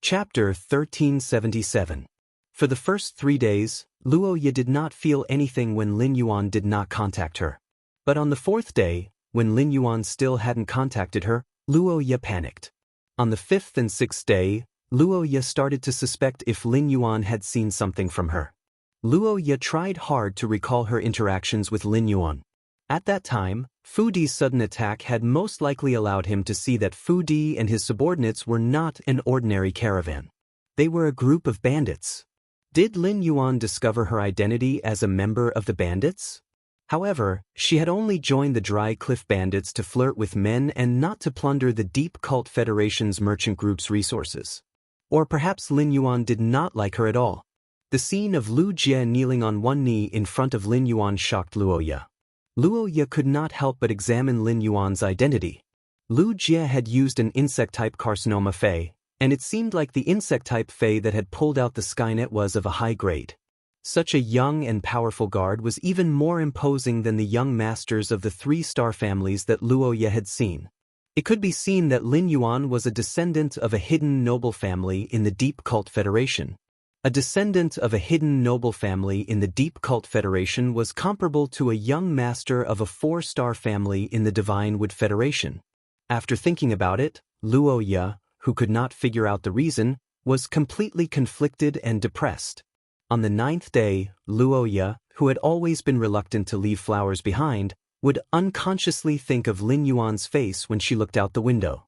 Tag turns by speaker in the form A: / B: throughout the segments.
A: Chapter 1377. For the first 3 days, Luo Ye did not feel anything when Lin Yuan did not contact her. But on the 4th day, when Lin Yuan still hadn't contacted her, Luo Ye panicked. On the 5th and 6th day, Luo Ye started to suspect if Lin Yuan had seen something from her. Luo Ye tried hard to recall her interactions with Lin Yuan. At that time, Fu Di's sudden attack had most likely allowed him to see that Fu Di and his subordinates were not an ordinary caravan. They were a group of bandits. Did Lin Yuan discover her identity as a member of the bandits? However, she had only joined the Dry Cliff Bandits to flirt with men and not to plunder the Deep Cult Federation's merchant group's resources. Or perhaps Lin Yuan did not like her at all. The scene of Lu Jie kneeling on one knee in front of Lin Yuan shocked Luo Ye. Luo Ye could not help but examine Lin Yuan's identity. Lu Jie had used an insect-type carcinoma Fey, and it seemed like the insect-type Fey that had pulled out the Skynet was of a high grade. Such a young and powerful guard was even more imposing than the young masters of the 3-star families that Luo Ye had seen. It could be seen that Lin Yuan was a descendant of a hidden noble family in the Deep Cult Federation. A descendant of a hidden noble family in the Deep Cult Federation was comparable to a young master of a 4-star family in the Divine Wood Federation. After thinking about it, Luo Ye, who could not figure out the reason, was completely conflicted and depressed. On the 9th day, Luo Ye, who had always been reluctant to leave flowers behind, would unconsciously think of Lin Yuan's face when she looked out the window.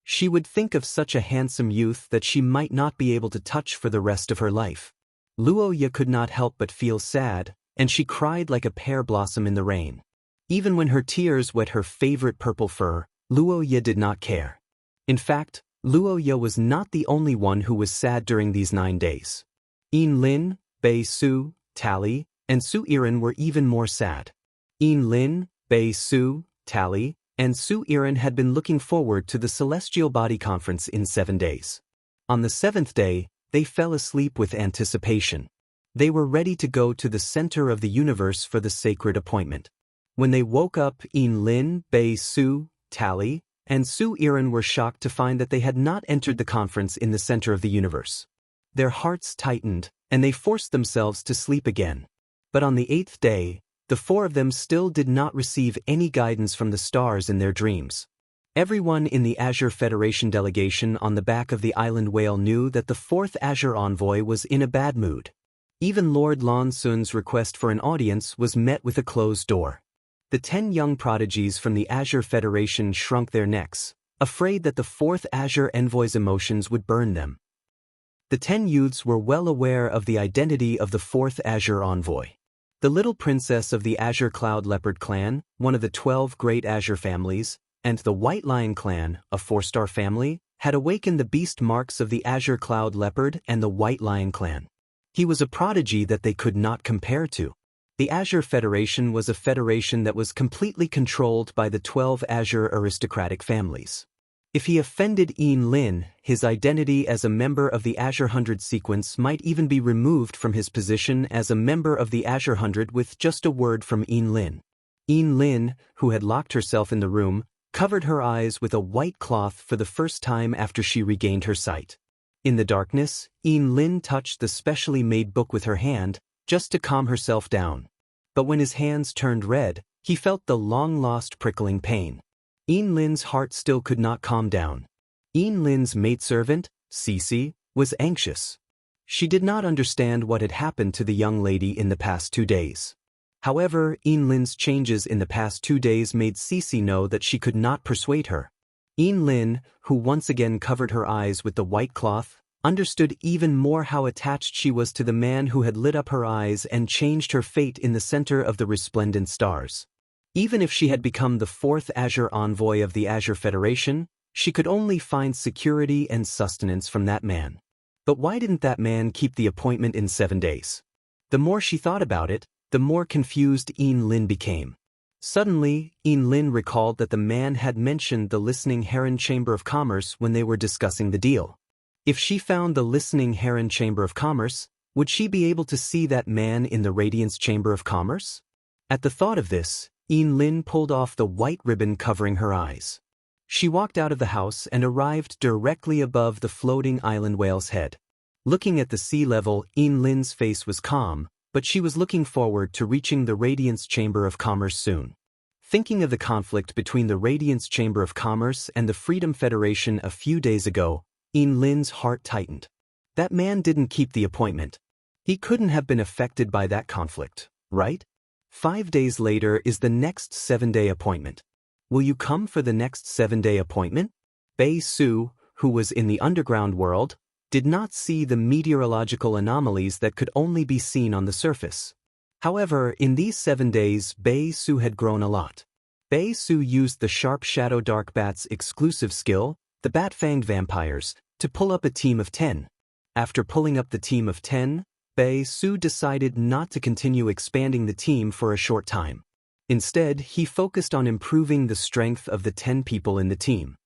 A: She would think of such a handsome youth that she might not be able to touch for the rest of her life. Luo Ye could not help but feel sad, and she cried like a pear blossom in the rain. Even when her tears wet her favorite purple fur, Luo Ye did not care. In fact, Luo Ye was not the only one who was sad during these 9 days. Yin Lin, Bei Su, Tally, and Su Iren were even more sad. Yin Lin, Bei Su, Tally, and Su Iren had been looking forward to the Celestial Body Conference in 7 days. On the 7th day, they fell asleep with anticipation. They were ready to go to the center of the universe for the sacred appointment. When they woke up, Yin Lin, Bei Su, Tally, and Su Iren were shocked to find that they had not entered the conference in the center of the universe. Their hearts tightened, and they forced themselves to sleep again. But on the 8th day, the 4 of them still did not receive any guidance from the stars in their dreams. Everyone in the Azure Federation delegation on the back of the island whale knew that the 4th Azure envoy was in a bad mood. Even Lord Lan Sun's request for an audience was met with a closed door. The 10 young prodigies from the Azure Federation shrunk their necks, afraid that the 4th Azure envoy's emotions would burn them. The 10 youths were well aware of the identity of the 4th Azure envoy. The little princess of the Azure Cloud Leopard clan, one of the 12 great Azure families, and the White Lion clan, a 4-star family, had awakened the beast marks of the Azure Cloud Leopard and the White Lion clan. He was a prodigy that they could not compare to. The Azure Federation was a federation that was completely controlled by the 12 Azure aristocratic families. If he offended Yin Lin, his identity as a member of the Azure 100 sequence might even be removed from his position as a member of the Azure 100 with just a word from Yin Lin. Yin Lin, who had locked herself in the room, covered her eyes with a white cloth for the first time after she regained her sight. In the darkness, Yin Lin touched the specially made book with her hand, just to calm herself down. But when his hands turned red, he felt the long-lost prickling pain. Yin Lin's heart still could not calm down. Yin Lin's maidservant, Cece, was anxious. She did not understand what had happened to the young lady in the past 2 days. However, Yin Lin's changes in the past 2 days made Cece know that she could not persuade her. Yin Lin, who once again covered her eyes with the white cloth, understood even more how attached she was to the man who had lit up her eyes and changed her fate in the center of the resplendent stars. Even if she had become the 4th Azure envoy of the Azure Federation, she could only find security and sustenance from that man. But why didn't that man keep the appointment in 7 days? The more she thought about it, the more confused Yin Lin became. Suddenly, Yin Lin recalled that the man had mentioned the Listening Heron Chamber of Commerce when they were discussing the deal. If she found the Listening Heron Chamber of Commerce, would she be able to see that man in the Radiance Chamber of Commerce? At the thought of this, Yin Lin pulled off the white ribbon covering her eyes. She walked out of the house and arrived directly above the floating island whale's head. Looking at the sea level, Lin's face was calm, but she was looking forward to reaching the Radiance Chamber of Commerce soon. Thinking of the conflict between the Radiance Chamber of Commerce and the Freedom Federation a few days ago, Lin's heart tightened. That man didn't keep the appointment. He couldn't have been affected by that conflict, right? 5 days later is the next 7-day appointment. Will you come for the next 7-day appointment? Bei Su, who was in the underground world, did not see the meteorological anomalies that could only be seen on the surface. However, in these 7 days, Bei Su had grown a lot. Bei Su used the Sharp Shadow Dark Bat's exclusive skill, the Bat-Fanged Vampires, to pull up a team of 10. After pulling up the team of 10, Bei Su decided not to continue expanding the team for a short time. Instead, he focused on improving the strength of the 10 people in the team.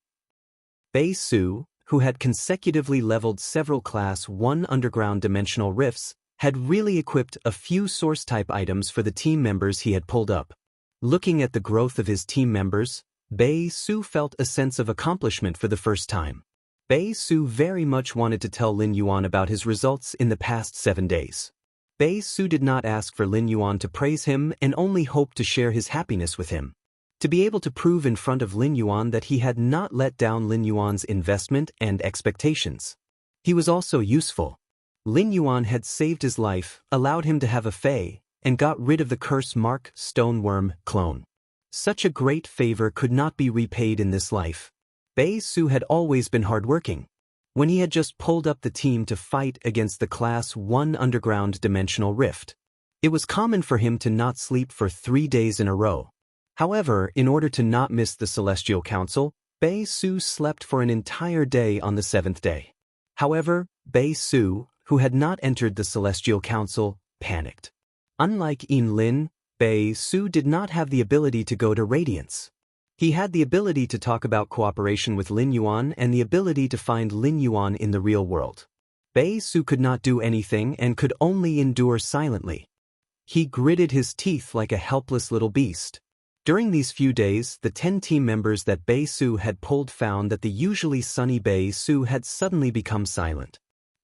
A: Bei Su, who had consecutively leveled several Class 1 underground dimensional rifts, had really equipped a few source-type items for the team members he had pulled up. Looking at the growth of his team members, Bei Su felt a sense of accomplishment for the first time. Bei Su very much wanted to tell Lin Yuan about his results in the past 7 days. Bei Su did not ask for Lin Yuan to praise him and only hoped to share his happiness with him. To be able to prove in front of Lin Yuan that he had not let down Lin Yuan's investment and expectations. He was also useful. Lin Yuan had saved his life, allowed him to have a Fey, and got rid of the curse mark Stoneworm clone. Such a great favor could not be repaid in this life. Bei Su had always been hardworking. When he had just pulled up the team to fight against the Class 1 underground dimensional rift, it was common for him to not sleep for 3 days in a row. However, in order to not miss the Celestial Council, Bei Su slept for an entire day on the 7th day. However, Bei Su, who had not entered the Celestial Council, panicked. Unlike Lin, Bei Su did not have the ability to go to Radiance. He had the ability to talk about cooperation with Lin Yuan and the ability to find Lin Yuan in the real world. Bei Su could not do anything and could only endure silently. He gritted his teeth like a helpless little beast. During these few days, the 10 team members that Bei Su had pulled found that the usually sunny Bei Su had suddenly become silent.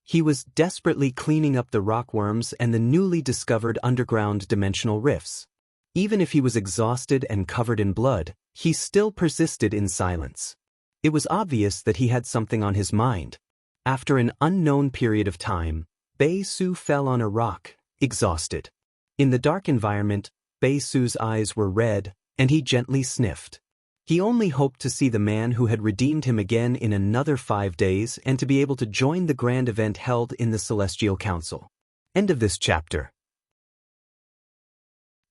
A: He was desperately cleaning up the rockworms and the newly discovered underground dimensional rifts. Even if he was exhausted and covered in blood, he still persisted in silence. It was obvious that he had something on his mind. After an unknown period of time, Bei Su fell on a rock, exhausted. In the dark environment, Bei Su's eyes were red, and he gently sniffed. He only hoped to see the man who had redeemed him again in another 5 days and to be able to join the grand event held in the Celestial Council. End of this chapter.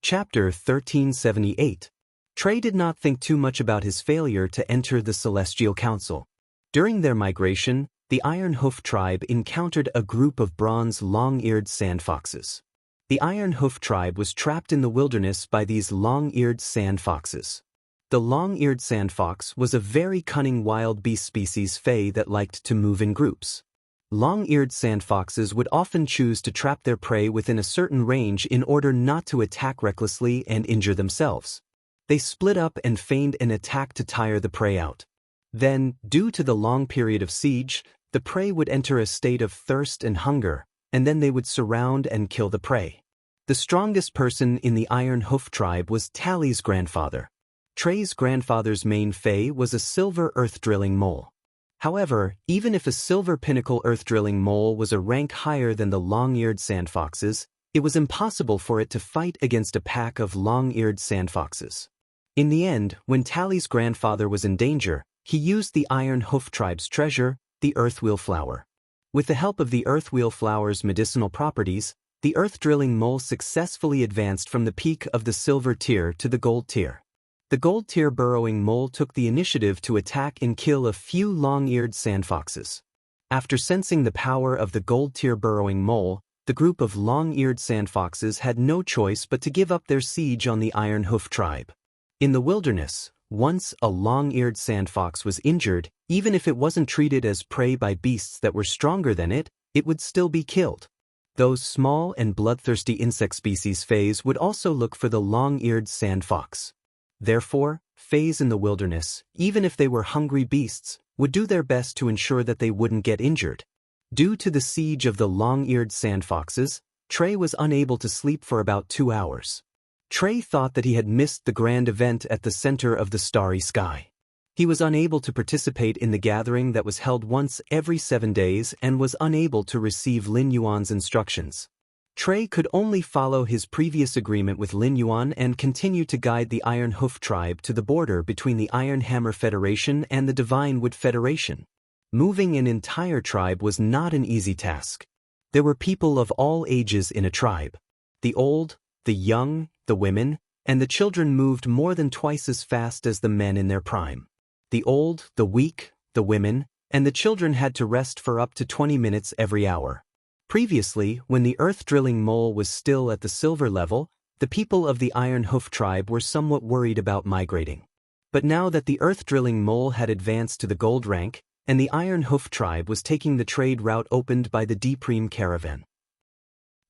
A: Chapter 1378. Trey did not think too much about his failure to enter the Celestial Council. During their migration, the Iron Hoof tribe encountered a group of bronze long-eared sand foxes. The Iron Hoof tribe was trapped in the wilderness by these long-eared sand foxes. The long-eared sand fox was a very cunning wild beast species Fey that liked to move in groups. Long-eared sand foxes would often choose to trap their prey within a certain range in order not to attack recklessly and injure themselves. They split up and feigned an attack to tire the prey out. Then, due to the long period of siege, the prey would enter a state of thirst and hunger, and then they would surround and kill the prey. The strongest person in the Iron Hoof tribe was Tally's grandfather. Trey's grandfather's main Fey was a silver earth-drilling mole. However, even if a silver pinnacle earth-drilling mole was a rank higher than the long-eared sand foxes, it was impossible for it to fight against a pack of long-eared sand foxes. In the end, when Tally's grandfather was in danger, he used the Iron Hoof tribe's treasure, the earthwheel flower. With the help of the earthwheel flower's medicinal properties, the earth-drilling mole successfully advanced from the peak of the silver tier to the gold tier. The gold tier burrowing mole took the initiative to attack and kill a few long-eared sand foxes. After sensing the power of the gold tier burrowing mole, the group of long-eared sand foxes had no choice but to give up their siege on the Iron Hoof tribe. In the wilderness, once a long-eared sand fox was injured, even if it wasn't treated as prey by beasts that were stronger than it, it would still be killed. Those small and bloodthirsty insect species Feys would also look for the long-eared sand fox. Therefore, Fays in the wilderness, even if they were hungry beasts, would do their best to ensure that they wouldn't get injured. Due to the siege of the long-eared sand foxes, Trey was unable to sleep for about 2 hours. Trey thought that he had missed the grand event at the center of the starry sky. He was unable to participate in the gathering that was held once every 7 days and was unable to receive Lin Yuan's instructions. Trey could only follow his previous agreement with Lin Yuan and continue to guide the Iron Hoof tribe to the border between the Iron Hammer Federation and the Divine Wood Federation. Moving an entire tribe was not an easy task. There were people of all ages in a tribe. The old, the young, the women, and the children moved more than twice as fast as the men in their prime. The old, the weak, the women, and the children had to rest for up to 20 minutes every hour. Previously, when the earth-drilling mole was still at the silver level, the people of the Iron Hoof tribe were somewhat worried about migrating. But now that the earth-drilling mole had advanced to the gold rank, and the Iron Hoof tribe was taking the trade route opened by the Depreme caravan.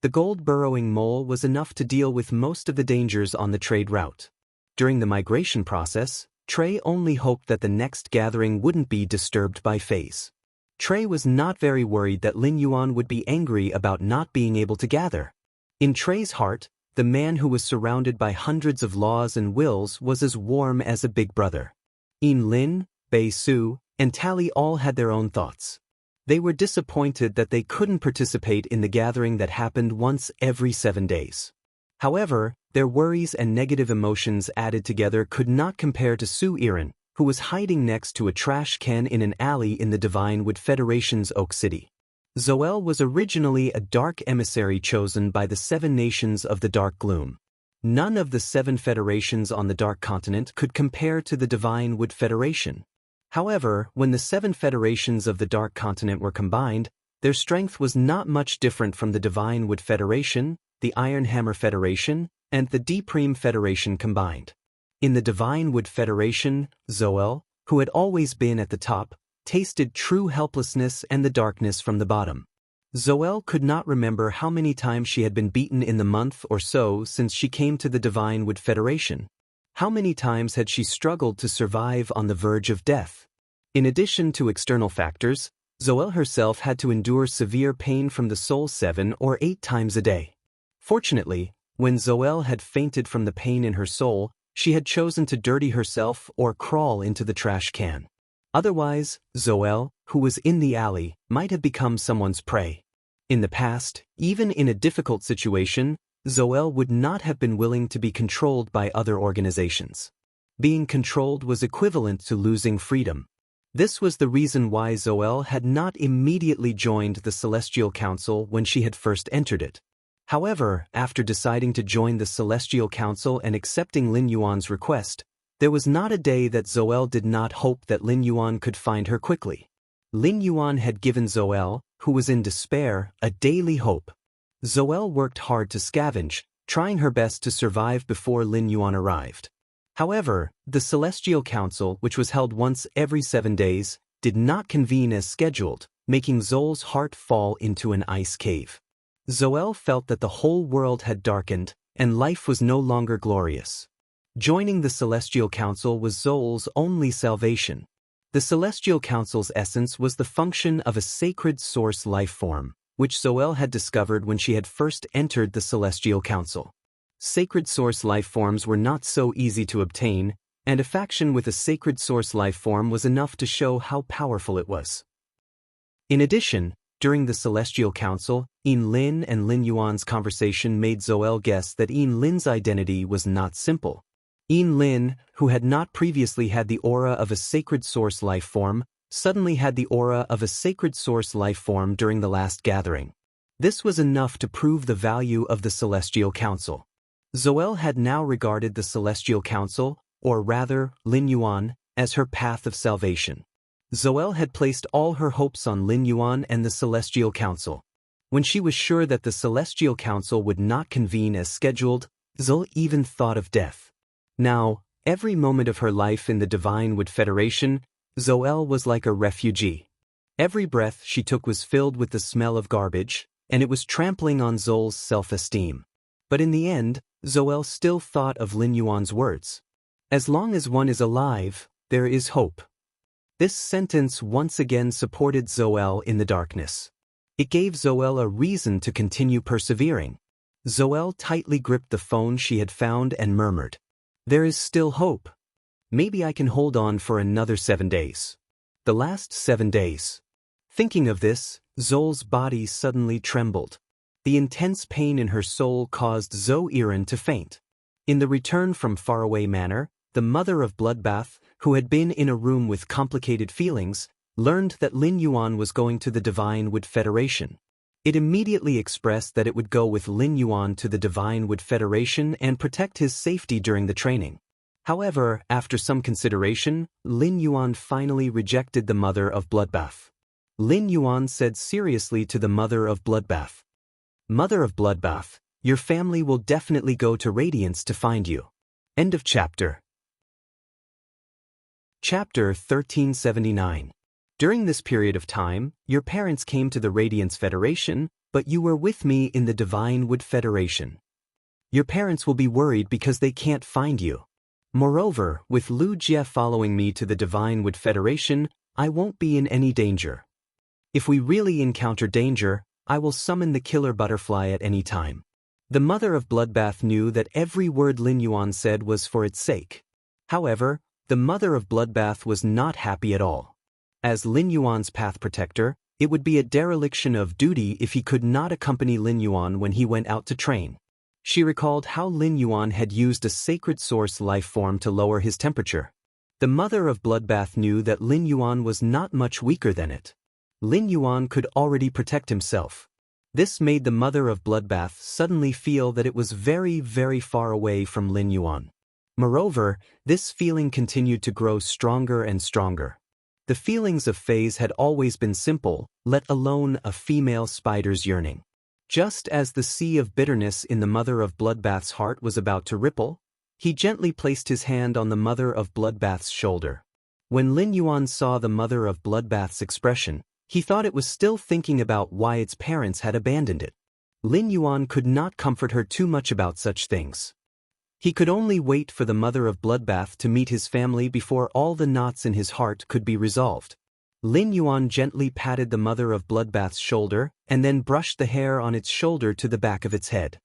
A: The gold-burrowing mole was enough to deal with most of the dangers on the trade route. During the migration process, Trey only hoped that the next gathering wouldn't be disturbed by Fays. Trey was not very worried that Lin Yuan would be angry about not being able to gather. In Trey's heart, the man who was surrounded by hundreds of laws and wills was as warm as a big brother. Lin, Bei Su, and Tally all had their own thoughts. They were disappointed that they couldn't participate in the gathering that happened once every 7 days. However, their worries and negative emotions added together could not compare to Su Iran, who was hiding next to a trash can in an alley in the Divine Wood Federation's Oak City. Zoel was originally a dark emissary chosen by the 7 nations of the Dark Gloom. None of the 7 federations on the Dark Continent could compare to the Divine Wood Federation. However, when the 7 federations of the Dark Continent were combined, their strength was not much different from the Divine Wood Federation, the Iron Hammer Federation, and the Depreme Federation combined. In the Divine Wood Federation, Zoel, who had always been at the top, tasted true helplessness and the darkness from the bottom. Zoel could not remember how many times she had been beaten in the month or so since she came to the Divine Wood Federation. How many times had she struggled to survive on the verge of death? In addition to external factors, Zoel herself had to endure severe pain from the soul 7 or 8 times a day. Fortunately, when Zoel had fainted from the pain in her soul, she had chosen to dirty herself or crawl into the trash can. Otherwise, Zoel, who was in the alley, might have become someone's prey. In the past, even in a difficult situation, Zoel would not have been willing to be controlled by other organizations. Being controlled was equivalent to losing freedom. This was the reason why Zoel had not immediately joined the Celestial Council when she had first entered it. However, after deciding to join the Celestial Council and accepting Lin Yuan's request, there was not a day that Zoel did not hope that Lin Yuan could find her quickly. Lin Yuan had given Zoel, who was in despair, a daily hope. Zoel worked hard to scavenge, trying her best to survive before Lin Yuan arrived. However, the Celestial Council, which was held once every 7 days, did not convene as scheduled, making Zoel's heart fall into an ice cave. Zoel felt that the whole world had darkened, and life was no longer glorious. Joining the Celestial Council was Zoel's only salvation. The Celestial Council's essence was the function of a sacred source life form, which Zoel had discovered when she had first entered the Celestial Council. Sacred source life forms were not so easy to obtain, and a faction with a sacred source life form was enough to show how powerful it was. In addition, during the Celestial Council, Lin and Lin Yuan's conversation made Zoel guess that Lin's identity was not simple. Lin, who had not previously had the aura of a sacred source life form, suddenly had the aura of a sacred source life form during the last gathering. This was enough to prove the value of the Celestial Council. Zoel had now regarded the Celestial Council, or rather, Lin Yuan, as her path of salvation. Zoel had placed all her hopes on Lin Yuan and the Celestial Council. When she was sure that the Celestial Council would not convene as scheduled, Zoel even thought of death. Now, every moment of her life in the Divine Wood Federation, Zoel was like a refugee. Every breath she took was filled with the smell of garbage, and it was trampling on Zoel's self-esteem. But in the end, Zoel still thought of Lin Yuan's words. As long as one is alive, there is hope. This sentence once again supported Zoel in the darkness. It gave Zoel a reason to continue persevering. Zoel tightly gripped the phone she had found and murmured, "There is still hope. Maybe I can hold on for another 7 days." The last 7 days. Thinking of this, Zoel's body suddenly trembled. The intense pain in her soul caused Zoe to faint. In the Return from Faraway Manor, the mother of Bloodbath, who had been in a room with complicated feelings, learned that Lin Yuan was going to the Divine Wood Federation. It immediately expressed that it would go with Lin Yuan to the Divine Wood Federation and protect his safety during the training. However, after some consideration, Lin Yuan finally rejected the mother of Bloodbath. Lin Yuan said seriously to the mother of Bloodbath, "Mother of Bloodbath, your family will definitely go to Radiance to find you." End of chapter. Chapter 1379. During this period of time, your parents came to the Radiance Federation, but you were with me in the Divine Wood Federation. Your parents will be worried because they can't find you. Moreover, with Lu Jie following me to the Divine Wood Federation, I won't be in any danger. If we really encounter danger, I will summon the killer butterfly at any time. The mother of Bloodbath knew that every word Lin Yuan said was for its sake. However, the mother of Bloodbath was not happy at all. As Lin Yuan's path protector, it would be a dereliction of duty if he could not accompany Lin Yuan when he went out to train. She recalled how Lin Yuan had used a sacred source life form to lower his temperature. The mother of Bloodbath knew that Lin Yuan was not much weaker than it. Lin Yuan could already protect himself. This made the mother of Bloodbath suddenly feel that it was very, very far away from Lin Yuan. Moreover, this feeling continued to grow stronger and stronger. The feelings of Faze had always been simple, let alone a female spider's yearning. Just as the sea of bitterness in the mother of Bloodbath's heart was about to ripple, he gently placed his hand on the mother of Bloodbath's shoulder. When Lin Yuan saw the mother of Bloodbath's expression, he thought it was still thinking about why its parents had abandoned it. Lin Yuan could not comfort her too much about such things. He could only wait for the mother of Bloodbath to meet his family before all the knots in his heart could be resolved. Lin Yuan gently patted the mother of Bloodbath's shoulder and then brushed the hair on its shoulder to the back of its head.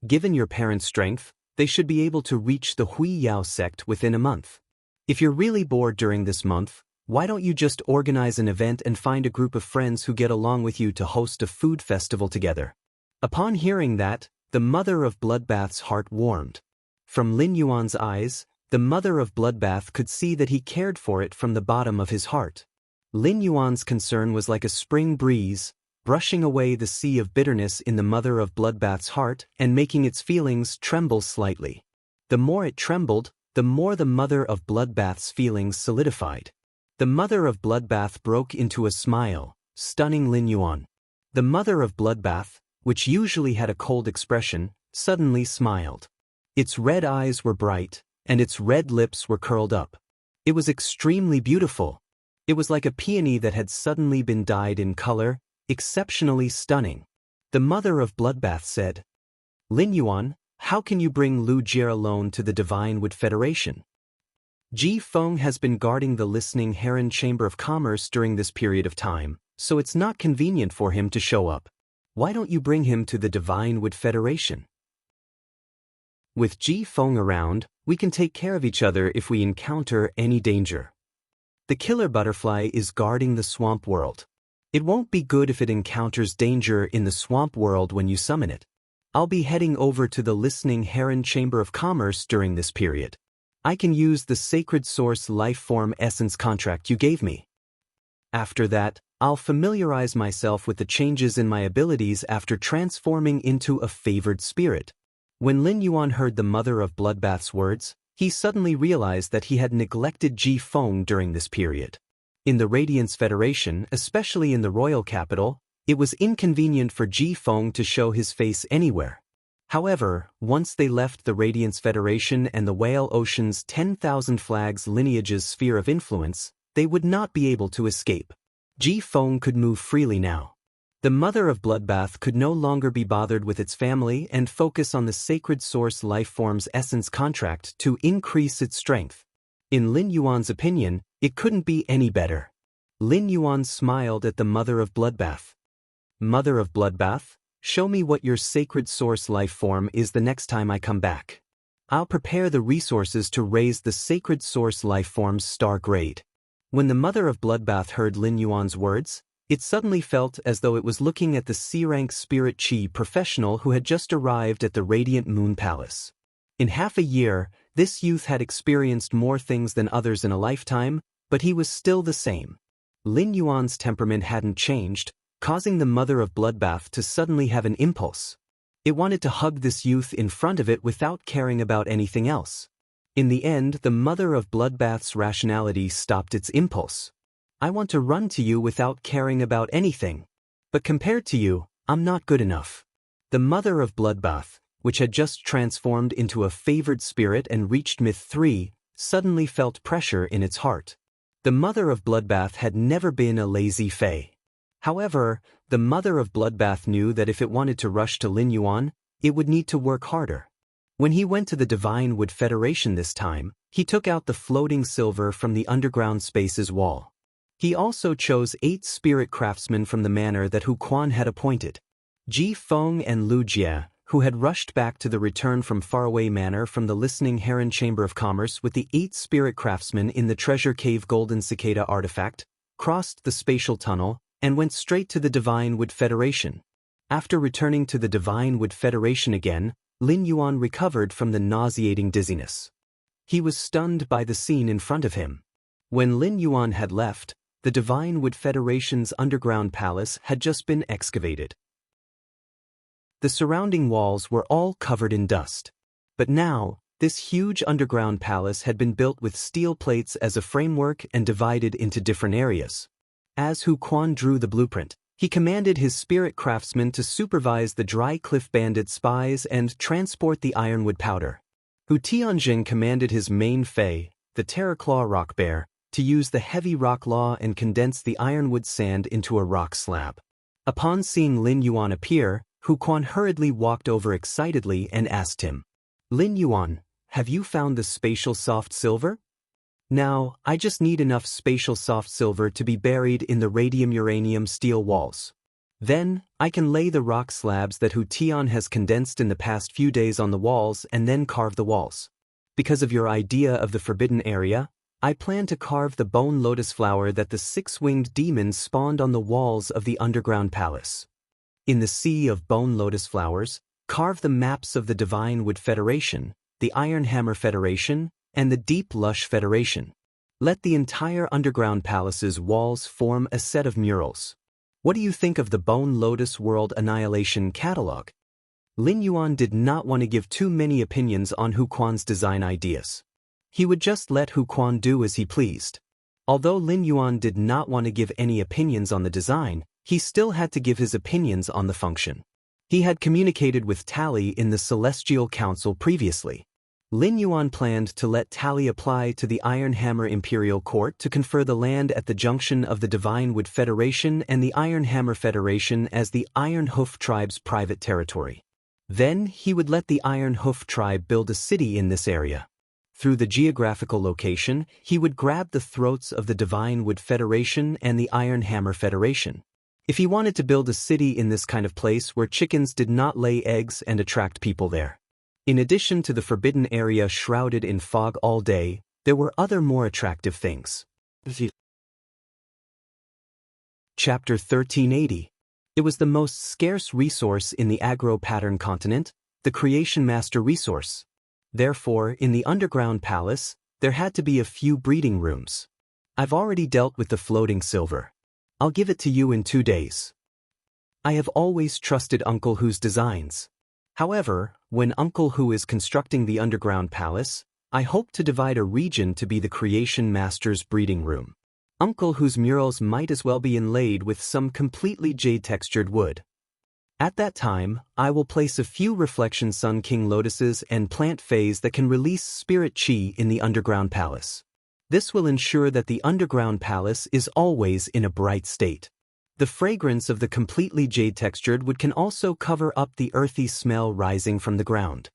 A: Given your parents' strength, they should be able to reach the Hui Yao sect within a month. If you're really bored during this month, why don't you just organize an event and find a group of friends who get along with you to host a food festival together? Upon hearing that, the mother of Bloodbath's heart warmed. From Lin Yuan's eyes, the mother of Bloodbath could see that he cared for it from the bottom of his heart. Lin Yuan's concern was like a spring breeze, brushing away the sea of bitterness in the mother of Bloodbath's heart and making its feelings tremble slightly. The more it trembled, the more the mother of Bloodbath's feelings solidified. The mother of Bloodbath broke into a smile, stunning Lin Yuan. The mother of Bloodbath, which usually had a cold expression, suddenly smiled. Its red eyes were bright, and its red lips were curled up. It was extremely beautiful. It was like a peony that had suddenly been dyed in color, exceptionally stunning. The mother of Bloodbath said, "Lin Yuan, how can you bring Lu Jie alone to the Divine Wood Federation? Ji Feng has been guarding the Listening Heron Chamber of Commerce during this period of time, so it's not convenient for him to show up. Why don't you bring him to the Divine Wood Federation? With Ji Feng around, we can take care of each other if we encounter any danger. The killer butterfly is guarding the swamp world. It won't be good if it encounters danger in the swamp world when you summon it. I'll be heading over to the Listening Heron Chamber of Commerce during this period. I can use the Sacred Source Life Form Essence contract you gave me. After that, I'll familiarize myself with the changes in my abilities after transforming into a favored spirit." When Lin Yuan heard the mother of Bloodbath's words, he suddenly realized that he had neglected Ji Feng during this period. In the Radiance Federation, especially in the royal capital, it was inconvenient for Ji Feng to show his face anywhere. However, once they left the Radiance Federation and the Whale Ocean's 10,000 Flags lineage's sphere of influence, they would not be able to escape. Ji Feng could move freely now. The mother of Bloodbath could no longer be bothered with its family and focus on the sacred source life form's essence contract to increase its strength. In Lin Yuan's opinion, it couldn't be any better. Lin Yuan smiled at the mother of Bloodbath. Mother of Bloodbath, show me what your sacred source life form is the next time I come back. I'll prepare the resources to raise the sacred source life form's star grade. When the mother of Bloodbath heard Lin Yuan's words, it suddenly felt as though it was looking at the C-rank spirit chi professional who had just arrived at the Radiant Moon Palace. In half a year, this youth had experienced more things than others in a lifetime, but he was still the same. Lin Yuan's temperament hadn't changed, causing the mother of Bloodbath to suddenly have an impulse. It wanted to hug this youth in front of it without caring about anything else. In the end, the mother of Bloodbath's rationality stopped its impulse. I want to run to you without caring about anything. But compared to you, I'm not good enough. The mother of Bloodbath, which had just transformed into a favored spirit and reached Myth 3, suddenly felt pressure in its heart. The mother of Bloodbath had never been a lazy fae. However, the mother of Bloodbath knew that if it wanted to rush to Lin Yuan, it would need to work harder. When he went to the Divine Wood Federation this time, he took out the floating silver from the underground space's wall. He also chose 8 spirit craftsmen from the manor that Hu Quan had appointed. Ji Feng and Lu Jie, who had rushed back to the return from faraway manor from the Listening Heron Chamber of Commerce with the 8 spirit craftsmen in the Treasure Cave Golden Cicada artifact, crossed the spatial tunnel, and went straight to the Divine Wood Federation. After returning to the Divine Wood Federation again, Lin Yuan recovered from the nauseating dizziness. He was stunned by the scene in front of him. When Lin Yuan had left, the Divine Wood Federation's underground palace had just been excavated. The surrounding walls were all covered in dust. But now, this huge underground palace had been built with steel plates as a framework and divided into different areas. As Hu Quan drew the blueprint, he commanded his spirit craftsmen to supervise the Dry Cliff Bandit spies and transport the ironwood powder. Hu Tianjing commanded his main fae, the Terraclaw Rock Bear, to use the heavy rock law and condense the ironwood sand into a rock slab. Upon seeing Lin Yuan appear, Hu Quan hurriedly walked over excitedly and asked him, "Lin Yuan, have you found the spatial soft silver?" "Now, I just need enough spatial soft silver to be buried in the radium-uranium steel walls. Then, I can lay the rock slabs that Hu Tian has condensed in the past few days on the walls and then carve the walls. Because of your idea of the forbidden area, I plan to carve the bone lotus flower that the 6-winged demon spawned on the walls of the underground palace. In the sea of bone lotus flowers, carve the maps of the Divine Wood Federation, the Iron Hammer Federation, and the Deep Lush Federation. Let the entire underground palace's walls form a set of murals. What do you think of the Bone Lotus World Annihilation Catalog?" Lin Yuan did not want to give too many opinions on Hu Quan's design ideas. He would just let Hu Quan do as he pleased. Although Lin Yuan did not want to give any opinions on the design, he still had to give his opinions on the function. He had communicated with Tally in the Celestial Council previously. Lin Yuan planned to let Tally apply to the Iron Hammer Imperial Court to confer the land at the junction of the Divine Wood Federation and the Iron Hammer Federation as the Iron Hoof Tribe's private territory. Then he would let the Iron Hoof Tribe build a city in this area. Through the geographical location, he would grab the throats of the Divine Wood Federation and the Iron Hammer Federation. If he wanted to build a city in this kind of place where chickens did not lay eggs and attract people there. In addition to the forbidden area shrouded in fog all day, there were other more attractive things. Chapter 1380. It was the most scarce resource in the Agro-Pattern continent, the Creation Master resource. Therefore, in the underground palace, there had to be a few breeding rooms. I've already dealt with the floating silver. I'll give it to you in 2 days. I have always trusted Uncle Hu's designs. However, when Uncle Hu is constructing the underground palace, I hope to divide a region to be the Creation Master's breeding room. Uncle Hu's murals might as well be inlaid with some completely jade-textured wood. At that time, I will place a few Reflection Sun King lotuses and plant phase that can release spirit chi in the underground palace. This will ensure that the underground palace is always in a bright state. The fragrance of the completely jade-textured wood can also cover up the earthy smell rising from the ground.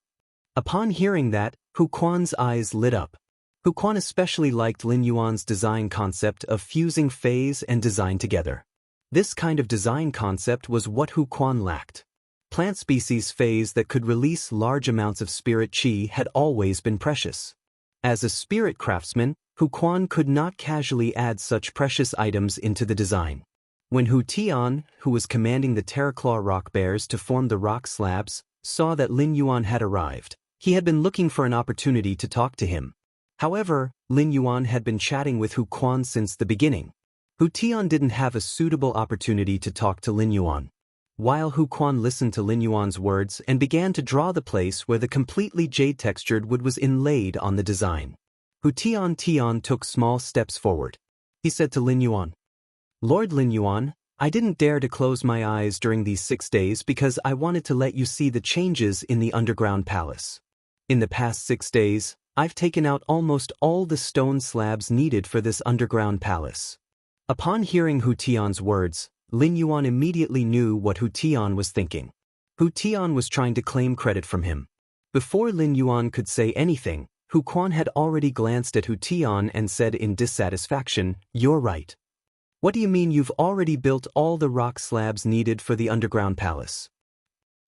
A: Upon hearing that, Hu Quan's eyes lit up. Hu Quan especially liked Lin Yuan's design concept of fusing phase and design together. This kind of design concept was what Hu Quan lacked. Plant species phase that could release large amounts of spirit qi had always been precious. As a spirit craftsman, Hu Quan could not casually add such precious items into the design. When Hu Tian, who was commanding the Terraclaw rock bears to form the rock slabs, saw that Lin Yuan had arrived, he had been looking for an opportunity to talk to him. However, Lin Yuan had been chatting with Hu Quan since the beginning. Hu Tian didn't have a suitable opportunity to talk to Lin Yuan. While Hu Quan listened to Lin Yuan's words and began to draw the place where the completely jade-textured wood was inlaid on the design, Hu Tian took small steps forward. He said to Lin Yuan, "Lord Lin Yuan, I didn't dare to close my eyes during these 6 days because I wanted to let you see the changes in the underground palace. In the past 6 days, I've taken out almost all the stone slabs needed for this underground palace." Upon hearing Hu Tian's words, Lin Yuan immediately knew what Hu Tian was thinking. Hu Tian was trying to claim credit from him. Before Lin Yuan could say anything, Hu Quan had already glanced at Hu Tian and said in dissatisfaction, "You're right. What do you mean you've already built all the rock slabs needed for the underground palace?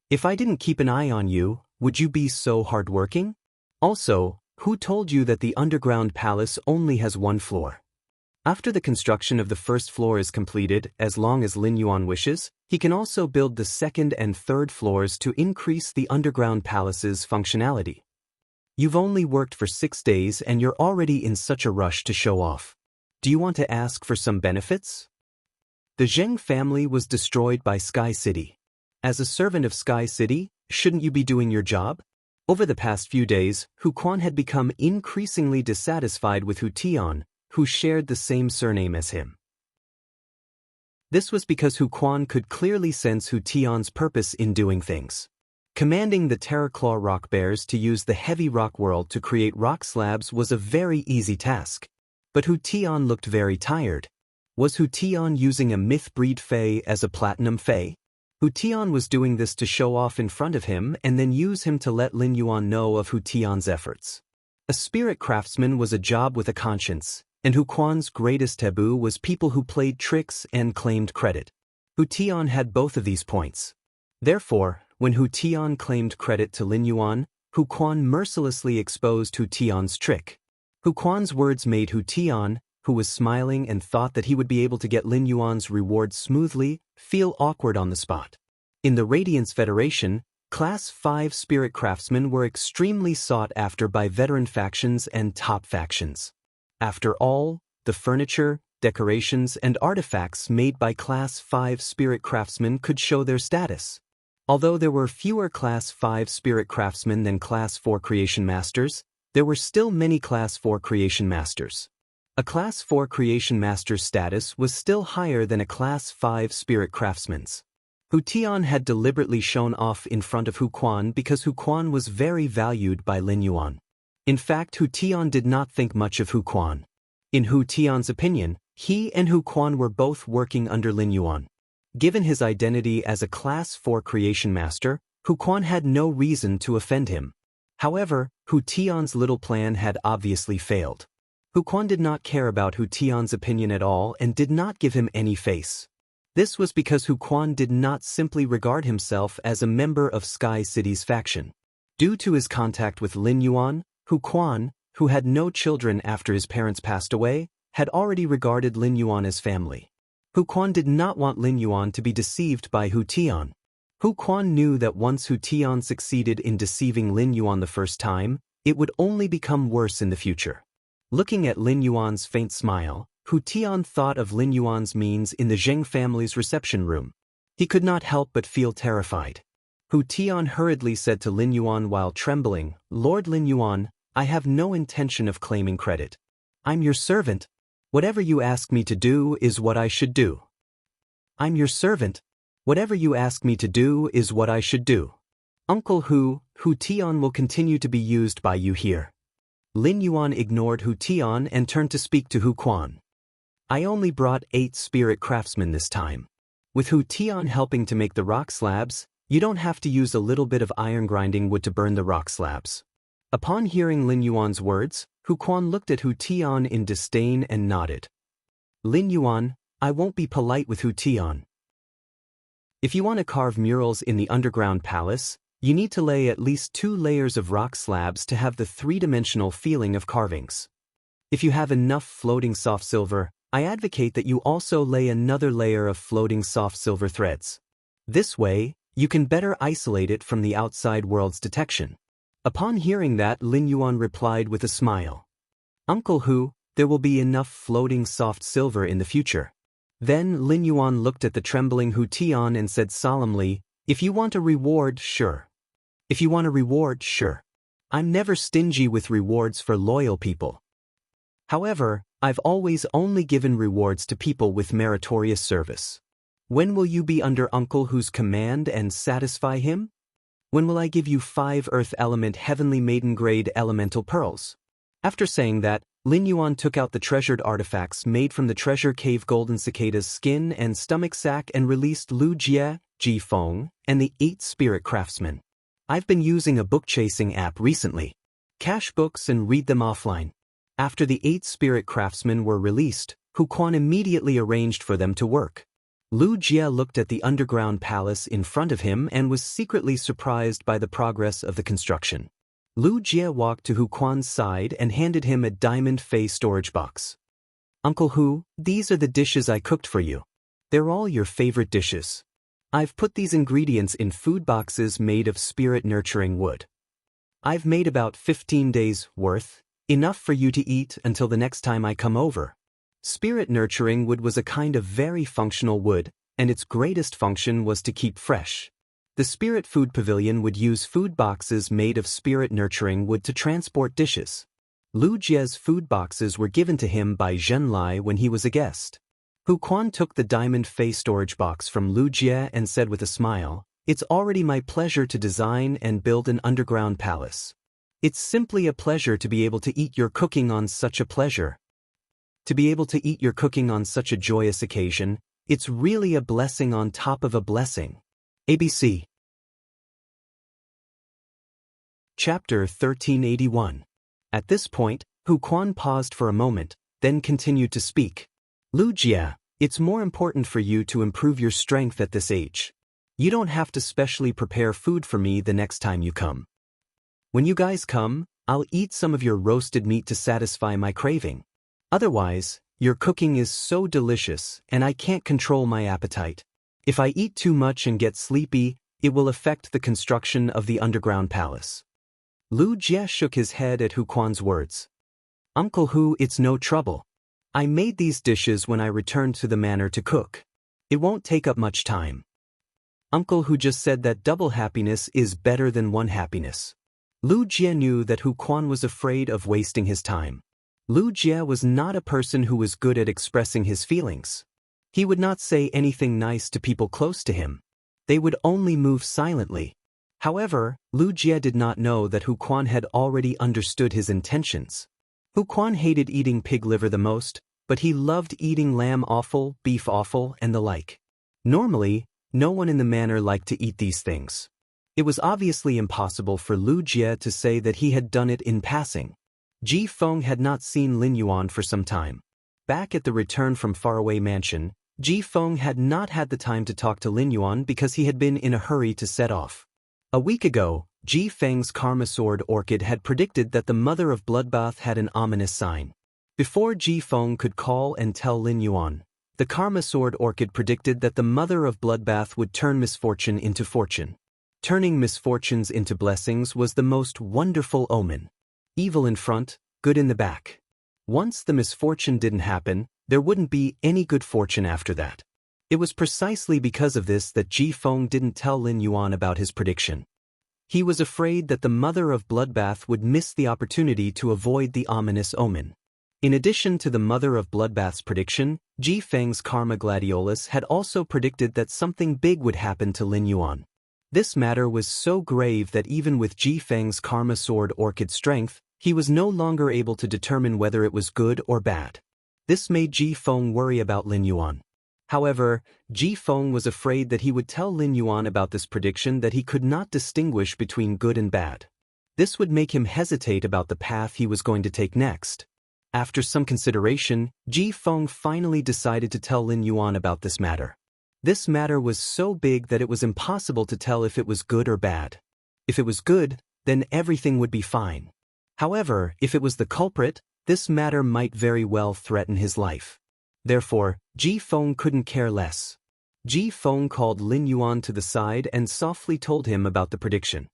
A: If I didn't keep an eye on you, would you be so hardworking? Also, who told you that the underground palace only has 1 floor? After the construction of the first floor is completed, as long as Lin Yuan wishes, he can also build the second and third floors to increase the underground palace's functionality. You've only worked for 6 days and you're already in such a rush to show off. Do you want to ask for some benefits?" The Zheng family was destroyed by Sky City. As a servant of Sky City, shouldn't you be doing your job? Over the past few days, Hu Quan had become increasingly dissatisfied with Hu Tian, who shared the same surname as him. This was because Hu Quan could clearly sense Hu Tian's purpose in doing things. Commanding the Terraclaw rock bears to use the heavy rock world to create rock slabs was a very easy task. But Hu Tian looked very tired. Was Hu Tian using a myth breed Fey as a platinum Fey? Hu Tian was doing this to show off in front of him and then use him to let Lin Yuan know of Hu Tian's efforts. A spirit craftsman was a job with a conscience, and Hu Quan's greatest taboo was people who played tricks and claimed credit. Hu Tian had both of these points. Therefore, when Hu Tian claimed credit to Lin Yuan, Hu Quan mercilessly exposed Hu Tian's trick. Hu Quan's words made Hu Tian, who was smiling and thought that he would be able to get Lin Yuan's reward smoothly, feel awkward on the spot. In the Radiance Federation, Class 5 spirit craftsmen were extremely sought after by veteran factions and top factions. After all, the furniture, decorations, and artifacts made by Class 5 spirit craftsmen could show their status. Although there were fewer Class 5 spirit craftsmen than Class 4 creation masters, there were still many Class 4 creation masters. A Class 4 creation master's status was still higher than a Class 5 spirit craftsman's. Hu Tian had deliberately shown off in front of Hu Quan because Hu Quan was very valued by Lin Yuan. In fact, Hu Tian did not think much of Hu Quan. In Hu Tian's opinion, he and Hu Quan were both working under Lin Yuan. Given his identity as a Class 4 creation master, Hu Quan had no reason to offend him. However, Hu Tian's little plan had obviously failed. Hu Quan did not care about Hu Tian's opinion at all and did not give him any face. This was because Hu Quan did not simply regard himself as a member of Sky City's faction. Due to his contact with Lin Yuan, Hu Quan, who had no children after his parents passed away, had already regarded Lin Yuan as family. Hu Quan did not want Lin Yuan to be deceived by Hu Tian. Hu Quan knew that once Hu Tian succeeded in deceiving Lin Yuan the first time, it would only become worse in the future. Looking at Lin Yuan's faint smile, Hu Tian thought of Lin Yuan's means in the Zheng family's reception room. He could not help but feel terrified. Hu Tian hurriedly said to Lin Yuan while trembling, "Lord Lin Yuan, I have no intention of claiming credit. I'm your servant. Whatever you ask me to do is what I should do. I'm your servant. Whatever you ask me to do is what I should do. Uncle Hu Tian will continue to be used by you here." Lin Yuan ignored Hu Tian and turned to speak to Hu Quan. "I only brought 8 spirit craftsmen this time. With Hu Tian helping to make the rock slabs, you don't have to use a little bit of iron grinding wood to burn the rock slabs. Upon hearing Lin Yuan's words, Hu Quan looked at Hu Tian in disdain and nodded. Lin Yuan, I won't be polite with Hu Tian. If you want to carve murals in the underground palace, you need to lay at least 2 layers of rock slabs to have the 3-dimensional feeling of carvings. If you have enough floating soft silver, I advocate that you also lay another layer of floating soft silver threads. This way, you can better isolate it from the outside world's detection. Upon hearing that, Lin Yuan replied with a smile. Uncle Hu, there will be enough floating soft silver in the future. Then Lin Yuan looked at the trembling Hu Tian and said solemnly, if you want a reward, sure. If you want a reward, sure. I'm never stingy with rewards for loyal people. However, I've always only given rewards to people with meritorious service. When will you be under Uncle Hu's command and satisfy him? When will I give you 5 Earth Element Heavenly Maiden Grade Elemental Pearls? After saying that, Lin Yuan took out the treasured artifacts made from the treasure cave golden cicada's skin and stomach sac and released Lu Jie, Ji Feng, and the 8 spirit craftsmen. I've been using a book-chasing app recently. Cache books and read them offline. After the 8 spirit craftsmen were released, Hu Quan immediately arranged for them to work. Lu Jie looked at the underground palace in front of him and was secretly surprised by the progress of the construction. Lu Jie walked to Hu Quan's side and handed him a diamond face storage box. Uncle Hu, these are the dishes I cooked for you. They're all your favorite dishes. I've put these ingredients in food boxes made of spirit-nurturing wood. I've made about 15 days' worth, enough for you to eat until the next time I come over. Spirit-nurturing wood was a kind of very functional wood, and its greatest function was to keep fresh. The Spirit Food Pavilion would use food boxes made of spirit-nurturing wood to transport dishes. Lu Jie's food boxes were given to him by Zhen Lai when he was a guest. Hu Quan took the diamond face storage box from Lu Jie and said with a smile, it's already my pleasure to design and build an underground palace. It's simply a pleasure to be able to eat your cooking on such a pleasure. To be able to eat your cooking on such a joyous occasion, it's really a blessing on top of a blessing. ABC. Chapter 1381. At this point, Hu Quan paused for a moment, then continued to speak. Lu Jie, it's more important for you to improve your strength at this age. You don't have to specially prepare food for me the next time you come. When you guys come, I'll eat some of your roasted meat to satisfy my craving. Otherwise, your cooking is so delicious and I can't control my appetite. If I eat too much and get sleepy, it will affect the construction of the underground palace. Lu Jie shook his head at Hu Quan's words. Uncle Hu, it's no trouble. I made these dishes when I returned to the manor to cook. It won't take up much time. Uncle Hu just said that double happiness is better than one happiness. Lu Jie knew that Hu Quan was afraid of wasting his time. Lu Jie was not a person who was good at expressing his feelings. He would not say anything nice to people close to him. They would only move silently. However, Lu Jie did not know that Hu Quan had already understood his intentions. Hu Quan hated eating pig liver the most, but he loved eating lamb offal, beef offal, and the like. Normally, no one in the manor liked to eat these things. It was obviously impossible for Lu Jie to say that he had done it in passing. Ji Feng had not seen Lin Yuan for some time. Back at the return from faraway mansion, Ji Feng had not had the time to talk to Lin Yuan because he had been in a hurry to set off. A week ago, Ji Feng's Karma Sword Orchid had predicted that the Mother of Bloodbath had an ominous sign. Before Ji Feng could call and tell Lin Yuan, the Karma Sword Orchid predicted that the Mother of Bloodbath would turn misfortune into fortune. Turning misfortunes into blessings was the most wonderful omen. Evil in front, good in the back. Once the misfortune didn't happen, there wouldn't be any good fortune after that. It was precisely because of this that Ji Feng didn't tell Lin Yuan about his prediction. He was afraid that the Mother of Bloodbath would miss the opportunity to avoid the ominous omen. In addition to the Mother of Bloodbath's prediction, Ji Feng's Karma Gladiolus had also predicted that something big would happen to Lin Yuan. This matter was so grave that even with Ji Feng's Karma Sword Orchid strength, he was no longer able to determine whether it was good or bad. This made Ji Feng worry about Lin Yuan. However, Ji Feng was afraid that he would tell Lin Yuan about this prediction that he could not distinguish between good and bad. This would make him hesitate about the path he was going to take next. After some consideration, Ji Feng finally decided to tell Lin Yuan about this matter. This matter was so big that it was impossible to tell if it was good or bad. If it was good, then everything would be fine. However, if it was the culprit, this matter might very well threaten his life. Therefore, Ji Feng couldn't care less. Ji Feng called Lin Yuan to the side and softly told him about the prediction.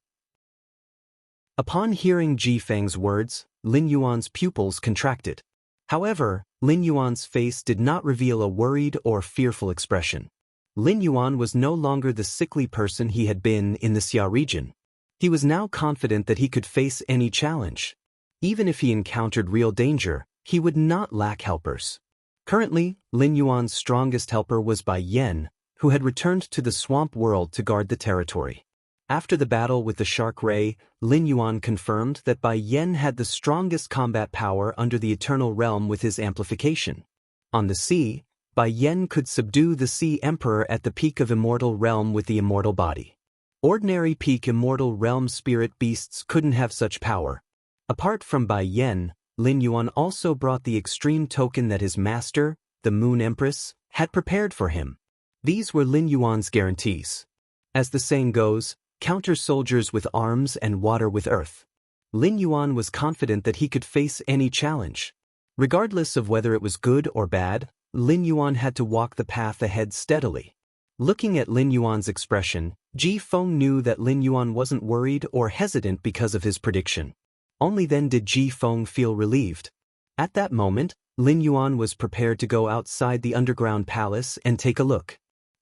A: Upon hearing Ji Feng's words, Lin Yuan's pupils contracted. However, Lin Yuan's face did not reveal a worried or fearful expression. Lin Yuan was no longer the sickly person he had been in the Xia region. He was now confident that he could face any challenge. Even if he encountered real danger, he would not lack helpers. Currently, Lin Yuan's strongest helper was Bai Yan, who had returned to the swamp world to guard the territory. After the battle with the Shark Ray, Lin Yuan confirmed that Bai Yan had the strongest combat power under the Eternal Realm with his amplification. On the sea, Bai Yan could subdue the Sea Emperor at the peak of Immortal Realm with the immortal body. Ordinary peak Immortal Realm spirit beasts couldn't have such power. Apart from Bai Yan, Lin Yuan also brought the extreme token that his master, the Moon Empress, had prepared for him. These were Lin Yuan's guarantees. As the saying goes, counter soldiers with arms and water with earth. Lin Yuan was confident that he could face any challenge. Regardless of whether it was good or bad, Lin Yuan had to walk the path ahead steadily. Looking at Lin Yuan's expression, Ji Feng knew that Lin Yuan wasn't worried or hesitant because of his prediction. Only then did Ji Feng feel relieved. At that moment, Lin Yuan was prepared to go outside the underground palace and take a look.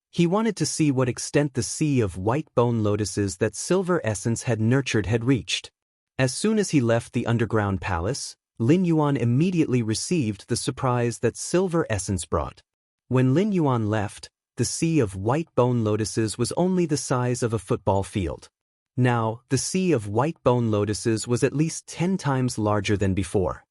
A: He wanted to see what extent the sea of white bone lotuses that Silver Essence had nurtured had reached. As soon as he left the underground palace, Lin Yuan immediately received the surprise that Silver Essence brought. When Lin Yuan left, the sea of white bone lotuses was only the size of a football field. Now, the sea of white bone lotuses was at least 10 times larger than before.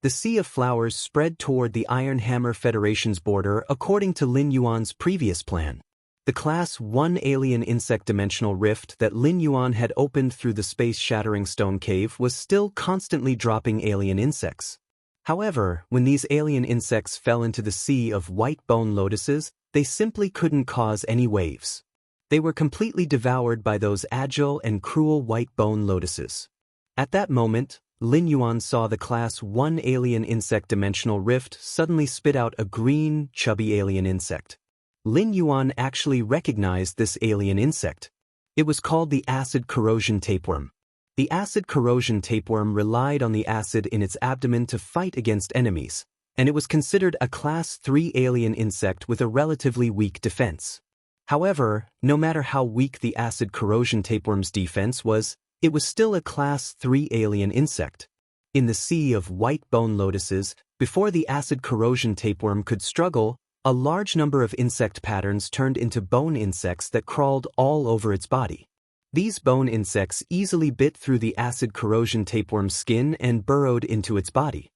A: The sea of flowers spread toward the Iron Hammer Federation's border according to Lin Yuan's previous plan. The Class 1 alien insect dimensional rift that Lin Yuan had opened through the space-shattering stone cave was still constantly dropping alien insects. However, when these alien insects fell into the sea of white bone lotuses, they simply couldn't cause any waves. They were completely devoured by those agile and cruel white bone lotuses. At that moment, Lin Yuan saw the Class 1 alien insect dimensional rift suddenly spit out a green, chubby alien insect. Lin Yuan actually recognized this alien insect. It was called the acid corrosion tapeworm. The acid corrosion tapeworm relied on the acid in its abdomen to fight against enemies, and it was considered a Class 3 alien insect with a relatively weak defense. However, no matter how weak the acid corrosion tapeworm's defense was, it was still a Class 3 alien insect. In the sea of white bone lotuses, before the acid corrosion tapeworm could struggle, a large number of insect patterns turned into bone insects that crawled all over its body. These bone insects easily bit through the acid corrosion tapeworm's skin and burrowed into its body.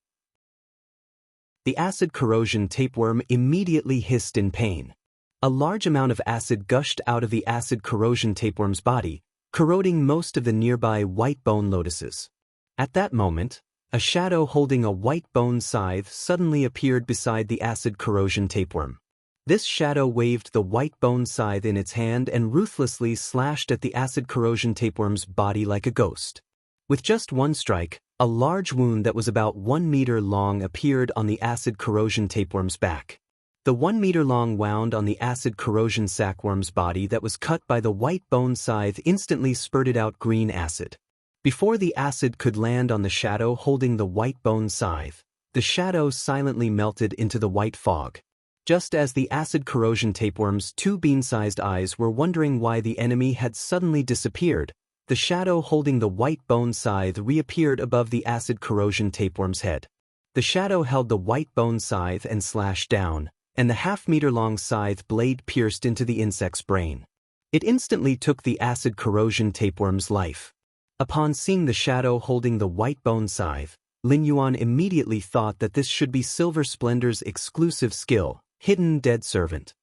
A: The acid corrosion tapeworm immediately hissed in pain. A large amount of acid gushed out of the acid corrosion tapeworm's body, corroding most of the nearby white bone lotuses. At that moment, a shadow holding a white bone scythe suddenly appeared beside the acid corrosion tapeworm. This shadow waved the white bone scythe in its hand and ruthlessly slashed at the acid corrosion tapeworm's body like a ghost. With just one strike, a large wound that was about 1 meter long appeared on the acid corrosion tapeworm's back. The 1 meter long wound on the acid corrosion sackworm's body that was cut by the white bone scythe instantly spurted out green acid. Before the acid could land on the shadow holding the white bone scythe, the shadow silently melted into the white fog. Just as the acid corrosion tapeworm's 2 bean-sized eyes were wondering why the enemy had suddenly disappeared, the shadow holding the white bone scythe reappeared above the acid corrosion tapeworm's head. The shadow held the white bone scythe and slashed down, and the half-meter-long scythe blade pierced into the insect's brain. It instantly took the acid corrosion tapeworm's life. Upon seeing the shadow holding the white bone scythe, Lin Yuan immediately thought that this should be Silver Splendor's exclusive skill, Hidden Dead Servant.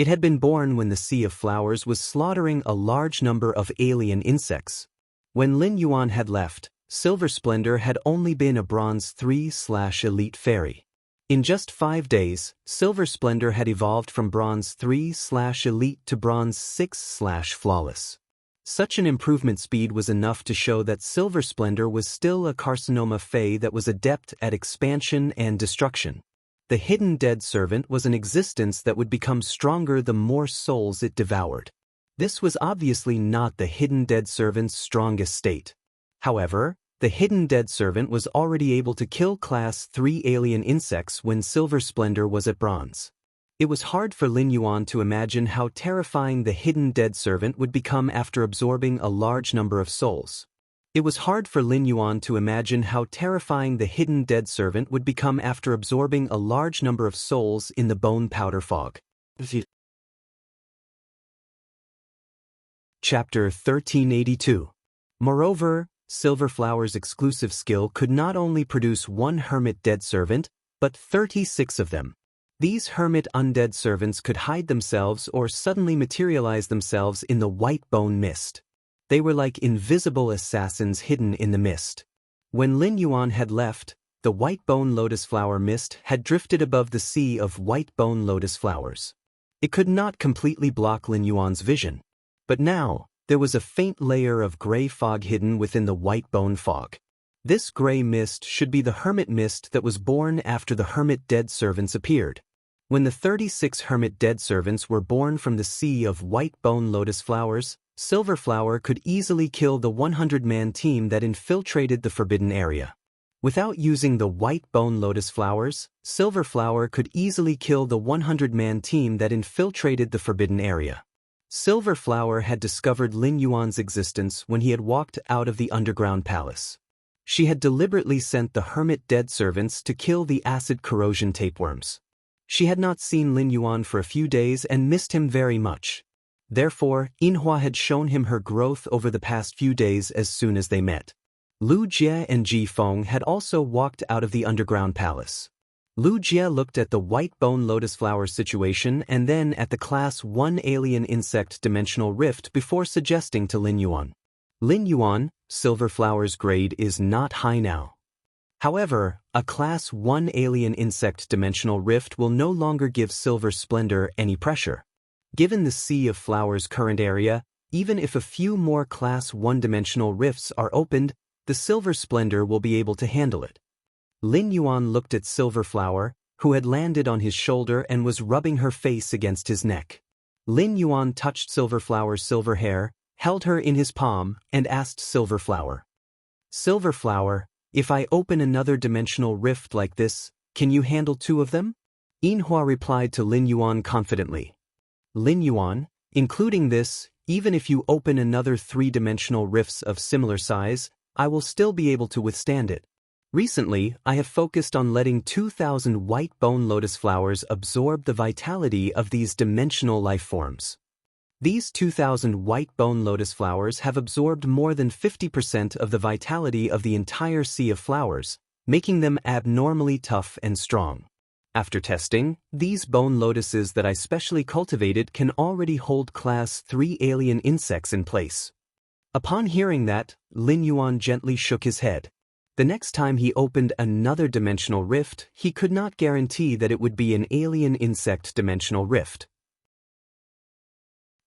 A: It had been born when the Sea of Flowers was slaughtering a large number of alien insects. When Lin Yuan had left, Silver Splendor had only been a Bronze 3/Elite fairy. In just 5 days, Silver Splendor had evolved from Bronze 3/Elite to Bronze 6/Flawless. Such an improvement speed was enough to show that Silver Splendor was still a Carcinoma Fae that was adept at expansion and destruction. The hidden dead servant was an existence that would become stronger the more souls it devoured. This was obviously not the hidden dead servant's strongest state. However, the hidden dead servant was already able to kill Class 3 alien insects when Silver Splendor was at Bronze. It was hard for Lin Yuan to imagine how terrifying the hidden dead servant would become after absorbing a large number of souls. It was hard for Lin Yuan to imagine how terrifying the hidden dead servant would become after absorbing a large number of souls in the bone powder fog. Chapter 1382. Moreover, Silver Flower's exclusive skill could not only produce 1 hermit dead servant, but 36 of them. These hermit undead servants could hide themselves or suddenly materialize themselves in the white bone mist. They were like invisible assassins hidden in the mist. When Lin Yuan had left, the white bone lotus flower mist had drifted above the sea of white bone lotus flowers. It could not completely block Lin Yuan's vision. But now, there was a faint layer of gray fog hidden within the white bone fog. This gray mist should be the hermit mist that was born after the hermit dead servants appeared. When the 36 hermit dead servants were born from the sea of white bone lotus flowers, Silver Flower could easily kill the 100-man team that infiltrated the forbidden area. Without using the white bone lotus flowers, Silver Flower could easily kill the 100-man team that infiltrated the forbidden area. Silver Flower had discovered Lin Yuan's existence when he had walked out of the underground palace. She had deliberately sent the hermit dead servants to kill the acid corrosion tapeworms. She had not seen Lin Yuan for a few days and missed him very much. Therefore, Yinhua had shown him her growth over the past few days as soon as they met. Lu Jie and Ji Feng had also walked out of the underground palace. Lu Jie looked at the white bone lotus flower situation and then at the Class 1 alien insect dimensional rift before suggesting to Lin Yuan. Lin Yuan, Silver Flower's grade is not high now. However, a Class 1 alien insect dimensional rift will no longer give Silver Splendor any pressure. Given the Sea of Flowers' current area, even if a few more Class 1 dimensional rifts are opened, the Silver Splendor will be able to handle it. Lin Yuan looked at Silver Flower, who had landed on his shoulder and was rubbing her face against his neck. Lin Yuan touched Silver Flower's silver hair, held her in his palm, and asked Silver Flower, "Silver Flower, if I open another dimensional rift like this, can you handle 2 of them?" Yinhua replied to Lin Yuan confidently. "Lin Yuan, including this, even if you open another 3-dimensional rifts of similar size, I will still be able to withstand it. Recently, I have focused on letting 2,000 white bone lotus flowers absorb the vitality of these dimensional life forms. These 2,000 white bone lotus flowers have absorbed more than 50% of the vitality of the entire sea of flowers, making them abnormally tough and strong. After testing, these bone lotuses that I specially cultivated can already hold Class 3 alien insects in place." Upon hearing that, Lin Yuan gently shook his head. The next time he opened another dimensional rift, he could not guarantee that it would be an alien insect dimensional rift.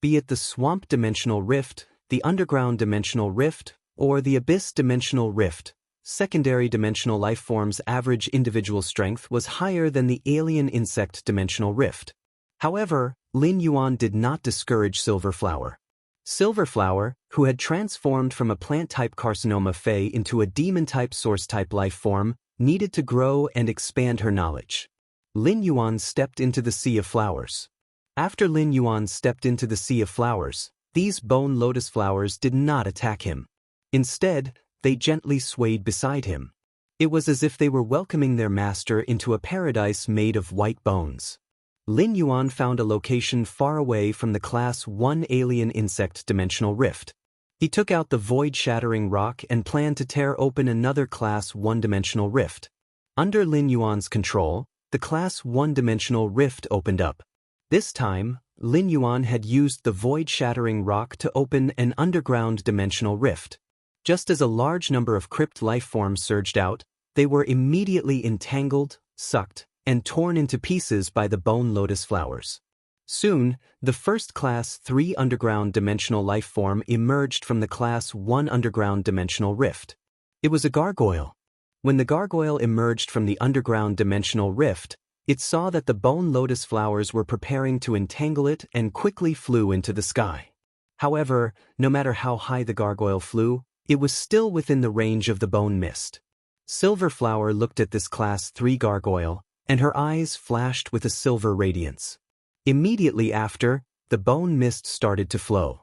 A: Be it the swamp dimensional rift, the underground dimensional rift, or the abyss dimensional rift, secondary dimensional life forms' average individual strength was higher than the alien insect dimensional rift. However, Lin Yuan did not discourage Silver Flower. Silver Flower, who had transformed from a plant-type Carcinoma Fae into a demon-type Source-type life form, needed to grow and expand her knowledge. Lin Yuan stepped into the Sea of Flowers. After Lin Yuan stepped into the Sea of Flowers, these bone lotus flowers did not attack him. Instead, they gently swayed beside him. It was as if they were welcoming their master into a paradise made of white bones. Lin Yuan found a location far away from the Class 1 alien insect dimensional rift. He took out the void-shattering rock and planned to tear open another Class 1 dimensional rift. Under Lin Yuan's control, the Class 1 dimensional rift opened up. This time, Lin Yuan had used the void-shattering rock to open an underground dimensional rift. Just as a large number of crypt life forms surged out, they were immediately entangled, sucked, and torn into pieces by the bone lotus flowers. Soon, the first Class 3 underground dimensional life form emerged from the Class 1 underground dimensional rift. It was a gargoyle. When the gargoyle emerged from the underground dimensional rift, it saw that the bone lotus flowers were preparing to entangle it and quickly flew into the sky. However, no matter how high the gargoyle flew, it was still within the range of the bone mist. Silverflower looked at this Class 3 gargoyle, and her eyes flashed with a silver radiance. Immediately after, the bone mist started to flow.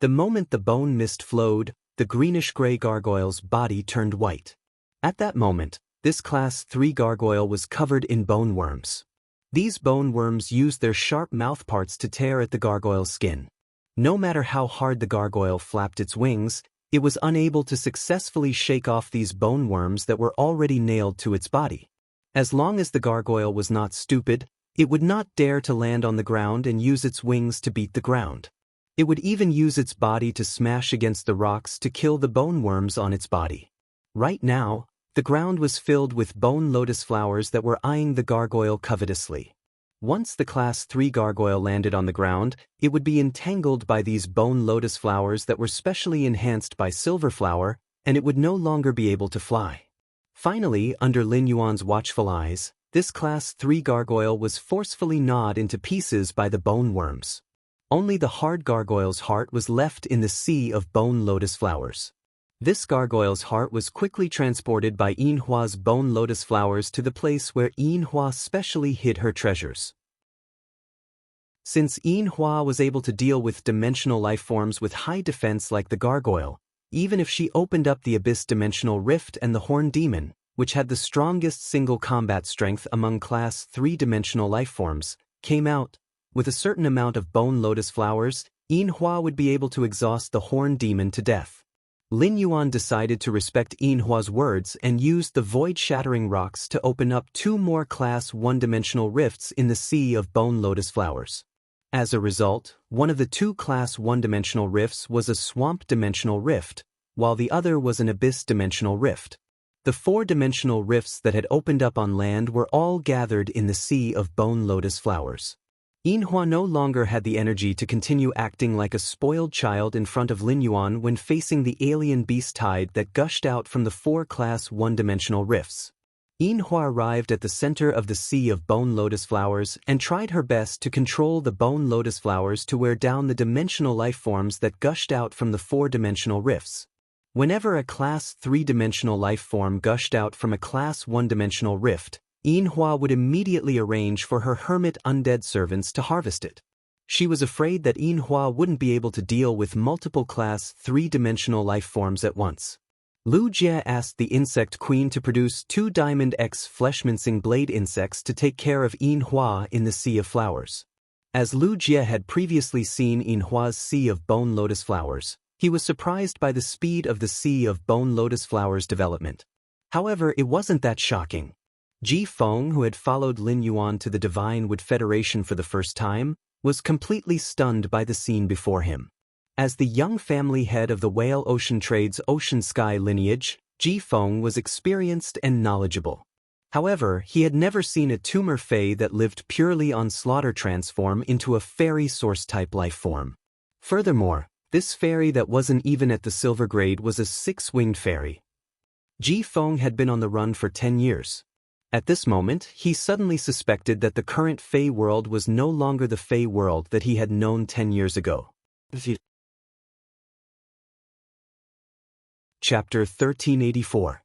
A: The moment the bone mist flowed, the greenish-gray gargoyle's body turned white. At that moment, this Class 3 gargoyle was covered in bone worms. These bone worms used their sharp mouthparts to tear at the gargoyle's skin. No matter how hard the gargoyle flapped its wings, it was unable to successfully shake off these bone worms that were already nailed to its body. As long as the gargoyle was not stupid, it would not dare to land on the ground and use its wings to beat the ground. It would even use its body to smash against the rocks to kill the bone worms on its body. Right now, the ground was filled with bone lotus flowers that were eyeing the gargoyle covetously. Once the Class 3 gargoyle landed on the ground, it would be entangled by these bone lotus flowers that were specially enhanced by silverflower, and it would no longer be able to fly. Finally, under Lin Yuan's watchful eyes, this Class 3 gargoyle was forcefully gnawed into pieces by the bone worms. Only the hard gargoyle's heart was left in the sea of bone lotus flowers. This gargoyle's heart was quickly transported by Yinhua's bone lotus flowers to the place where Yinhua specially hid her treasures. Since Yinhua was able to deal with dimensional life forms with high defense like the gargoyle, even if she opened up the abyss dimensional rift and the horn demon, which had the strongest single combat strength among Class 3 dimensional life forms, came out, with a certain amount of bone lotus flowers, Yinhua would be able to exhaust the horn demon to death. Lin Yuan decided to respect Yinhua's words and used the void-shattering rocks to open up 2 more Class 1 dimensional rifts in the sea of bone lotus flowers. As a result, one of the 2 Class 1 dimensional rifts was a swamp dimensional rift, while the other was an abyss dimensional rift. The 4 dimensional rifts that had opened up on land were all gathered in the sea of bone lotus flowers. Yinhua no longer had the energy to continue acting like a spoiled child in front of Lin Yuan when facing the alien beast tide that gushed out from the 4 Class 1 dimensional rifts. Yinhua arrived at the center of the sea of bone lotus flowers and tried her best to control the bone lotus flowers to wear down the dimensional life forms that gushed out from the 4 dimensional rifts. Whenever a Class 3 dimensional life form gushed out from a Class 1 dimensional rift, Yinhua would immediately arrange for her hermit undead servants to harvest it. She was afraid that Yinhua wouldn't be able to deal with multiple Class 3 dimensional life forms at once. Lu Jie asked the insect queen to produce 2 Diamond X flesh-mincing blade insects to take care of Yinhua in the Sea of Flowers. As Lu Jie had previously seen Yinhua's Sea of Bone Lotus Flowers, he was surprised by the speed of the Sea of Bone Lotus Flowers development. However, it wasn't that shocking. Ji Feng, who had followed Lin Yuan to the Divine Wood Federation for the first time, was completely stunned by the scene before him. As the young family head of the Whale Ocean Trade's Ocean Sky lineage, Ji Feng was experienced and knowledgeable. However, he had never seen a tumor fae that lived purely on slaughter transform into a fairy source-type life form. Furthermore, this fairy that wasn't even at the silver grade was a 6-winged fairy. Ji Feng had been on the run for 10 years. At this moment, he suddenly suspected that the current Fey world was no longer the Fey world that he had known 10 years ago. Chapter 1384.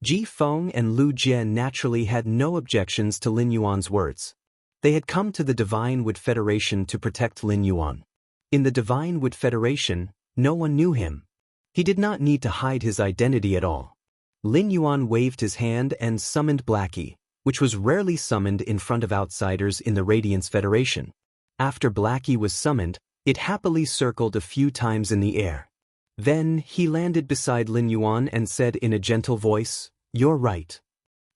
A: Ji Feng and Lu Jie naturally had no objections to Lin Yuan's words. They had come to the Divine Wood Federation to protect Lin Yuan. In the Divine Wood Federation, no one knew him. He did not need to hide his identity at all. Lin Yuan waved his hand and summoned Blackie, which was rarely summoned in front of outsiders in the Radiance Federation. After Blackie was summoned, it happily circled a few times in the air. Then, he landed beside Lin Yuan and said in a gentle voice, "You're right.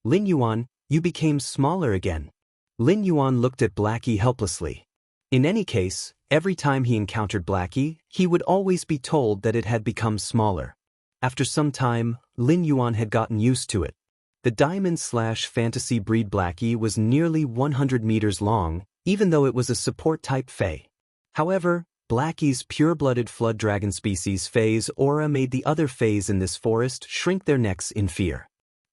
A: Lin Yuan, you became smaller again." Lin Yuan looked at Blackie helplessly. In any case, every time he encountered Blackie, he would always be told that it had become smaller. After some time, Lin Yuan had gotten used to it. The diamond/fantasy breed Blackie was nearly 100 meters long, even though it was a support-type Fae. However, Blackie's pure-blooded flood dragon species Fae's aura made the other Faes in this forest shrink their necks in fear.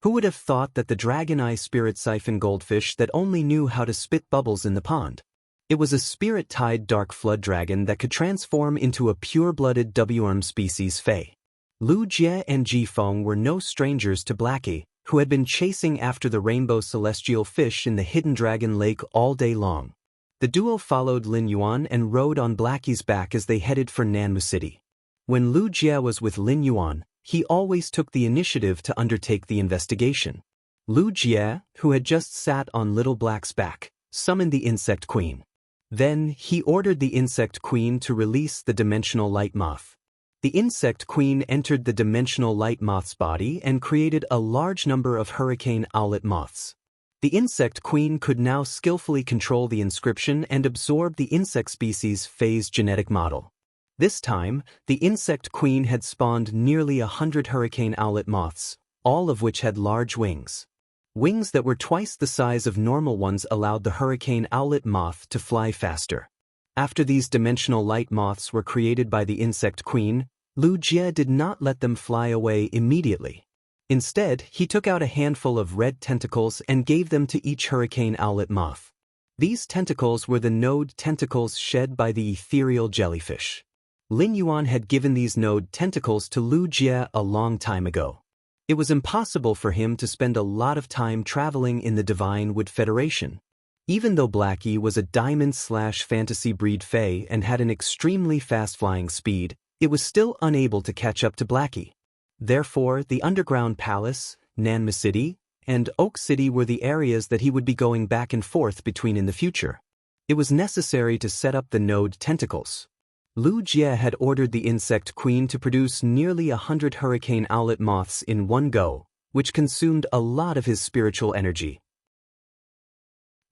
A: Who would have thought that the dragon eye spirit siphon goldfish that only knew how to spit bubbles in the pond? It was a spirit-tied dark flood dragon that could transform into a pure-blooded WM species Fae. Lu Jie and Ji Feng were no strangers to Blackie, who had been chasing after the rainbow celestial fish in the hidden dragon lake all day long. The duo followed Lin Yuan and rode on Blackie's back as they headed for Nanmu City. When Lu Jie was with Lin Yuan, he always took the initiative to undertake the investigation. Lu Jie, who had just sat on Little Black's back, summoned the Insect Queen. Then, he ordered the Insect Queen to release the Dimensional Light Moth. The Insect Queen entered the Dimensional Light Moth's body and created a large number of Hurricane Owlet Moths. The Insect Queen could now skillfully control the inscription and absorb the insect species Fae's genetic model. This time, the Insect Queen had spawned nearly 100 Hurricane Owlet Moths, all of which had large wings. Wings that were twice the size of normal ones allowed the Hurricane Owlet Moth to fly faster. After these Dimensional Light Moths were created by the Insect Queen, Lu Jie did not let them fly away immediately. Instead, he took out a handful of red tentacles and gave them to each Hurricane Owlet Moth. These tentacles were the node tentacles shed by the ethereal jellyfish. Lin Yuan had given these node tentacles to Lu Jie a long time ago. It was impossible for him to spend a lot of time traveling in the Divine Wood Federation. Even though Blackie was a diamond/fantasy breed Fae and had an extremely fast flying speed, it was still unable to catch up to Blackie. Therefore, the Underground Palace, Nanmu City, and Oak City were the areas that he would be going back and forth between in the future. It was necessary to set up the node tentacles. Lu Jie had ordered the Insect Queen to produce nearly 100 Hurricane Owlet Moths in one go, which consumed a lot of his spiritual energy.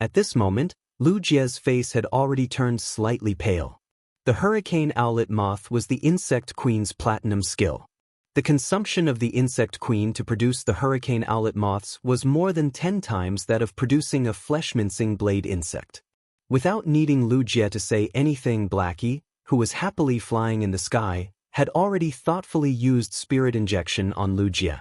A: At this moment, Lu Jie's face had already turned slightly pale. The Hurricane Owlet Moth was the Insect Queen's platinum skill. The consumption of the Insect Queen to produce the Hurricane Owlet Moths was more than 10 times that of producing a flesh-mincing blade insect. Without needing Lu Jie to say anything, Blackie, who was happily flying in the sky, had already thoughtfully used spirit injection on Lu Jie.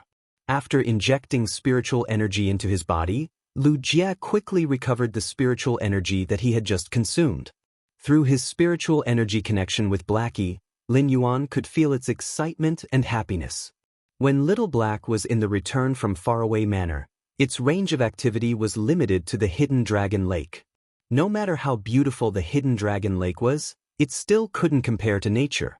A: After injecting spiritual energy into his body, Lu Jie quickly recovered the spiritual energy that he had just consumed. Through his spiritual energy connection with Blackie, Lin Yuan could feel its excitement and happiness. When Little Black was in the Return from Faraway Manor, its range of activity was limited to the Hidden Dragon Lake. No matter how beautiful the Hidden Dragon Lake was, it still couldn't compare to nature.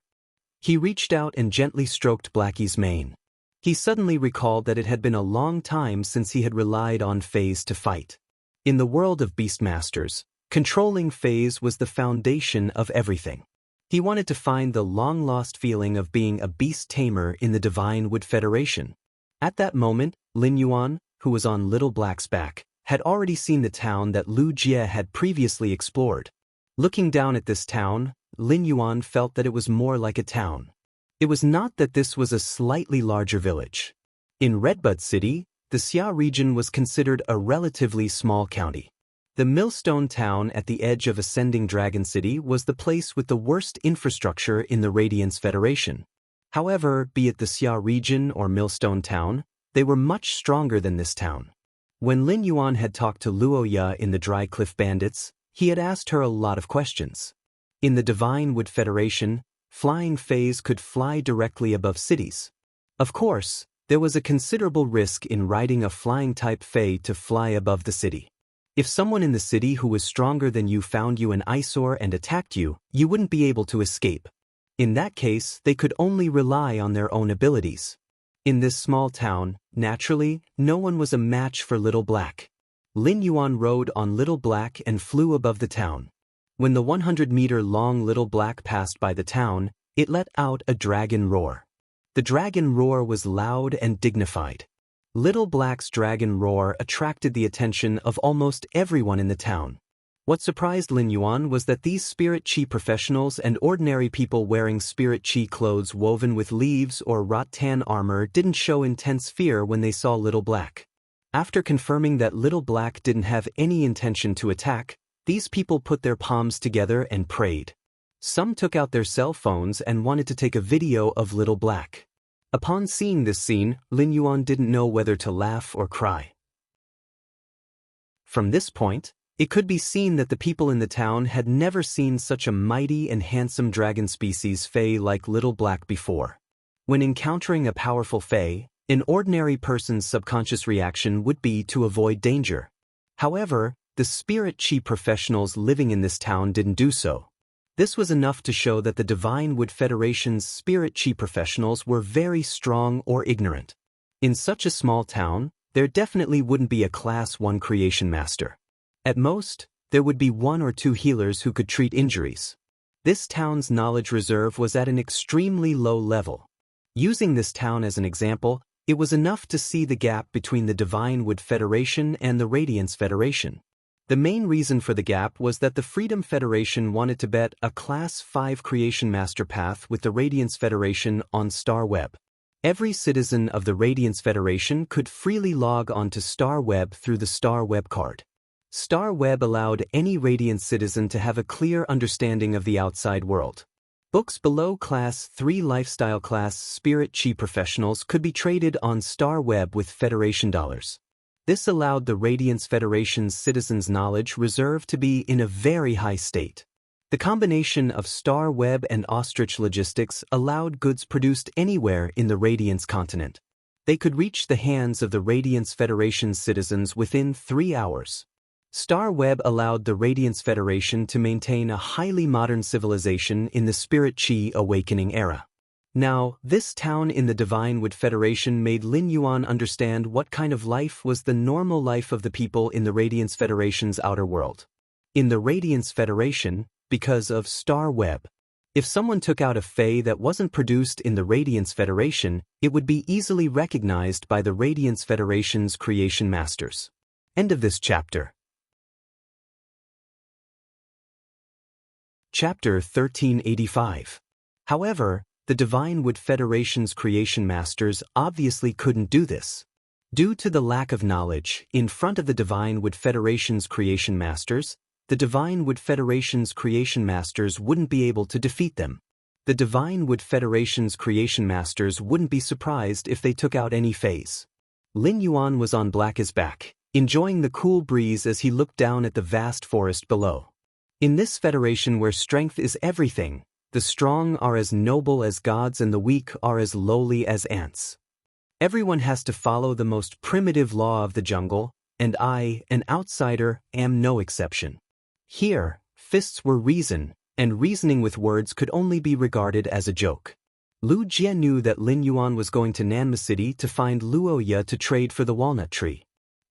A: He reached out and gently stroked Blackie's mane. He suddenly recalled that it had been a long time since he had relied on Faes to fight. In the world of Beastmasters, controlling Faes was the foundation of everything. He wanted to find the long-lost feeling of being a beast tamer in the Divine Wood Federation. At that moment, Lin Yuan, who was on Little Black's back, had already seen the town that Lu Jie had previously explored. Looking down at this town, Lin Yuan felt that it was more like a town. It was not that this was a slightly larger village. In Redbud City, the Xia region was considered a relatively small county. The Millstone Town at the edge of Ascending Dragon City was the place with the worst infrastructure in the Radiance Federation. However, be it the Xia region or Millstone Town, they were much stronger than this town. When Lin Yuan had talked to Luo Ya in the Dry Cliff Bandits, he had asked her a lot of questions. In the Divine Wood Federation, flying Faes could fly directly above cities. Of course, there was a considerable risk in riding a flying-type Fae to fly above the city. If someone in the city who was stronger than you found you an eyesore and attacked you, you wouldn't be able to escape. In that case, they could only rely on their own abilities. In this small town, naturally, no one was a match for Little Black. Lin Yuan rode on Little Black and flew above the town. When the 100-meter-long Little Black passed by the town, it let out a dragon roar. The dragon roar was loud and dignified. Little Black's dragon roar attracted the attention of almost everyone in the town. What surprised Lin Yuan was that these spirit chi professionals and ordinary people wearing spirit chi clothes woven with leaves or rattan armor didn't show intense fear when they saw Little Black. After confirming that Little Black didn't have any intention to attack, these people put their palms together and prayed. Some took out their cell phones and wanted to take a video of Little Black. Upon seeing this scene, Lin Yuan didn't know whether to laugh or cry. From this point, it could be seen that the people in the town had never seen such a mighty and handsome dragon species fae like Little Black before. When encountering a powerful fae, an ordinary person's subconscious reaction would be to avoid danger. However, the spirit chi professionals living in this town didn't do so. This was enough to show that the Divine Wood Federation's spirit chi professionals were very strong or ignorant. In such a small town, there definitely wouldn't be a Class 1 creation master. At most, there would be 1 or 2 healers who could treat injuries. This town's knowledge reserve was at an extremely low level. Using this town as an example, it was enough to see the gap between the Divine Wood Federation and the Radiance Federation. The main reason for the gap was that the Freedom Federation wanted to bet a Class 5 Creation Master path with the Radiance Federation on Star Web. Every citizen of the Radiance Federation could freely log onto Star Web through the Star Web card. Star Web allowed any Radiance citizen to have a clear understanding of the outside world. Books below Class 3 Lifestyle Class Spirit Chi Professionals could be traded on Star Web with Federation dollars. This allowed the Radiance Federation's citizens' knowledge reserve to be in a very high state. The combination of Star Web and Ostrich logistics allowed goods produced anywhere in the Radiance continent. They could reach the hands of the Radiance Federation's citizens within 3 hours. Star Web allowed the Radiance Federation to maintain a highly modern civilization in the Spirit Chi Awakening era. Now, this town in the Divine Wood Federation made Lin Yuan understand what kind of life was the normal life of the people in the Radiance Federation's outer world. In the Radiance Federation, because of Star Web, if someone took out a fae that wasn't produced in the Radiance Federation, it would be easily recognized by the Radiance Federation's creation masters. End of this chapter. Chapter 1385. However, the Divine Wood Federation's creation masters obviously couldn't do this. Due to the lack of knowledge, in front of the Divine Wood Federation's creation masters, the Divine Wood Federation's creation masters wouldn't be able to defeat them. The Divine Wood Federation's creation masters wouldn't be surprised if they took out any phase. Lin Yuan was on Black's back, enjoying the cool breeze as he looked down at the vast forest below. In this federation where strength is everything, the strong are as noble as gods and the weak are as lowly as ants. Everyone has to follow the most primitive law of the jungle, and I, an outsider, am no exception. Here, fists were reason, and reasoning with words could only be regarded as a joke. Lu Jie knew that Lin Yuan was going to Nanma City to find Luoya to trade for the walnut tree.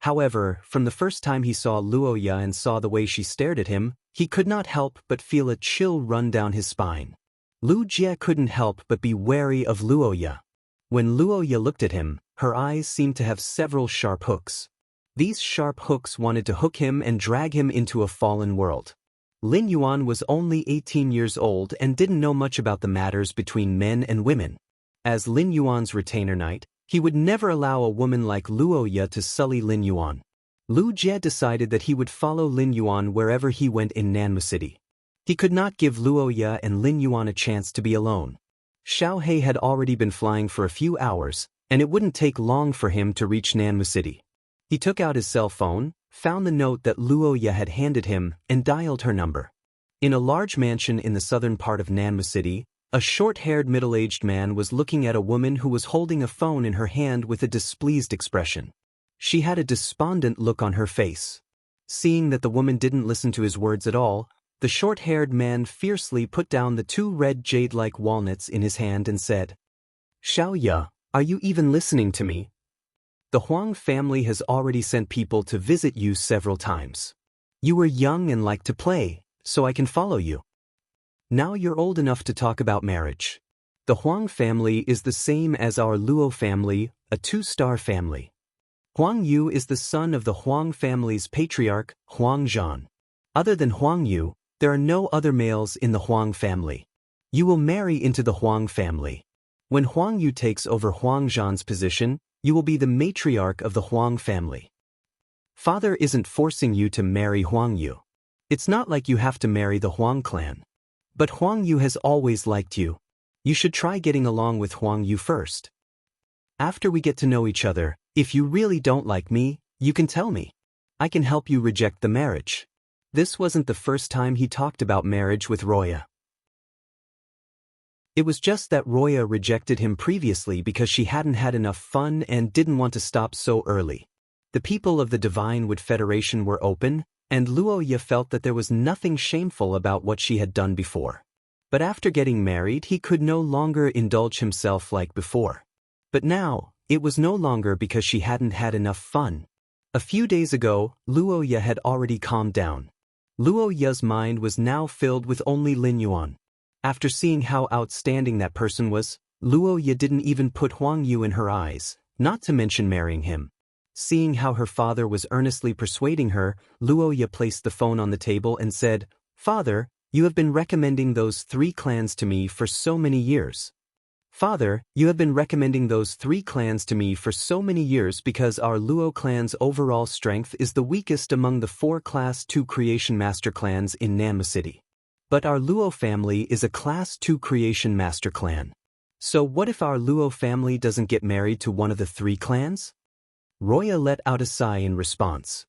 A: However, from the first time he saw Luoya and saw the way she stared at him, he could not help but feel a chill run down his spine. Lu Jie couldn't help but be wary of Luoya. When Luoya looked at him, her eyes seemed to have several sharp hooks. These sharp hooks wanted to hook him and drag him into a fallen world. Lin Yuan was only 18 years old and didn't know much about the matters between men and women. As Lin Yuan's retainer knight, he would never allow a woman like Luoya to sully Lin Yuan. Lu Jie decided that he would follow Lin Yuan wherever he went in Nanma City. He could not give Luoya and Lin Yuan a chance to be alone. Xiao He had already been flying for a few hours, and it wouldn't take long for him to reach Nanma City. He took out his cell phone, found the note that Luoya had handed him, and dialed her number. In a large mansion in the southern part of Nanma City, a short-haired middle-aged man was looking at a woman who was holding a phone in her hand with a displeased expression. She had a despondent look on her face. Seeing that the woman didn't listen to his words at all, the short-haired man fiercely put down the 2 red jade-like walnuts in his hand and said, "Xiao Ye, are you even listening to me? The Huang family has already sent people to visit you several times. You were young and liked to play, so I can follow you. Now you're old enough to talk about marriage. The Huang family is the same as our Luo family, a 2-star family. Huang Yu is the son of the Huang family's patriarch, Huang Zhan. Other than Huang Yu, there are no other males in the Huang family. You will marry into the Huang family. When Huang Yu takes over Huang Zhan's position, you will be the matriarch of the Huang family. Father isn't forcing you to marry Huang Yu. It's not like you have to marry the Huang clan. But Huang Yu has always liked you. You should try getting along with Huang Yu first. After we get to know each other, if you really don't like me, you can tell me. I can help you reject the marriage. This wasn't the first time he talked about marriage with Roya. It was just that Roya rejected him previously because she hadn't had enough fun and didn't want to stop so early. The people of the Divine Wood Federation were open, and Luoya felt that there was nothing shameful about what she had done before. But after getting married, he could no longer indulge himself like before. But now, it was no longer because she hadn't had enough fun. A few days ago, Luoya had already calmed down. Luoya's mind was now filled with only Lin Yuan. After seeing how outstanding that person was, Luoya didn't even put Huang Yu in her eyes, not to mention marrying him. Seeing how her father was earnestly persuading her, Luoya placed the phone on the table and said, "Father, you have been recommending those 3 clans to me for so many years. Father, you have been recommending those 3 clans to me for so many years because our Luo clan's overall strength is the weakest among the 4 Class 2 Creation Master clans in Nanma City. But our Luo family is a Class 2 Creation Master clan. So what if our Luo family doesn't get married to one of the 3 clans?" Roya let out a sigh in response.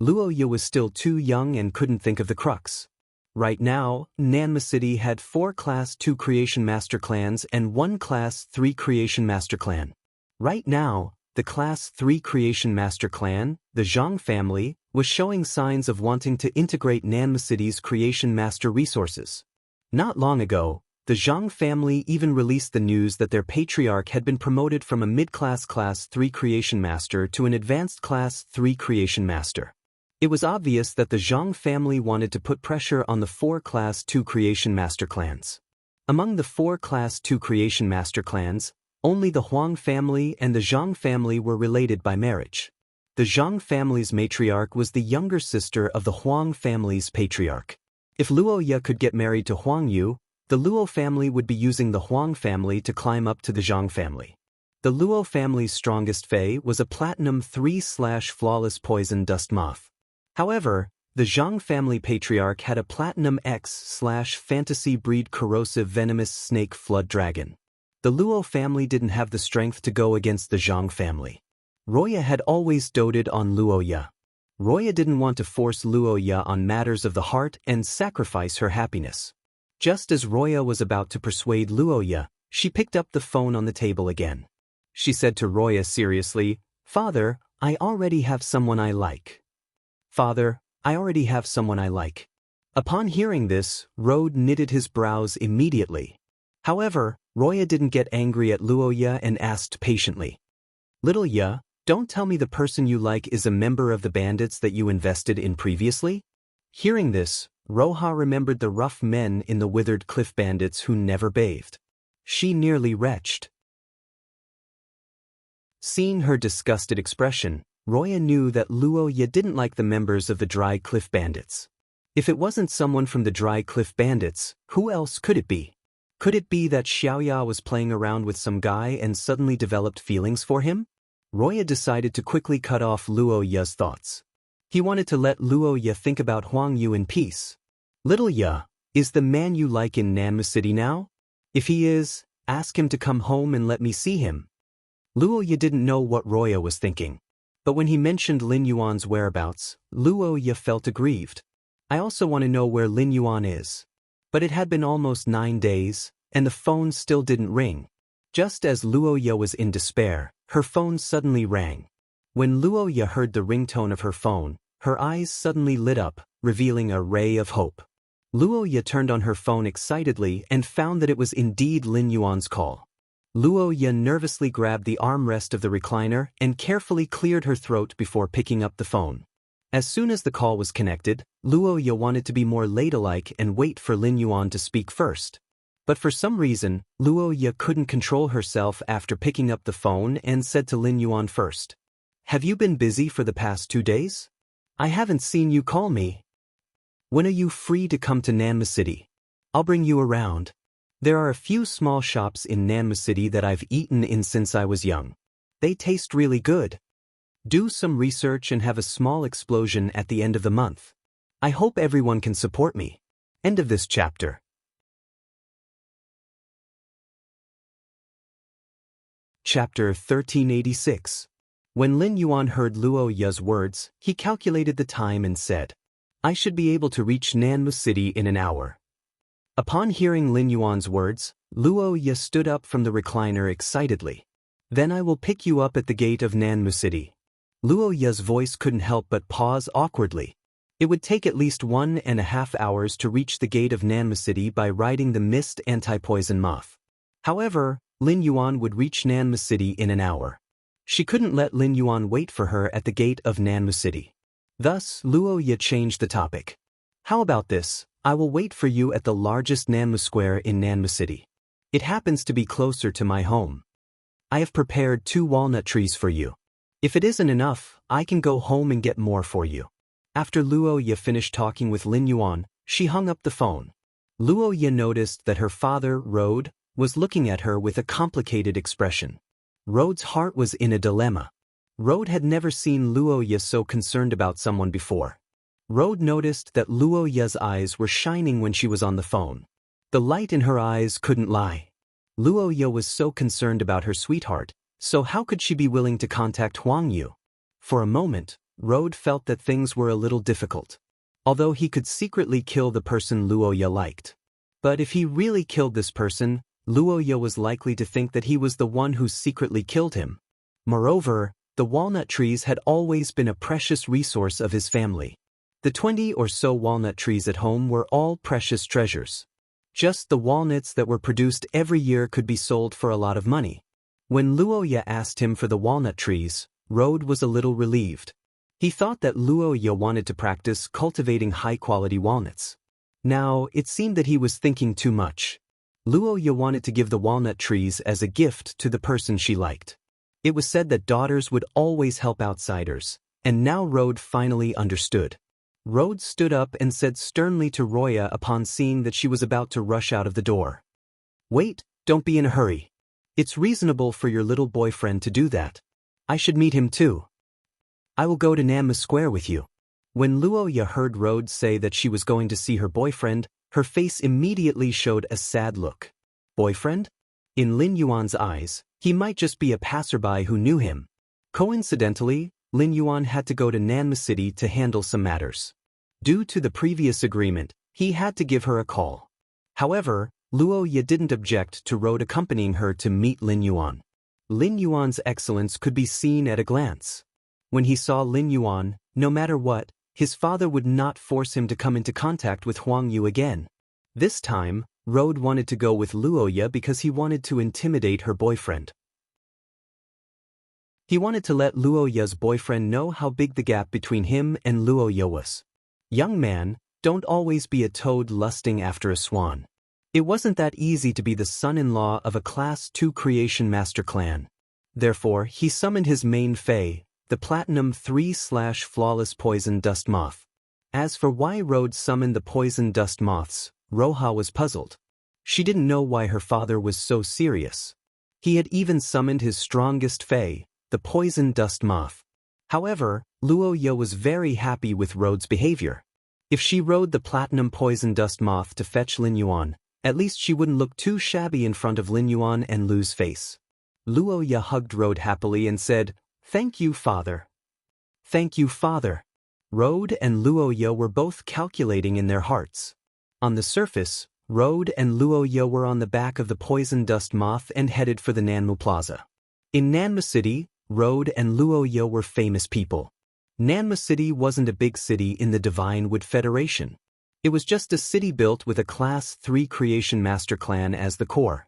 A: Luoya was still too young and couldn't think of the crux. Right now, Nanma City had 4 Class 2 Creation Master clans and 1 Class 3 Creation Master clan. Right now, the Class 3 Creation Master clan, the Zhang family, was showing signs of wanting to integrate Nanma City's Creation Master resources. Not long ago, the Zhang family even released the news that their patriarch had been promoted from a mid-class Class 3 Creation Master to an advanced Class 3 Creation Master. It was obvious that the Zhang family wanted to put pressure on the 4 Class 2 Creation Master clans. Among the 4 Class 2 Creation Master clans, only the Huang family and the Zhang family were related by marriage. The Zhang family's matriarch was the younger sister of the Huang family's patriarch. If Luoya could get married to Huang Yu, the Luo family would be using the Huang family to climb up to the Zhang family. The Luo family's strongest Fei was a Platinum 3/Flawless Poison Dust Moth. However, the Zhang family patriarch had a Platinum X/Fantasy Breed Corrosive Venomous Snake Flood Dragon. The Luo family didn't have the strength to go against the Zhang family. Roya had always doted on Luoya. Roya didn't want to force Luoya on matters of the heart and sacrifice her happiness. Just as Roya was about to persuade Luoya, she picked up the phone on the table again. She said to Roya seriously, "Father, I already have someone I like." "Father, I already have someone I like." Upon hearing this, Rode knitted his brows immediately. However, Roya didn't get angry at Luoya and asked patiently, "Little Ya, don't tell me the person you like is a member of the bandits that you invested in previously?" Hearing this, Roha remembered the rough men in the Withered Cliff bandits who never bathed. She nearly retched. Seeing her disgusted expression, Roya knew that Luoya didn't like the members of the Dry Cliff bandits. If it wasn't someone from the Dry Cliff bandits, who else could it be? Could it be that Xiaoya was playing around with some guy and suddenly developed feelings for him? Roya decided to quickly cut off Luoya's thoughts. He wanted to let Luoya think about Huang Yu in peace. "Little Ya, is the man you like in Nanma City now? If he is, ask him to come home and let me see him." Luoya didn't know what Roya was thinking. But when he mentioned Lin Yuan's whereabouts, Luoya felt aggrieved. "I also want to know where Lin Yuan is." But it had been almost 9 days, and the phone still didn't ring. Just as Luoya was in despair, her phone suddenly rang. When Luoya heard the ringtone of her phone, her eyes suddenly lit up, revealing a ray of hope. Luoya turned on her phone excitedly and found that it was indeed Lin Yuan's call. Luoya nervously grabbed the armrest of the recliner and carefully cleared her throat before picking up the phone. As soon as the call was connected, Luoya wanted to be more ladylike and wait for Lin Yuan to speak first. But for some reason, Luoya couldn't control herself after picking up the phone and said to Lin Yuan first, "Have you been busy for the past 2 days? I haven't seen you call me." When are you free to come to Nanma City? I'll bring you around. There are a few small shops in Nanma City that I've eaten in since I was young. They taste really good. Do some research and have a small explosion at the end of the month. I hope everyone can support me. End of this chapter. Chapter 1386. When Lin Yuan heard Luo Ye's words, he calculated the time and said, I should be able to reach Nanmu City in an hour. Upon hearing Lin Yuan's words, Luo Ye stood up from the recliner excitedly. Then I will pick you up at the gate of Nanmu City. Luo Ye's voice couldn't help but pause awkwardly. It would take at least 1.5 hours to reach the gate of Nanmu City by riding the mist anti-poison moth. However, Lin Yuan would reach Nanmu City in an hour. She couldn't let Lin Yuan wait for her at the gate of Nanmu City. Thus, Luo Ye changed the topic. How about this? I will wait for you at the largest Nanmu Square in Nanmu City. It happens to be closer to my home. I have prepared 2 walnut trees for you. If it isn't enough, I can go home and get more for you. After Luo Ye finished talking with Lin Yuan, she hung up the phone. Luo Ye noticed that her father, Rode, was looking at her with a complicated expression. Rode's heart was in a dilemma. Rode had never seen Luo Ye so concerned about someone before. Rode noticed that Luo Ye's eyes were shining when she was on the phone. The light in her eyes couldn't lie. Luo Ye was so concerned about her sweetheart, so how could she be willing to contact Huang Yu? For a moment, Rode felt that things were a little difficult. Although he could secretly kill the person Luo Ye liked. But if he really killed this person, Luo Ye was likely to think that he was the one who secretly killed him. Moreover, the walnut trees had always been a precious resource of his family. The 20 or so walnut trees at home were all precious treasures. Just the walnuts that were produced every year could be sold for a lot of money. When Luo Ye asked him for the walnut trees, Rode was a little relieved. He thought that Luo Ye wanted to practice cultivating high-quality walnuts. Now, it seemed that he was thinking too much. Luo Ye wanted to give the walnut trees as a gift to the person she liked. It was said that daughters would always help outsiders, and now Rode finally understood. Rode stood up and said sternly to Roya upon seeing that she was about to rush out of the door. Wait, don't be in a hurry. It's reasonable for your little boyfriend to do that. I should meet him too. I will go to Nanma Square with you. When Luo Ye heard Rode say that she was going to see her boyfriend, her face immediately showed a sad look. Boyfriend? In Lin Yuan's eyes, he might just be a passerby who knew him. Coincidentally, Lin Yuan had to go to Nanma City to handle some matters. Due to the previous agreement, he had to give her a call. However, Luo Ye didn't object to Rode accompanying her to meet Lin Yuan. Lin Yuan's excellence could be seen at a glance. When he saw Lin Yuan, no matter what, his father would not force him to come into contact with Huang Yu again. This time, Rode wanted to go with Luo Ye because he wanted to intimidate her boyfriend. He wanted to let Luo Ye's boyfriend know how big the gap between him and Luo Ye was. Young man, don't always be a toad lusting after a swan. It wasn't that easy to be the son-in-law of a Class 2 Creation Master clan. Therefore, he summoned his main Fae, the Platinum 3/Flawless Poison Dust Moth. As for why Rode summoned the poison dust moths, Roha was puzzled. She didn't know why her father was so serious. He had even summoned his strongest Fae, the poison dust moth. However, Luo Ye was very happy with Rode's behavior. If she rode the platinum poison dust moth to fetch Lin Yuan, at least she wouldn't look too shabby in front of Lin Yuan and Lu's face. Luo Ye hugged Rode happily and said, "Thank you, father." "Thank you, father." Rode and Luo Ye were both calculating in their hearts. On the surface, Rode and Luo Ye were on the back of the poison dust moth and headed for the Nanmu Plaza. In Nanma City, Rode and Luo Ye were famous people. Nanma City wasn't a big city in the Divine Wood Federation. It was just a city built with a Class 3 Creation Master clan as the core.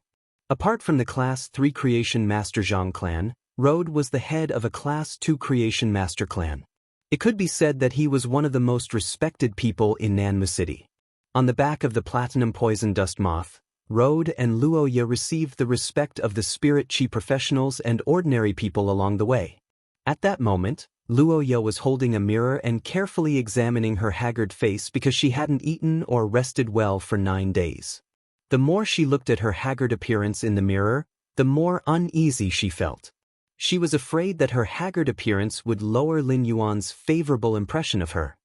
A: Apart from the Class 3 Creation Master Zhang clan, Rode was the head of a Class 2 Creation Master clan. It could be said that he was one of the most respected people in Nanma City. On the back of the Platinum Poison Dust Moth, Rode and Luo Ye received the respect of the Spirit Chi professionals and ordinary people along the way. At that moment, Luoya was holding a mirror and carefully examining her haggard face because she hadn't eaten or rested well for 9 days. The more she looked at her haggard appearance in the mirror, the more uneasy she felt. She was afraid that her haggard appearance would lower Lin Yuan's favorable impression of her.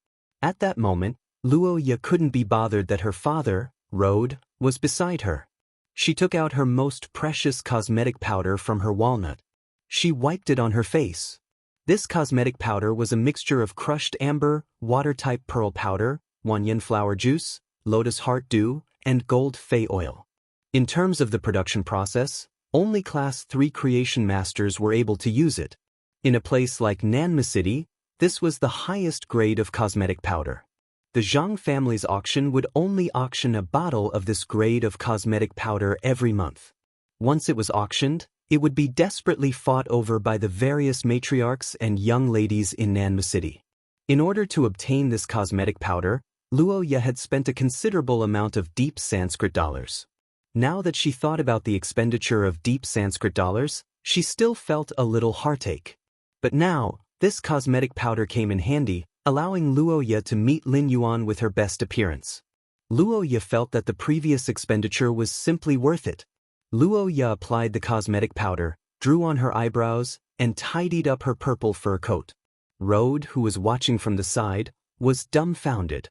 A: At that moment, Luoya couldn't be bothered that her father, Rode, was beside her. She took out her most precious cosmetic powder from her walnut. She wiped it on her face. This cosmetic powder was a mixture of crushed amber, water-type pearl powder, wanyan flower juice, lotus heart dew, and gold fei oil. In terms of the production process, only Class 3 creation masters were able to use it. In a place like Nanma City, this was the highest grade of cosmetic powder. The Zhang family's auction would only auction a bottle of this grade of cosmetic powder every month. Once it was auctioned, it would be desperately fought over by the various matriarchs and young ladies in Nanma City. In order to obtain this cosmetic powder, Luoya had spent a considerable amount of deep Sanskrit dollars. Now that she thought about the expenditure of deep Sanskrit dollars, she still felt a little heartache. But now, this cosmetic powder came in handy, allowing Luoya to meet Lin Yuan with her best appearance. Luoya felt that the previous expenditure was simply worth it. Luoya applied the cosmetic powder, drew on her eyebrows, and tidied up her purple fur coat. Rode, who was watching from the side, was dumbfounded.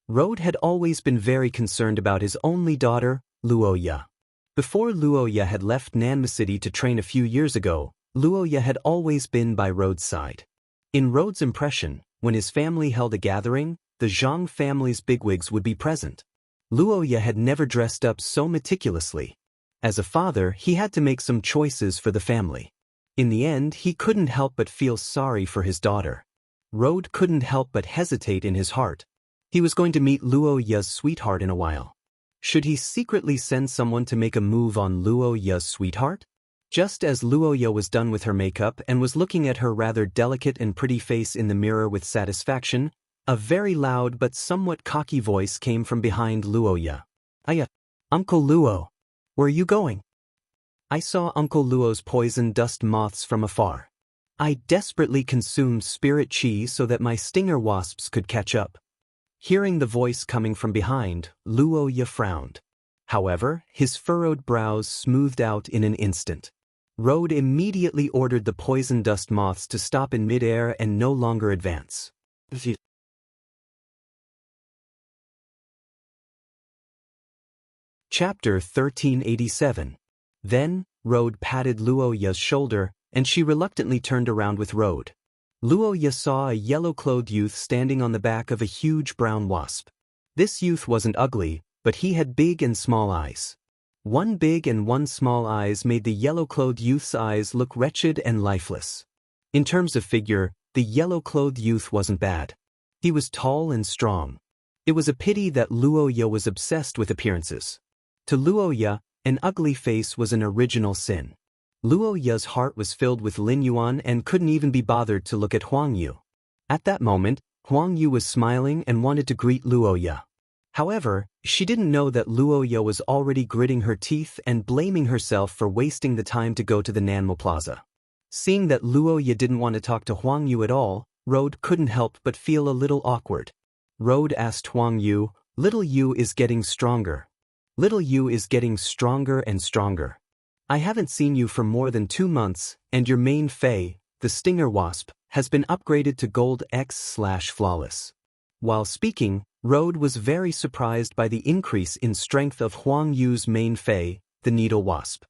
A: Rode had always been very concerned about his only daughter, Luoya. Before Luoya had left Nanma City to train a few years ago, Luoya had always been by Rode's side. In Rode's impression, when his family held a gathering, the Zhang family's bigwigs would be present. Luoya had never dressed up so meticulously. As a father, he had to make some choices for the family. In the end, he couldn't help but feel sorry for his daughter. Rode couldn't help but hesitate in his heart. He was going to meet Luoya's sweetheart in a while. Should he secretly send someone to make a move on Luoya's sweetheart? Just as Luoya was done with her makeup and was looking at her rather delicate and pretty face in the mirror with satisfaction, a very loud but somewhat cocky voice came from behind Luoya. "Aya, Uncle Luo, where are you going?" "I saw Uncle Luo's poison dust moths from afar. I desperately consumed spirit chi so that my stinger wasps could catch up." Hearing the voice coming from behind, Luoya frowned. However, his furrowed brows smoothed out in an instant. Rode immediately ordered the poison dust moths to stop in midair and no longer advance. Chapter 1387. Then, Rode patted Luoya's shoulder, and she reluctantly turned around with Rode. Luoya saw a yellow-clothed youth standing on the back of a huge brown wasp. This youth wasn't ugly, but he had big and small eyes. One big and one small eyes made the yellow-clothed youth's eyes look wretched and lifeless. In terms of figure, the yellow-clothed youth wasn't bad. He was tall and strong. It was a pity that Luoya was obsessed with appearances. To Luoya, an ugly face was an original sin. Luoya's heart was filled with Lin Yuan and couldn't even be bothered to look at Huang Yu. At that moment, Huang Yu was smiling and wanted to greet Luoya. However, she didn't know that Luoya was already gritting her teeth and blaming herself for wasting the time to go to the Nanmo Plaza. Seeing that Luoya didn't want to talk to Huang Yu at all, Rode couldn't help but feel a little awkward. Rode asked Huang Yu, "Little Yu is getting stronger. Little Yu is getting stronger and stronger. I haven't seen you for more than 2 months, and your main fei, the stinger wasp, has been upgraded to gold X/flawless." While speaking, Rode was very surprised by the increase in strength of Huang Yu's main fei, the needle wasp.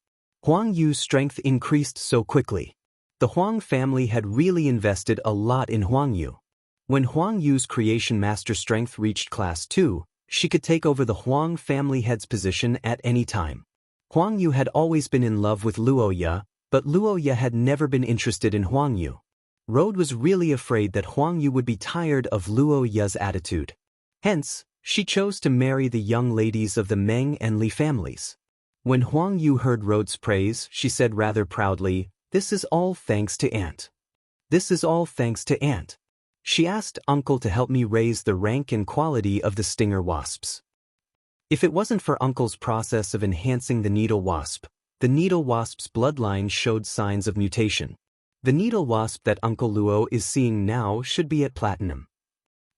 A: Huang Yu's strength increased so quickly. The Huang family had really invested a lot in Huang Yu. When Huang Yu's creation master strength reached Class 2, she could take over the Huang family head's position at any time. Huang Yu had always been in love with Luoya, but Luoya had never been interested in Huang Yu. Rode was really afraid that Huang Yu would be tired of Luoya's attitude. Hence, she chose to marry the young ladies of the Meng and Li families. When Huang Yu heard Rode's praise, she said rather proudly, "This is all thanks to Aunt. This is all thanks to Aunt. She asked Uncle to help me raise the rank and quality of the stinger wasps. If it wasn't for Uncle's process of enhancing the needle wasp's bloodline showed signs of mutation. The needle wasp that Uncle Luo is seeing now should be at platinum.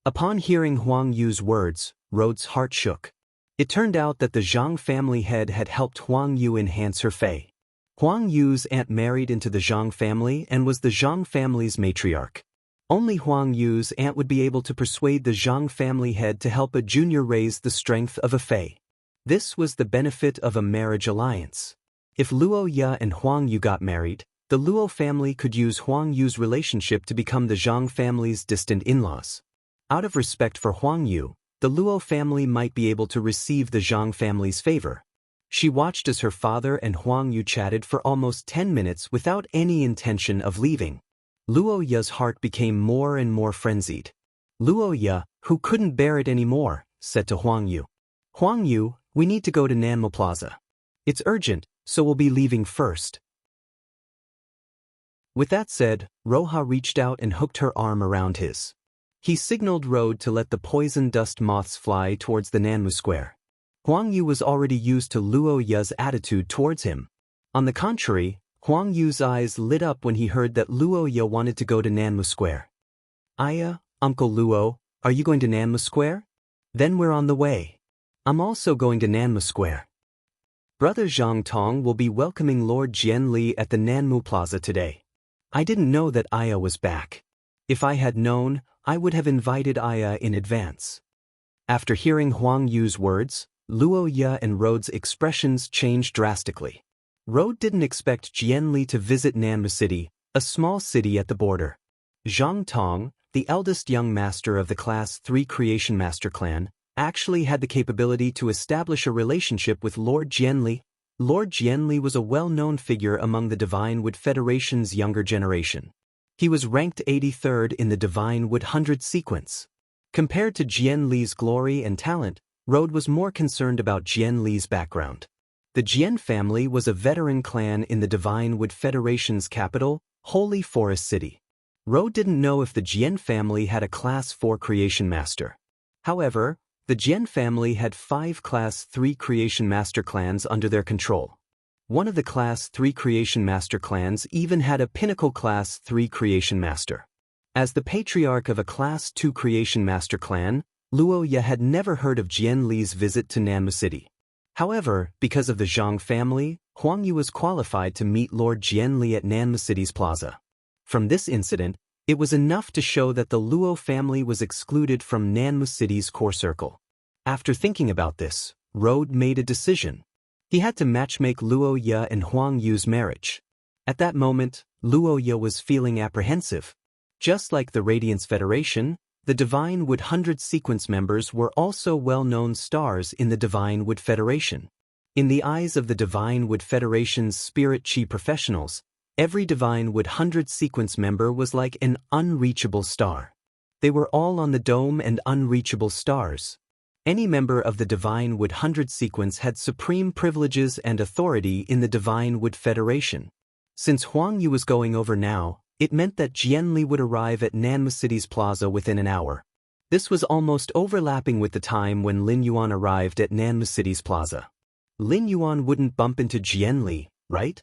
A: Upon hearing Huang Yu's words, Rhode's heart shook. It turned out that the Zhang family head had helped Huang Yu enhance her fei. Huang Yu's aunt married into the Zhang family and was the Zhang family's matriarch. Only Huang Yu's aunt would be able to persuade the Zhang family head to help a junior raise the strength of a fei. This was the benefit of a marriage alliance. If Luo Ye and Huang Yu got married, the Luo family could use Huang Yu's relationship to become the Zhang family's distant in-laws. Out of respect for Huang Yu, the Luo family might be able to receive the Zhang family's favor. She watched as her father and Huang Yu chatted for almost 10 minutes without any intention of leaving. Luo Ye's heart became more and more frenzied. Luo Ye, who couldn't bear it anymore, said to Huang Yu, "Huang Yu, we need to go to Nanmo Plaza. It's urgent, so we'll be leaving first." With that said, Roha reached out and hooked her arm around his. He signaled Rode to let the poison dust moths fly towards the Nanmu Square. Huang Yu was already used to Luo Ye's attitude towards him. On the contrary, Huang Yu's eyes lit up when he heard that Luo Ye wanted to go to Nanmu Square. "Aya, Uncle Luo, are you going to Nanmu Square? Then we're on the way. I'm also going to Nanmu Square. Brother Zhang Tong will be welcoming Lord Jian Li at the Nanmu Plaza today. I didn't know that Aya was back. If I had known, I would have invited Aya in advance." After hearing Huang Yu's words, Luo Ye and Rhode's expressions changed drastically. Rode didn't expect Jian Li to visit Nanmu City, a small city at the border. Zhang Tong, the eldest young master of the Class 3 Creation Master clan, actually had the capability to establish a relationship with Lord Jian Li. Lord Jian Li was a well-known figure among the Divine Wood Federation's younger generation. He was ranked 83rd in the Divine Wood 100 sequence. Compared to Jian Li's glory and talent, Rode was more concerned about Jian Li's background. The Jian family was a veteran clan in the Divine Wood Federation's capital, Holy Forest City. Rode didn't know if the Jian family had a Class 4 Creation Master. However, the Jian family had 5 Class 3 Creation Master clans under their control. One of the Class 3 Creation Master clans even had a Pinnacle Class 3 Creation Master. As the patriarch of a Class 2 Creation Master clan, Luo Ye had never heard of Jian Li's visit to Nanmu City. However, because of the Zhang family, Huang Yu was qualified to meet Lord Jian Li at Nanmu City's plaza. From this incident, it was enough to show that the Luo family was excluded from Nanmu City's core circle. After thinking about this, Rode made a decision. He had to matchmake Luo Ye and Huang Yu's marriage. At that moment, Luo Ye was feeling apprehensive. Just like the Radiance Federation, the Divine Wood 100 sequence members were also well-known stars in the Divine Wood Federation. In the eyes of the Divine Wood Federation's Spirit Chi professionals, every Divine Wood 100 sequence member was like an unreachable star. They were all on the dome and unreachable stars. Any member of the Divine Wood 100 sequence had supreme privileges and authority in the Divine Wood Federation. Since Huang Yu was going over now, it meant that Jian Li would arrive at Nanmu City's plaza within an hour. This was almost overlapping with the time when Lin Yuan arrived at Nanmu City's plaza. Lin Yuan wouldn't bump into Jian Li, right?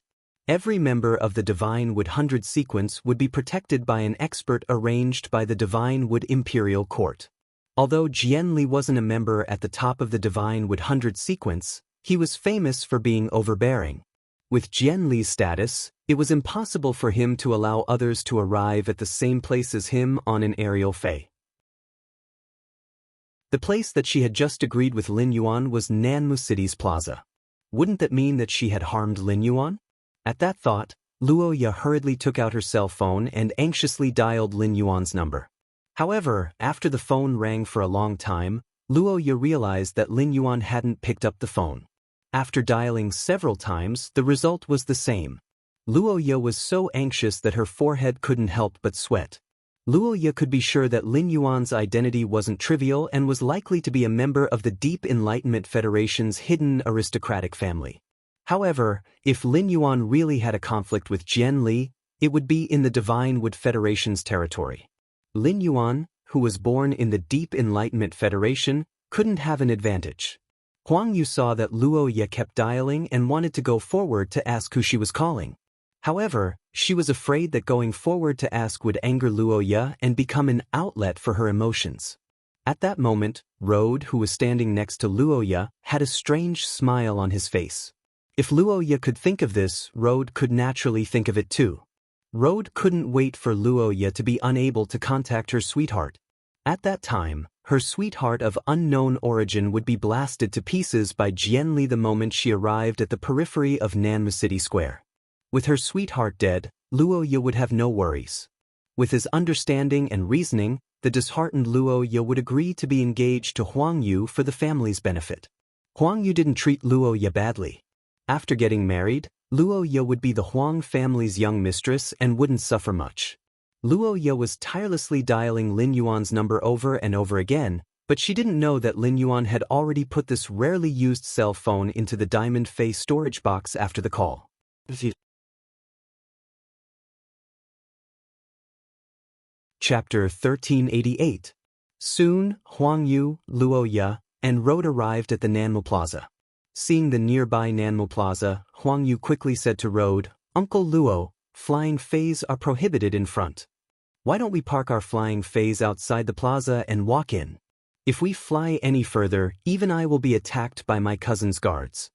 A: Every member of the Divine Wood 100 sequence would be protected by an expert arranged by the Divine Wood Imperial Court. Although Jian Li wasn't a member at the top of the Divine Wood 100 sequence, he was famous for being overbearing. With Jian Li's status, it was impossible for him to allow others to arrive at the same place as him on an aerial fei. The place that she had just agreed with Lin Yuan was Nanmu City's plaza. Wouldn't that mean that she had harmed Lin Yuan? At that thought, Luo Ye hurriedly took out her cell phone and anxiously dialed Lin Yuan's number. However, after the phone rang for a long time, Luo Ye realized that Lin Yuan hadn't picked up the phone. After dialing several times, the result was the same. Luo Ye was so anxious that her forehead couldn't help but sweat. Luo Ye could be sure that Lin Yuan's identity wasn't trivial and was likely to be a member of the Deep Enlightenment Federation's hidden aristocratic family. However, if Lin Yuan really had a conflict with Jian Li, it would be in the Divine Wood Federation's territory. Lin Yuan, who was born in the Deep Enlightenment Federation, couldn't have an advantage. Huang Yu saw that Luo Ye kept dialing and wanted to go forward to ask who she was calling. However, she was afraid that going forward to ask would anger Luo Ye and become an outlet for her emotions. At that moment, Rode, who was standing next to Luo Ye, had a strange smile on his face. If Luo Ye could think of this, Rode could naturally think of it too. Rode couldn't wait for Luo Ye to be unable to contact her sweetheart. At that time, her sweetheart of unknown origin would be blasted to pieces by Jianli the moment she arrived at the periphery of Nanmu City Square. With her sweetheart dead, Luo Ye would have no worries. With his understanding and reasoning, the disheartened Luo Ye would agree to be engaged to Huang Yu for the family's benefit. Huang Yu didn't treat Luo Ye badly. After getting married, Luo Ye would be the Huang family's young mistress and wouldn't suffer much. Luo Ye was tirelessly dialing Lin Yuan's number over and over again, but she didn't know that Lin Yuan had already put this rarely used cell phone into the diamond face storage box after the call. Chapter 1388. Soon, Huang Yu, Luo Ye, and Rode arrived at the Nanmu Plaza. Seeing the nearby Nanmu Plaza, Huang Yu quickly said to Rode, "Uncle Luo, flying Fays are prohibited in front. Why don't we park our flying Fays outside the plaza and walk in? If we fly any further, even I will be attacked by my cousin's guards."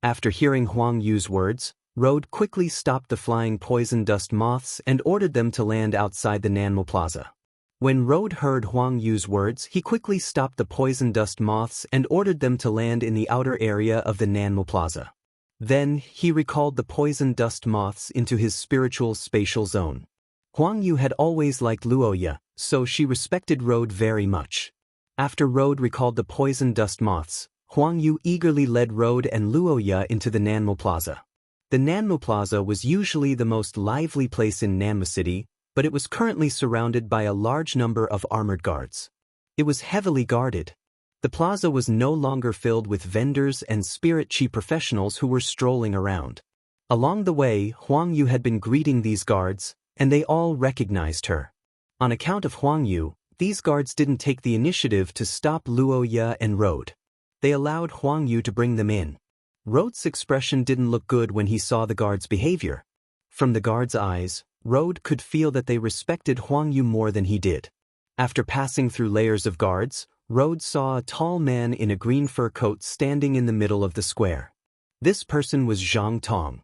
A: After hearing Huang Yu's words, Rode quickly stopped the flying poison dust moths and ordered them to land outside the Nanmu Plaza. When Rode heard Huang Yu's words, he quickly stopped the poison dust moths and ordered them to land in the outer area of the Nanmu Plaza. Then, he recalled the poison dust moths into his spiritual spatial zone. Huang Yu had always liked Luo Ye, so she respected Rode very much. After Rode recalled the poison dust moths, Huang Yu eagerly led Rode and Luo Ye into the Nanmu Plaza. The Nanmu Plaza was usually the most lively place in Nanmu City, but it was currently surrounded by a large number of armored guards. It was heavily guarded. The plaza was no longer filled with vendors and spirit chi professionals who were strolling around. Along the way, Huang Yu had been greeting these guards, and they all recognized her. On account of Huang Yu, these guards didn't take the initiative to stop Luo Ye and Rode. They allowed Huang Yu to bring them in. Rode's expression didn't look good when he saw the guards' behavior. From the guards' eyes, Rode could feel that they respected Huang Yu more than he did. After passing through layers of guards, Rode saw a tall man in a green fur coat standing in the middle of the square. This person was Zhang Tong.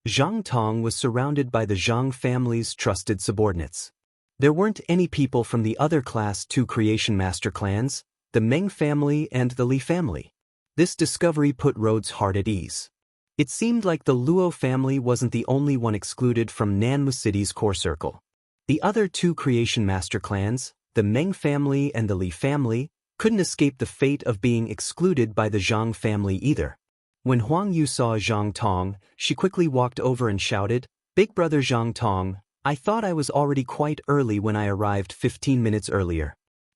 A: Zhang Tong was surrounded by the Zhang family's trusted subordinates. There weren't any people from the other Class 2 Creation Master clans, the Meng family and the Li family. This discovery put Rode's heart at ease. It seemed like the Luo family wasn't the only one excluded from Nanmu City's core circle. The other two Creation Master clans, the Meng family and the Li family, couldn't escape the fate of being excluded by the Zhang family either. When Huang Yu saw Zhang Tong, she quickly walked over and shouted, "Big brother Zhang Tong, I thought I was already quite early when I arrived 15 minutes earlier.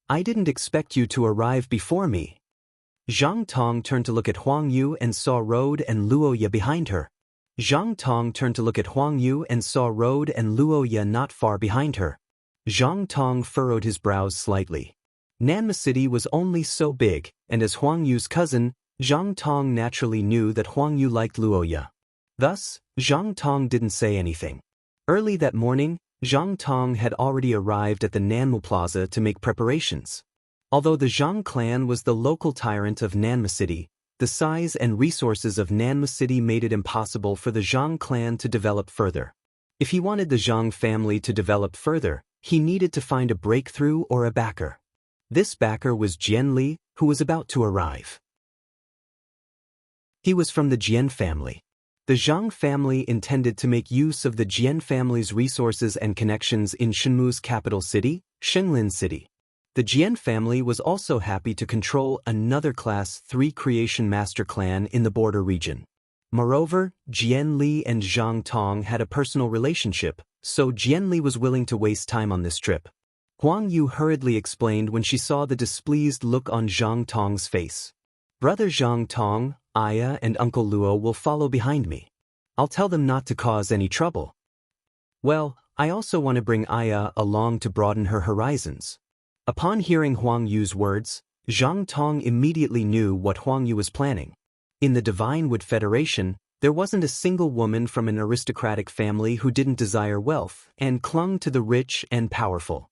A: I didn't expect you to arrive before me." Zhang Tong turned to look at Huang Yu and saw Rode and Luo Ye behind her. Zhang Tong turned to look at Huang Yu and saw Rode and Luo Ye not far behind her. Zhang Tong furrowed his brows slightly. Nanmu City was only so big, and as Huang Yu's cousin, Zhang Tong naturally knew that Huang Yu liked Luo Ye. Thus, Zhang Tong didn't say anything. Early that morning, Zhang Tong had already arrived at the Nanmu Plaza to make preparations. Although the Zhang clan was the local tyrant of Nanmu City, the size and resources of Nanmu City made it impossible for the Zhang clan to develop further. If he wanted the Zhang family to develop further, he needed to find a breakthrough or a backer. This backer was Jianli, who was about to arrive. He was from the Jian family. The Zhang family intended to make use of the Jian family's resources and connections in Shenmu's capital city, Shenlin City. The Jian family was also happy to control another Class 3 Creation Master clan in the border region. Moreover, Jianli and Zhang Tong had a personal relationship, so Jianli was willing to waste time on this trip. Huang Yu hurriedly explained when she saw the displeased look on Zhang Tong's face. "Brother Zhang Tong, Aya and Uncle Luo will follow behind me. I'll tell them not to cause any trouble. Well, I also want to bring Aya along to broaden her horizons." Upon hearing Huang Yu's words, Zhang Tong immediately knew what Huang Yu was planning. In the Divine Wood Federation, There wasn't a single woman from an aristocratic family who didn't desire wealth and clung to the rich and powerful.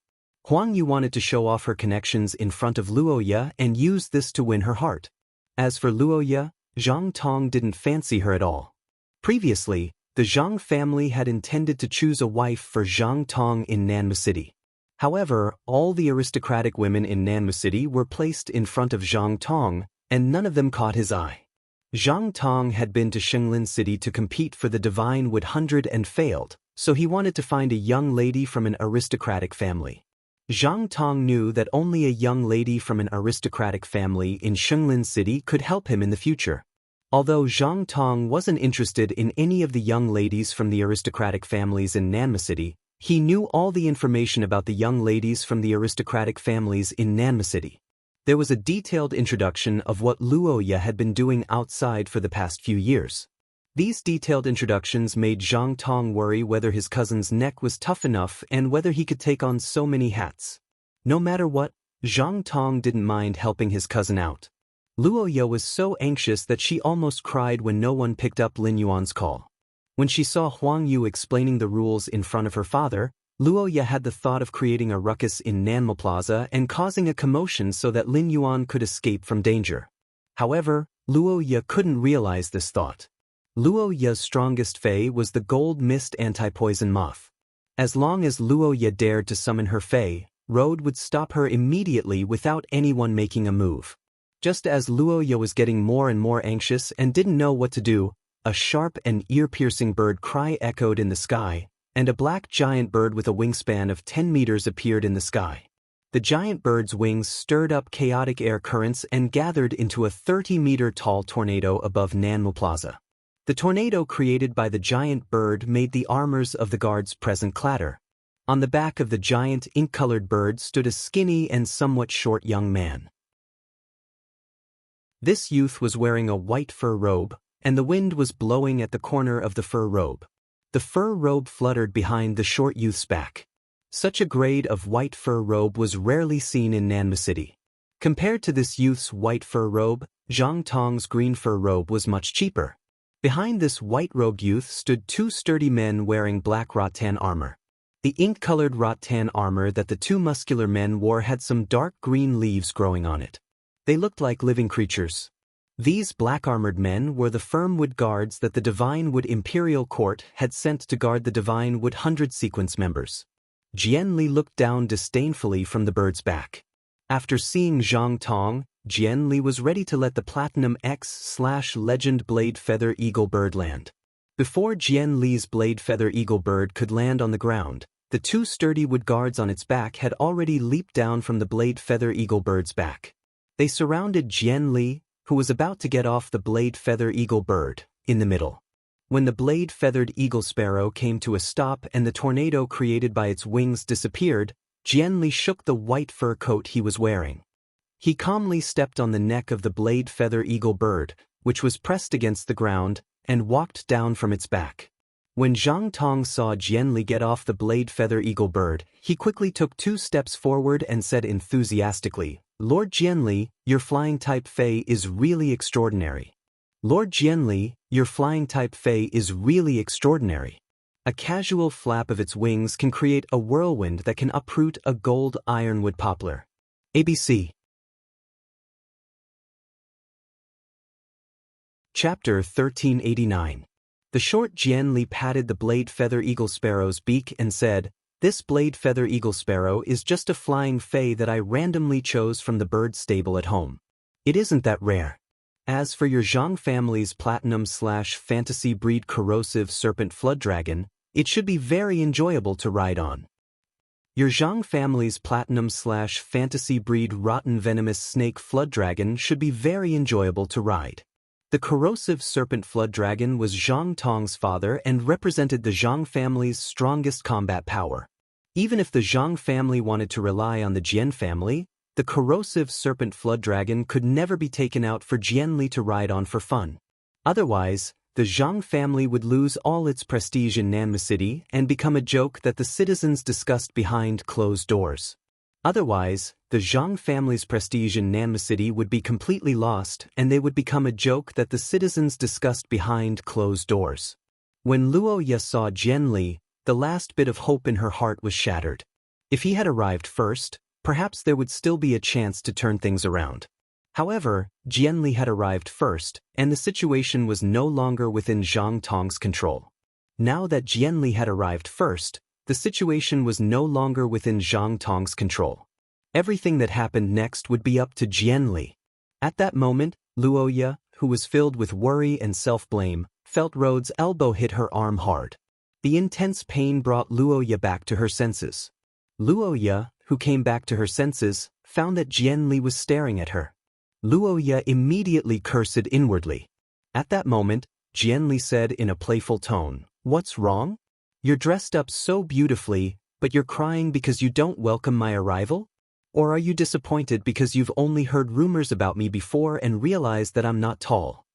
A: Huang Yu wanted to show off her connections in front of Luo Ye and use this to win her heart. As for Luo Ye, Zhang Tong didn't fancy her at all. Previously, the Zhang family had intended to choose a wife for Zhang Tong in Nanmu City. However, all the aristocratic women in Nanmu City were placed in front of Zhang Tong, and none of them caught his eye. Zhang Tong had been to Shenglin City to compete for the Divine Wood 100 and failed, so he wanted to find a young lady from an aristocratic family. Zhang Tong knew that only a young lady from an aristocratic family in Shenglin City could help him in the future. Although Zhang Tong wasn't interested in any of the young ladies from the aristocratic families in Nanmu City, he knew all the information about the young ladies from the aristocratic families in Nanmu City. There was a detailed introduction of what Luo Ye had been doing outside for the past few years. These detailed introductions made Zhang Tong worry whether his cousin's neck was tough enough and whether he could take on so many hats. No matter what, Zhang Tong didn't mind helping his cousin out. Luo Ye was so anxious that she almost cried when no one picked up Lin Yuan's call. When she saw Huang Yu explaining the rules in front of her father, Luo Ye had the thought of creating a ruckus in Nanmu Plaza and causing a commotion so that Lin Yuan could escape from danger. However, Luo Ye couldn't realize this thought. Luo Ye's strongest fei was the gold mist anti-poison moth. As long as Luo Ye dared to summon her fei, Road would stop her immediately without anyone making a move. Just as Luo Ye was getting more and more anxious and didn't know what to do, a sharp and ear-piercing bird cry echoed in the sky, and a black giant bird with a wingspan of 10 meters appeared in the sky. The giant bird's wings stirred up chaotic air currents and gathered into a 30-meter-tall tornado above Nanmu Plaza. The tornado created by the giant bird made the armors of the guards present clatter. On the back of the giant ink-colored bird stood a skinny and somewhat short young man. This youth was wearing a white fur robe, and the wind was blowing at the corner of the fur robe. The fur robe fluttered behind the short youth's back. Such a grade of white fur robe was rarely seen in Nanmu City. Compared to this youth's white fur robe, Zhang Tong's green fur robe was much cheaper. Behind this white-robed youth stood two sturdy men wearing black rattan armor. The ink-colored rattan armor that the two muscular men wore had some dark green leaves growing on it. They looked like living creatures. These black-armored men were the firm wood guards that the Divine Wood Imperial Court had sent to guard the Divine Wood 100 sequence members. Jian Li looked down disdainfully from the bird's back. After seeing Zhang Tong, Jian Li was ready to let the Platinum X/Legend Blade Feather Eagle bird land. Before Jian Li's Blade Feather Eagle bird could land on the ground, the two sturdy wood guards on its back had already leaped down from the Blade Feather Eagle bird's back. They surrounded Jian Li, who was about to get off the Blade Feather Eagle bird, in the middle. When the blade-feathered eagle sparrow came to a stop and the tornado created by its wings disappeared, Jian Li shook the white fur coat he was wearing. He calmly stepped on the neck of the blade feather eagle bird, which was pressed against the ground, and walked down from its back. When Zhang Tong saw Jian Li get off the blade feather eagle bird, he quickly took 2 steps forward and said enthusiastically, "Lord Jian Li, your flying type fei is really extraordinary. Lord Jian Li, your flying type fei is really extraordinary." A casual flap of its wings can create a whirlwind that can uproot a gold ironwood poplar. ABC. Chapter 1389. The short Jian Li patted the blade feather eagle sparrow's beak and said, "This blade feather eagle sparrow is just a flying fei that I randomly chose from the bird stable at home. It isn't that rare. As for your Zhang family's platinum/fantasy breed corrosive serpent flood dragon, it should be very enjoyable to ride on. Your Zhang family's platinum/fantasy breed rotten venomous snake flood dragon should be very enjoyable to ride." The corrosive serpent flood dragon was Zhang Tong's father and represented the Zhang family's strongest combat power. Even if the Zhang family wanted to rely on the Jian family, the corrosive serpent flood dragon could never be taken out for Jian Li to ride on for fun. Otherwise, the Zhang family would lose all its prestige in Nanmu City and become a joke that the citizens discussed behind closed doors. Otherwise, the Zhang family's prestige in Nanma City would be completely lost and they would become a joke that the citizens discussed behind closed doors. When Luo Ye saw Jian Li, the last bit of hope in her heart was shattered. If he had arrived first, perhaps there would still be a chance to turn things around. However, Jian Li had arrived first, and the situation was no longer within Zhang Tong's control. Now that Jian Li had arrived first, the situation was no longer within Zhang Tong's control. Everything that happened next would be up to Jian Li. At that moment, Luo Ye, who was filled with worry and self-blame, felt Road's elbow hit her arm hard. The intense pain brought Luo Ye back to her senses. Luo Ye, who came back to her senses, found that Jian Li was staring at her. Luo Ye immediately cursed inwardly. At that moment, Jian Li said in a playful tone, "What's wrong? You're dressed up so beautifully, but you're crying because you don't welcome my arrival? Or are you disappointed because you've only heard rumors about me before and realized that I'm not tall?"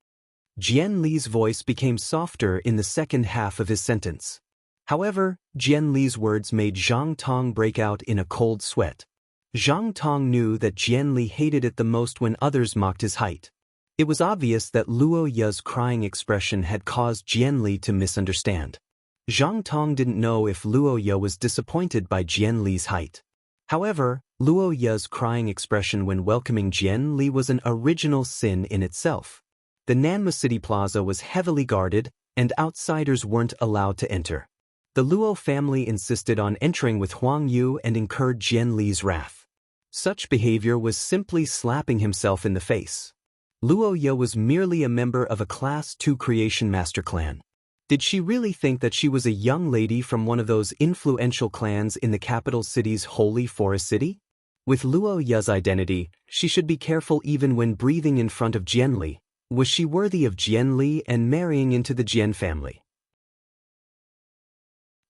A: Jian Li's voice became softer in the second half of his sentence. However, Jian Li's words made Zhang Tong break out in a cold sweat. Zhang Tong knew that Jian Li hated it the most when others mocked his height. It was obvious that Luo Ye's crying expression had caused Jian Li to misunderstand. Zhang Tong didn't know if Luo Ye was disappointed by Jian Li's height. However, Luo Ye's crying expression when welcoming Jian Li was an original sin in itself. The Nanma City Plaza was heavily guarded, and outsiders weren't allowed to enter. The Luo family insisted on entering with Huang Yu and incurred Jian Li's wrath. Such behavior was simply slapping himself in the face. Luo Ye was merely a member of a Class 2 Creation Master clan. Did she really think that she was a young lady from one of those influential clans in the capital city's Holy Forest City? With Luo Ye's identity, she should be careful even when breathing in front of Jian Li. Was she worthy of Jian Li and marrying into the Jian family?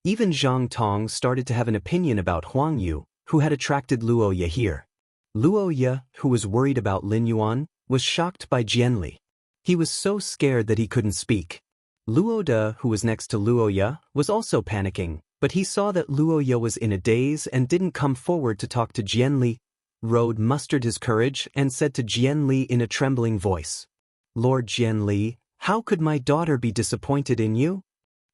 A: Even Zhang Tong started to have an opinion about Huang Yu, who had attracted Luo Ye here. Luo Ye, who was worried about Lin Yuan, was shocked by Jian Li. He was so scared that he couldn't speak. Luo De, who was next to Luo Ye, was also panicking, but he saw that Luo Ye was in a daze and didn't come forward to talk to Jian Li. Road mustered his courage and said to Jian Li in a trembling voice, "Lord Jian Li, how could my daughter be disappointed in you?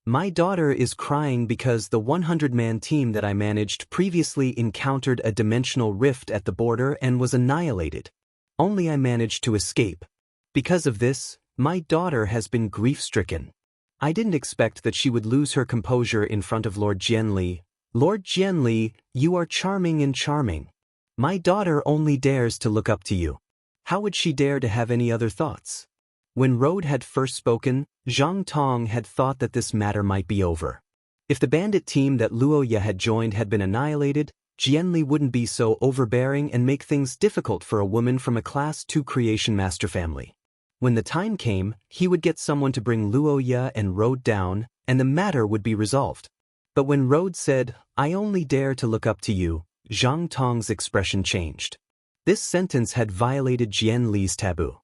A: My daughter is crying because the 100-man team that I managed previously encountered a dimensional rift at the border and was annihilated. Only I managed to escape. Because of this, my daughter has been grief-stricken. I didn't expect that she would lose her composure in front of Lord Jian Li. Lord Jian Li, you are charming and charming. My daughter only dares to look up to you. How would she dare to have any other thoughts?" When Road had first spoken, Zhang Tong had thought that this matter might be over. If the bandit team that Luo Ye had joined had been annihilated, Jian Li wouldn't be so overbearing and make things difficult for a woman from a Class 2 Creation Master family. When the time came, he would get someone to bring Luo Ye and Road down, and the matter would be resolved. But when Road said, "I only dare to look up to you," Zhang Tong's expression changed. This sentence had violated Jian Li's taboo.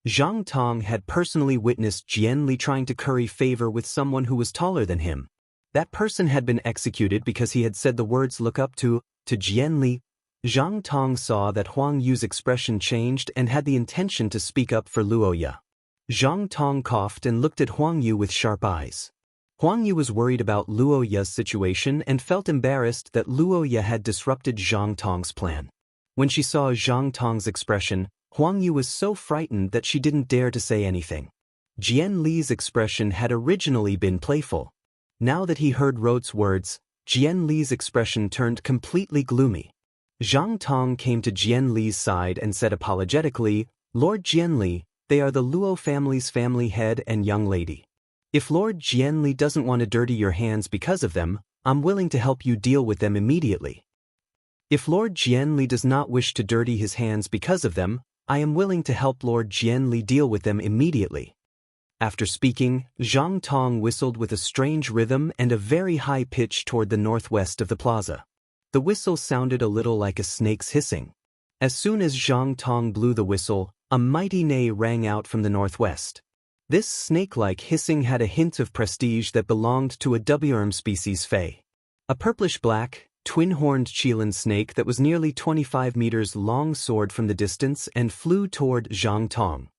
A: Zhang Tong had personally witnessed Jian Li trying to curry favor with someone who was taller than him. That person had been executed because he had said the words "look up to Jian Li. Zhang Tong saw that Huang Yu's expression changed and had the intention to speak up for Luo Ye. Zhang Tong coughed and looked at Huang Yu with sharp eyes. Huang Yu was worried about Luo Ye's situation and felt embarrassed that Luo Ye had disrupted Zhang Tong's plan. When she saw Zhang Tong's expression, Huang Yu was so frightened that she didn't dare to say anything. Jian Li's expression had originally been playful. Now that he heard Road's words, Jian Li's expression turned completely gloomy. Zhang Tong came to Jian Li's side and said apologetically, "Lord Jian Li, they are the Luo family's family head and young lady. If Lord Jian Li doesn't want to dirty your hands because of them, I'm willing to help you deal with them immediately. If Lord Jian Li does not wish to dirty his hands because of them, I am willing to help Lord Jian Li deal with them immediately." After speaking, Zhang Tong whistled with a strange rhythm and a very high pitch toward the northwest of the plaza. The whistle sounded a little like a snake's hissing. As soon as Zhang Tong blew the whistle, a mighty neigh rang out from the northwest. This snake-like hissing had a hint of prestige that belonged to a WRM species Fey. A purplish-black, twin-horned Qilin snake that was nearly 25 meters long soared from the distance and flew toward Zhang Tong.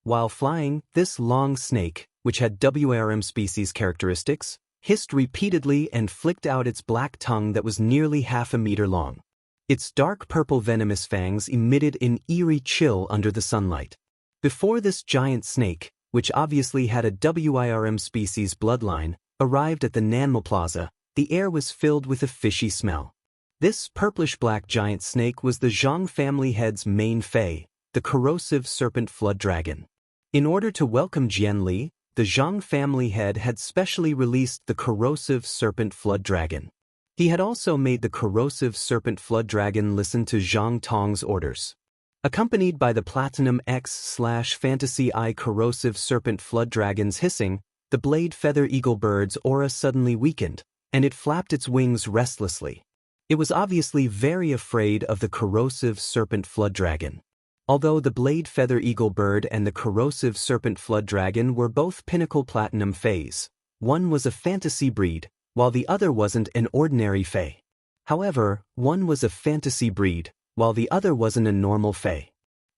A: While flying, this long snake, which had WRM species characteristics, hissed repeatedly and flicked out its black tongue that was nearly half a meter long. Its dark purple venomous fangs emitted an eerie chill under the sunlight. Before this giant snake, which obviously had a WIRM species bloodline, arrived at the Nanmo Plaza, the air was filled with a fishy smell. This purplish-black giant snake was the Zhang family head's main fae, the corrosive serpent flood dragon. In order to welcome Jianli, the Zhang family head had specially released the corrosive serpent flood dragon. He had also made the corrosive serpent flood dragon listen to Zhang Tong's orders. Accompanied by the Platinum X/Fantasy Eye corrosive serpent flood dragon's hissing, the blade feather eagle bird's aura suddenly weakened, and it flapped its wings restlessly. It was obviously very afraid of the corrosive serpent flood dragon. Although the blade feather eagle bird and the corrosive serpent flood dragon were both pinnacle platinum fays, one was a fantasy breed, while the other wasn't an ordinary fae. However, one was a fantasy breed, while the other wasn't a normal fae.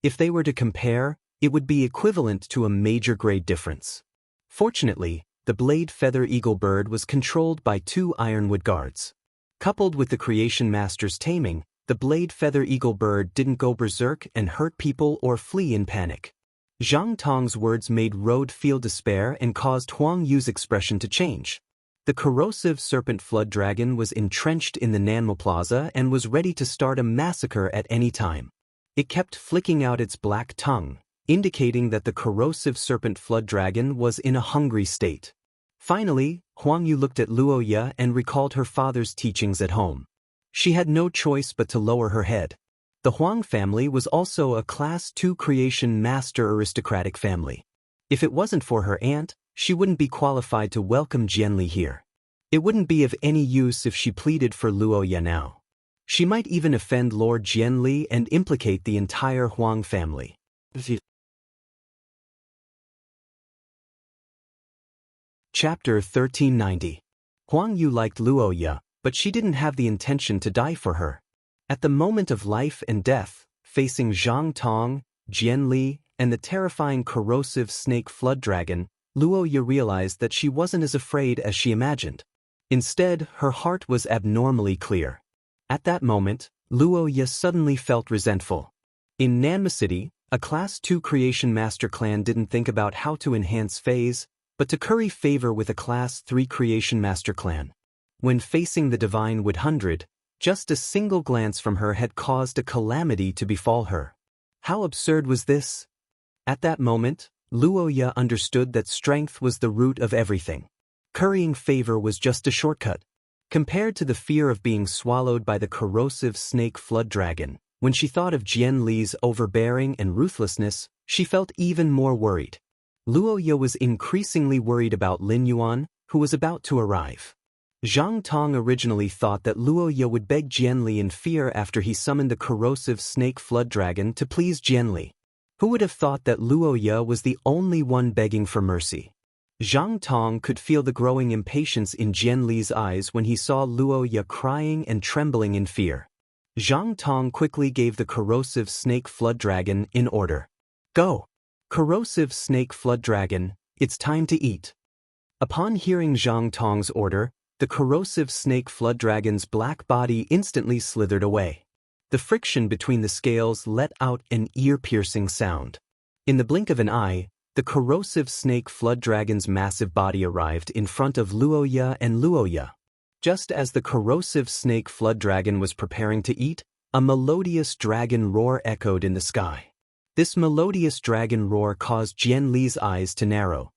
A: If they were to compare, it would be equivalent to a major grade difference. Fortunately, the blade feather eagle bird was controlled by 2 ironwood guards. Coupled with the creation master's taming, the blade feather eagle bird didn't go berserk and hurt people or flee in panic. Zhang Tong's words made Road feel despair and caused Huang Yu's expression to change. The corrosive serpent flood dragon was entrenched in the Nanmo Plaza and was ready to start a massacre at any time. It kept flicking out its black tongue, indicating that the corrosive serpent flood dragon was in a hungry state. Finally, Huang Yu looked at Luoya and recalled her father's teachings at home. She had no choice but to lower her head. The Huang family was also a Class 2 creation master aristocratic family. If it wasn't for her aunt, she wouldn't be qualified to welcome Jianli here. It wouldn't be of any use if she pleaded for Luoya now. She might even offend Lord Jianli and implicate the entire Huang family. Chapter 1390. Huang Yu liked Luoya, but she didn't have the intention to die for her. At the moment of life and death, facing Zhang Tong, Jianli, and the terrifying corrosive snake flood dragon, Luoya realized that she wasn't as afraid as she imagined. Instead, her heart was abnormally clear. At that moment, Luoya suddenly felt resentful. In Nanma City, a Class 2 creation master clan didn't think about how to enhance phase, but to curry favor with a Class 3 creation master clan. When facing the Divine Wood 100, just a single glance from her had caused a calamity to befall her. How absurd was this? At that moment, Luoya understood that strength was the root of everything. Currying favor was just a shortcut. Compared to the fear of being swallowed by the corrosive snake flood dragon, when she thought of Jianli's overbearing and ruthlessness, she felt even more worried. Luoya was increasingly worried about Lin Yuan, who was about to arrive. Zhang Tong originally thought that Luoya would beg Jianli in fear after he summoned the corrosive snake flood dragon to please Jianli. Who would have thought that Luoya was the only one begging for mercy? Zhang Tong could feel the growing impatience in Jianli's eyes when he saw Luoya crying and trembling in fear. Zhang Tong quickly gave the corrosive snake flood dragon an order. Go! Corrosive snake flood dragon, it's time to eat. Upon hearing Zhang Tong's order, the corrosive snake flood dragon's black body instantly slithered away. The friction between the scales let out an ear-piercing sound. In the blink of an eye, the corrosive snake flood dragon's massive body arrived in front of Luoya and Luoya. Just as the corrosive snake flood dragon was preparing to eat, a melodious dragon roar echoed in the sky. This melodious dragon roar caused Jianli's eyes to narrow.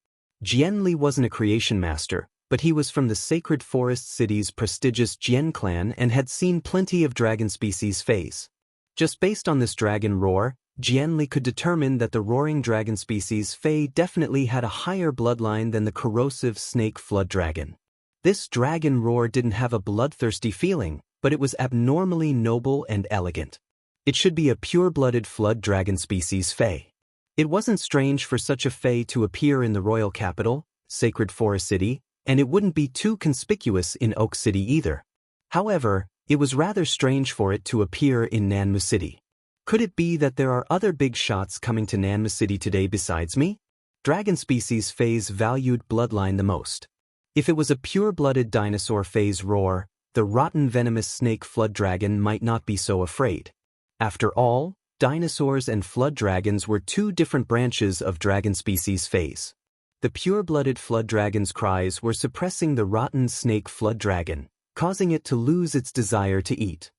A: Jianli wasn't a creation master, but he was from the Sacred Forest City's prestigious Jian clan and had seen plenty of dragon species phase. Just based on this dragon roar, Jianli could determine that the roaring dragon species fae definitely had a higher bloodline than the corrosive snake flood dragon. This dragon roar didn't have a bloodthirsty feeling, but it was abnormally noble and elegant. It should be a pure-blooded flood dragon species fae. It wasn't strange for such a fae to appear in the royal capital, Sacred Forest City, and it wouldn't be too conspicuous in Oak City either. However, it was rather strange for it to appear in Nanmu City. Could it be that there are other big shots coming to Nanmu City today besides me? Dragon species phase valued bloodline the most. If it was a pure-blooded dinosaur phase roar, the rotten venomous snake flood dragon might not be so afraid. After all, dinosaurs and flood dragons were two different branches of dragon species phase. The pure-blooded flood dragon's cries were suppressing the rotten snake flood dragon, causing it to lose its desire to eat.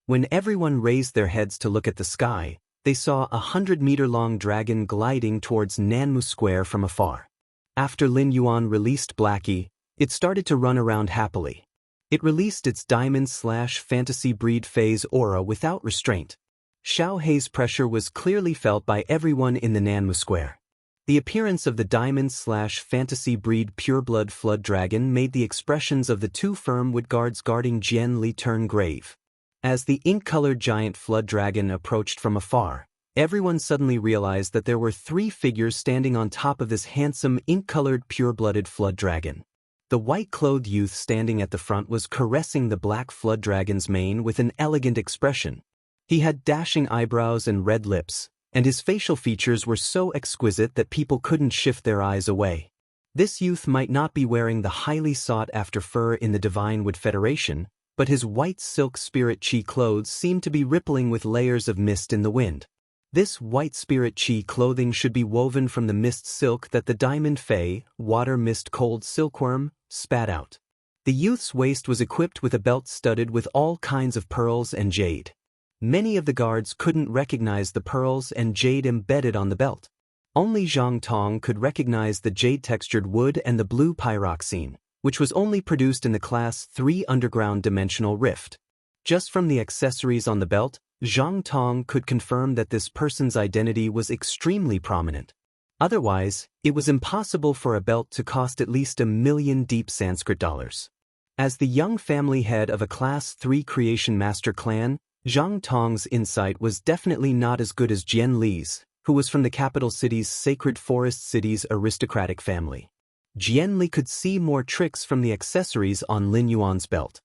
A: When everyone raised their heads to look at the sky, they saw a 100-meter-long dragon gliding towards Nanmu Square from afar. After Lin Yuan released Blackie, it started to run around happily. It released its diamond/fantasy breed phase aura without restraint. Xiao Hei's pressure was clearly felt by everyone in the Nanmu Square. The appearance of the diamond/fantasy breed pureblood flood dragon made the expressions of the two firm-wood guards guarding Jian Li turn grave. As the ink-colored giant flood dragon approached from afar, everyone suddenly realized that there were three figures standing on top of this handsome ink-colored pure-blooded flood dragon. The white-clothed youth standing at the front was caressing the black flood dragon's mane with an elegant expression. He had dashing eyebrows and red lips, and his facial features were so exquisite that people couldn't shift their eyes away. This youth might not be wearing the highly sought-after fur in the Divine Wood Federation, but his white silk spirit chi clothes seemed to be rippling with layers of mist in the wind. This white spirit chi clothing should be woven from the mist silk that the diamond fae, water mist cold silkworm, spat out. The youth's waist was equipped with a belt studded with all kinds of pearls and jade. Many of the guards couldn't recognize the pearls and jade embedded on the belt. Only Zhang Tong could recognize the jade-textured wood and the blue pyroxene, which was only produced in the Class 3 underground dimensional rift. Just from the accessories on the belt, Zhang Tong could confirm that this person's identity was extremely prominent. Otherwise, it was impossible for a belt to cost at least 1,000,000 deep Sanskrit dollars. As the young family head of a Class 3 Creation Master clan, Zhang Tong's insight was definitely not as good as Jian Li's, who was from the capital city's Sacred Forest City's aristocratic family. Jian Li could see more tricks from the accessories on Lin Yuan's belt.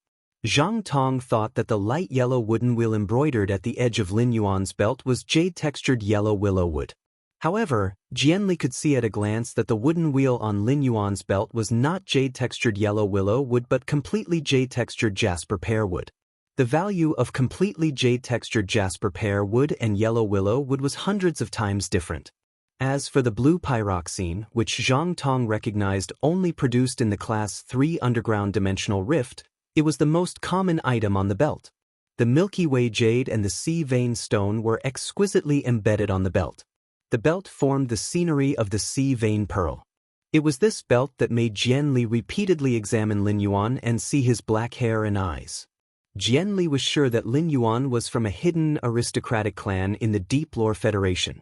A: Zhang Tong thought that the light yellow wooden wheel embroidered at the edge of Lin Yuan's belt was jade-textured yellow willow wood. However, Jian Li could see at a glance that the wooden wheel on Lin Yuan's belt was not jade-textured yellow willow wood but completely jade-textured jasper pear wood. The value of completely jade-textured jasper pear wood and yellow willow wood was hundreds of times different. As for the blue pyroxene, which Zhang Tong recognized only produced in the Class 3 underground dimensional rift, it was the most common item on the belt. The Milky Way jade and the sea vein stone were exquisitely embedded on the belt. The belt formed the scenery of the sea vein pearl. It was this belt that made Jian Li repeatedly examine Lin Yuan and see his black hair and eyes. Jian Li was sure that Lin Yuan was from a hidden aristocratic clan in the Deep Lore Federation.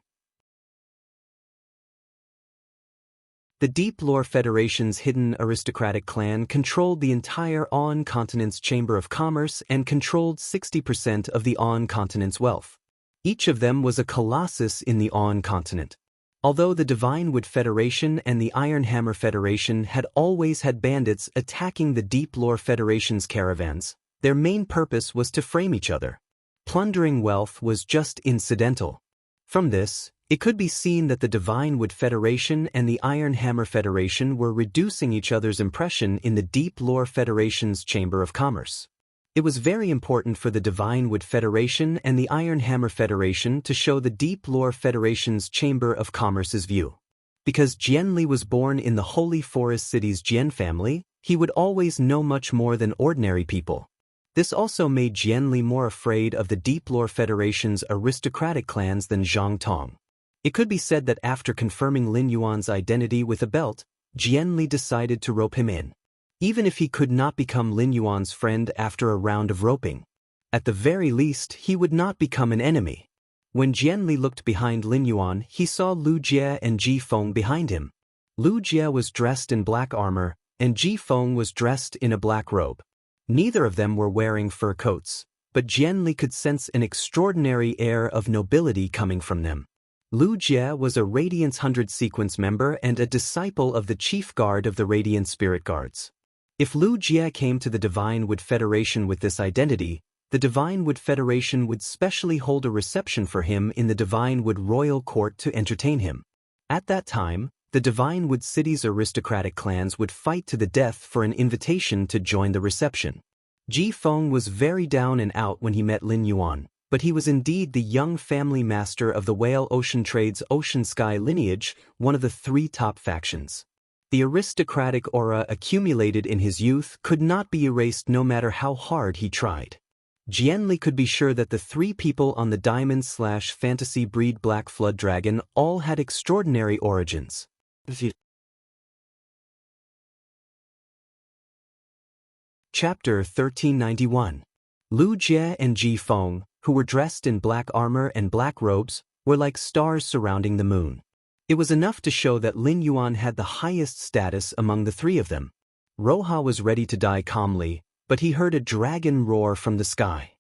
A: The Deep Lore Federation's hidden aristocratic clan controlled the entire Aon continent's Chamber of Commerce and controlled 60% of the Aon continent's wealth. Each of them was a colossus in the Aon continent. Although the Divine Wood Federation and the Iron Hammer Federation had always had bandits attacking the Deep Lore Federation's caravans, their main purpose was to frame each other. Plundering wealth was just incidental. From this, it could be seen that the Divine Wood Federation and the Iron Hammer Federation were reducing each other's impression in the Deep Lore Federation's Chamber of Commerce. It was very important for the Divine Wood Federation and the Iron Hammer Federation to show the Deep Lore Federation's Chamber of Commerce's view. Because Jian Li was born in the Holy Forest City's Jian family, he would always know much more than ordinary people. This also made Jian Li more afraid of the Deep Lore Federation's aristocratic clans than Zhang Tong. It could be said that after confirming Lin Yuan's identity with a belt, Jian Li decided to rope him in. Even if he could not become Lin Yuan's friend after a round of roping, at the very least he would not become an enemy. When Jian Li looked behind Lin Yuan, he saw Lu Jie and Ji Feng behind him. Lu Jie was dressed in black armor, and Ji Feng was dressed in a black robe. Neither of them were wearing fur coats, but Jian Li could sense an extraordinary air of nobility coming from them. Lu Jie was a Radiance 100 sequence member and a disciple of the chief guard of the Radiant Spirit Guards. If Lu Jie came to the Divine Wood Federation with this identity, the Divine Wood Federation would specially hold a reception for him in the Divine Wood Royal Court to entertain him. At that time, the Divine Wood City's aristocratic clans would fight to the death for an invitation to join the reception. Ji Feng was very down and out when he met Lin Yuan, but he was indeed the young family master of the Whale Ocean Trade's Ocean Sky lineage, one of the 3 top factions. The aristocratic aura accumulated in his youth could not be erased no matter how hard he tried. Jianli could be sure that the 3 people on the Diamond/Fantasy Breed Black Flood Dragon all had extraordinary origins. Chapter 1391. Lu Jie and Ji Feng, who were dressed in black armor and black robes, were like stars surrounding the moon. It was enough to show that Lin Yuan had the highest status among the 3 of them. Roha was ready to die calmly, but he heard a dragon roar from the sky.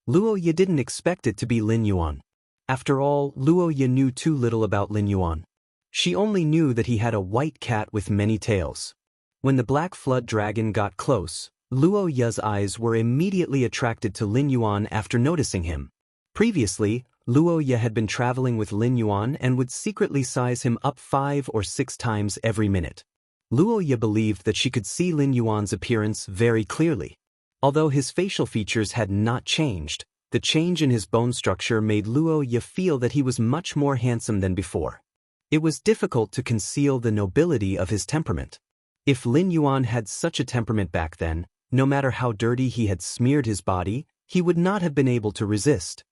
A: Luo Ye didn't expect it to be Lin Yuan. After all, Luo Ye knew too little about Lin Yuan. She only knew that he had a white cat with many tails. When the Black Flood Dragon got close, Luo Ye's eyes were immediately attracted to Lin Yuan after noticing him. Previously, Luo Ye had been traveling with Lin Yuan and would secretly size him up 5 or 6 times every minute. Luo Ye believed that she could see Lin Yuan's appearance very clearly. Although his facial features had not changed, the change in his bone structure made Luo Ye feel that he was much more handsome than before. It was difficult to conceal the nobility of his temperament. If Lin Yuan had such a temperament back then, no matter how dirty he had smeared his body, he would not have been able to resist.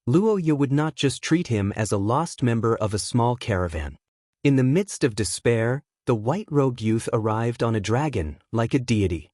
A: Luo Ye would not just treat him as a lost member of a small caravan. In the midst of despair, the white-robed youth arrived on a dragon, like a deity.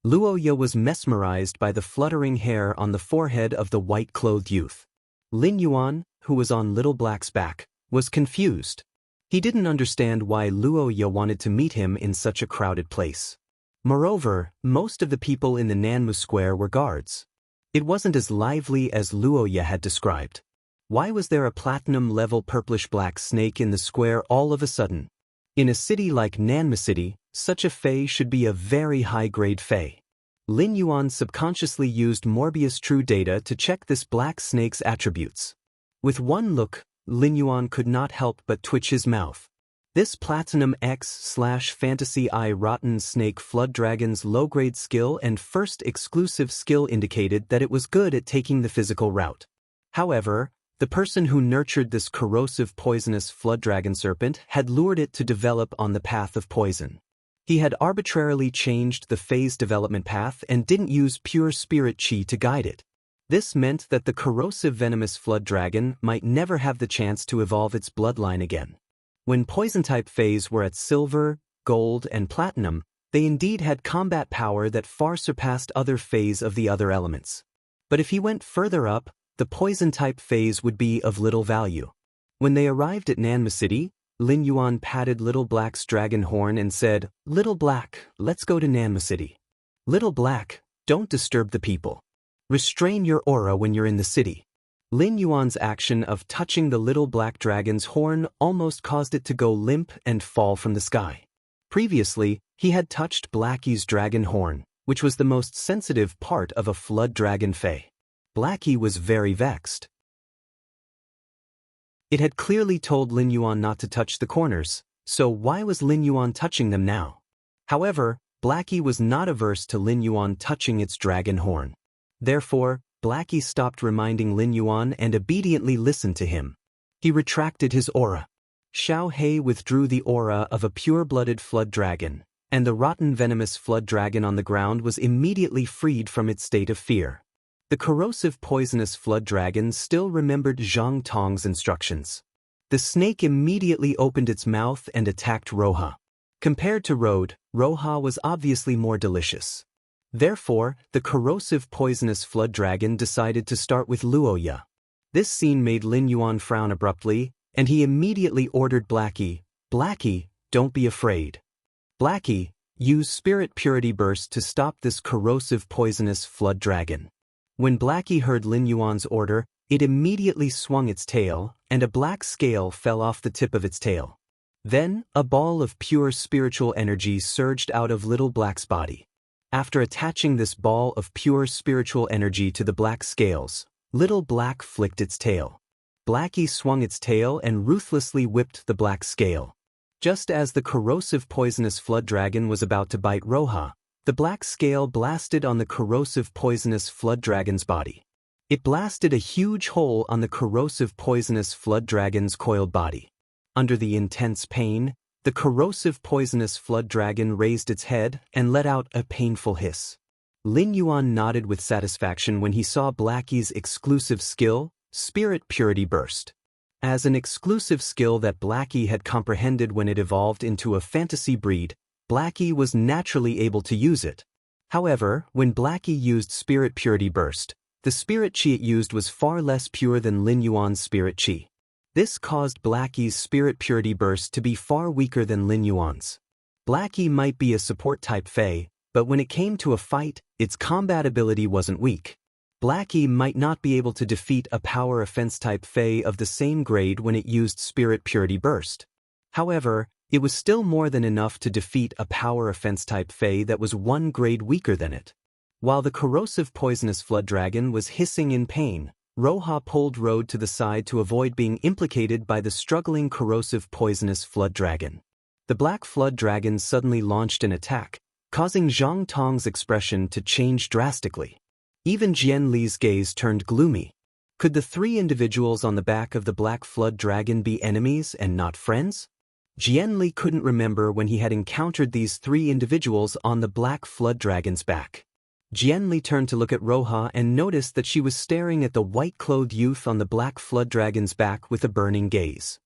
A: Luo Ye was mesmerized by the fluttering hair on the forehead of the white-clothed youth. Lin Yuan, who was on Little Black's back, was confused. He didn't understand why Luo Ye wanted to meet him in such a crowded place. Moreover, most of the people in the Nanmu Square were guards. It wasn't as lively as Luo Ye had described. Why was there a platinum-level purplish-black snake in the square all of a sudden? In a city like Nanmu City, such a fae should be a very high-grade fae. Lin Yuan subconsciously used Morbius True Data to check this black snake's attributes. With one look, Lin Yuan could not help but twitch his mouth. This Platinum X/Fantasy Eye Rotten Snake Flood Dragon's low-grade skill and first exclusive skill indicated that it was good at taking the physical route. However, the person who nurtured this corrosive poisonous flood dragon serpent had lured it to develop on the path of poison. He had arbitrarily changed the phase development path and didn't use pure spirit chi to guide it. This meant that the corrosive venomous flood dragon might never have the chance to evolve its bloodline again. When poison-type phase were at silver, gold, and platinum, they indeed had combat power that far surpassed other phase of the other elements. But if he went further up, the poison-type phase would be of little value. When they arrived at Nanmu City, Lin Yuan patted Little Black's dragon horn and said, "Little Black, let's go to Nanmu City." "Little Black, don't disturb the people. Restrain your aura when you're in the city." Lin Yuan's action of touching the Little Black Dragon's horn almost caused it to go limp and fall from the sky. Previously, he had touched Blackie's dragon horn, which was the most sensitive part of a flood dragon fae. Blackie was very vexed. It had clearly told Lin Yuan not to touch the corners, so why was Lin Yuan touching them now? However, Blackie was not averse to Lin Yuan touching its dragon horn. Therefore, Blackie stopped reminding Lin Yuan and obediently listened to him. He retracted his aura. Xiao He withdrew the aura of a pure-blooded flood dragon, and the rotten venomous flood dragon on the ground was immediately freed from its state of fear. The corrosive poisonous flood dragon still remembered Zhang Tong's instructions. The snake immediately opened its mouth and attacked Roha. Compared to Roha was obviously more delicious. Therefore, the corrosive poisonous flood dragon decided to start with Luo Ye. This scene made Lin Yuan frown abruptly, and he immediately ordered Blackie, "Blackie, don't be afraid. Blackie, use Spirit Purity Burst to stop this corrosive poisonous flood dragon." When Blackie heard Lin Yuan's order, It immediately swung its tail, and a black scale fell off the tip of its tail. Then, a ball of pure spiritual energy surged out of Little Black's body. After attaching this ball of pure spiritual energy to the black scales, Little Black flicked its tail. Blackie swung its tail and ruthlessly whipped the black scale. Just as the corrosive poisonous flood dragon was about to bite Roja, the black scale blasted on the corrosive poisonous flood dragon's body. It blasted a huge hole on the corrosive poisonous flood dragon's coiled body. Under the intense pain, the corrosive poisonous flood dragon raised its head and let out a painful hiss. Lin Yuan nodded with satisfaction when he saw Blackie's exclusive skill, Spirit Purity Burst. As an exclusive skill that Blackie had comprehended when it evolved into a fantasy breed, Blackie was naturally able to use it. However, when Blackie used Spirit Purity Burst, the spirit chi it used was far less pure than Lin Yuan's spirit chi. This caused Blackie's Spirit Purity Burst to be far weaker than Lin Yuan's. Blackie might be a support-type Fae, but when it came to a fight, its combat ability wasn't weak. Blackie might not be able to defeat a power offense-type Fae of the same grade when it used Spirit Purity Burst. However, it was still more than enough to defeat a power offense-type Fae that was one grade weaker than it. While the corrosive poisonous flood dragon was hissing in pain, Roja pulled Road to the side to avoid being implicated by the struggling corrosive poisonous flood dragon. The black flood dragon suddenly launched an attack, causing Zhang Tong's expression to change drastically. Even Jian Li's gaze turned gloomy. Could the three individuals on the back of the black flood dragon be enemies and not friends? Jian Li couldn't remember when he had encountered these three individuals on the black flood dragon's back. Jian Li turned to look at Roja and noticed that she was staring at the white-clothed youth on the black flood dragon's back with a burning gaze.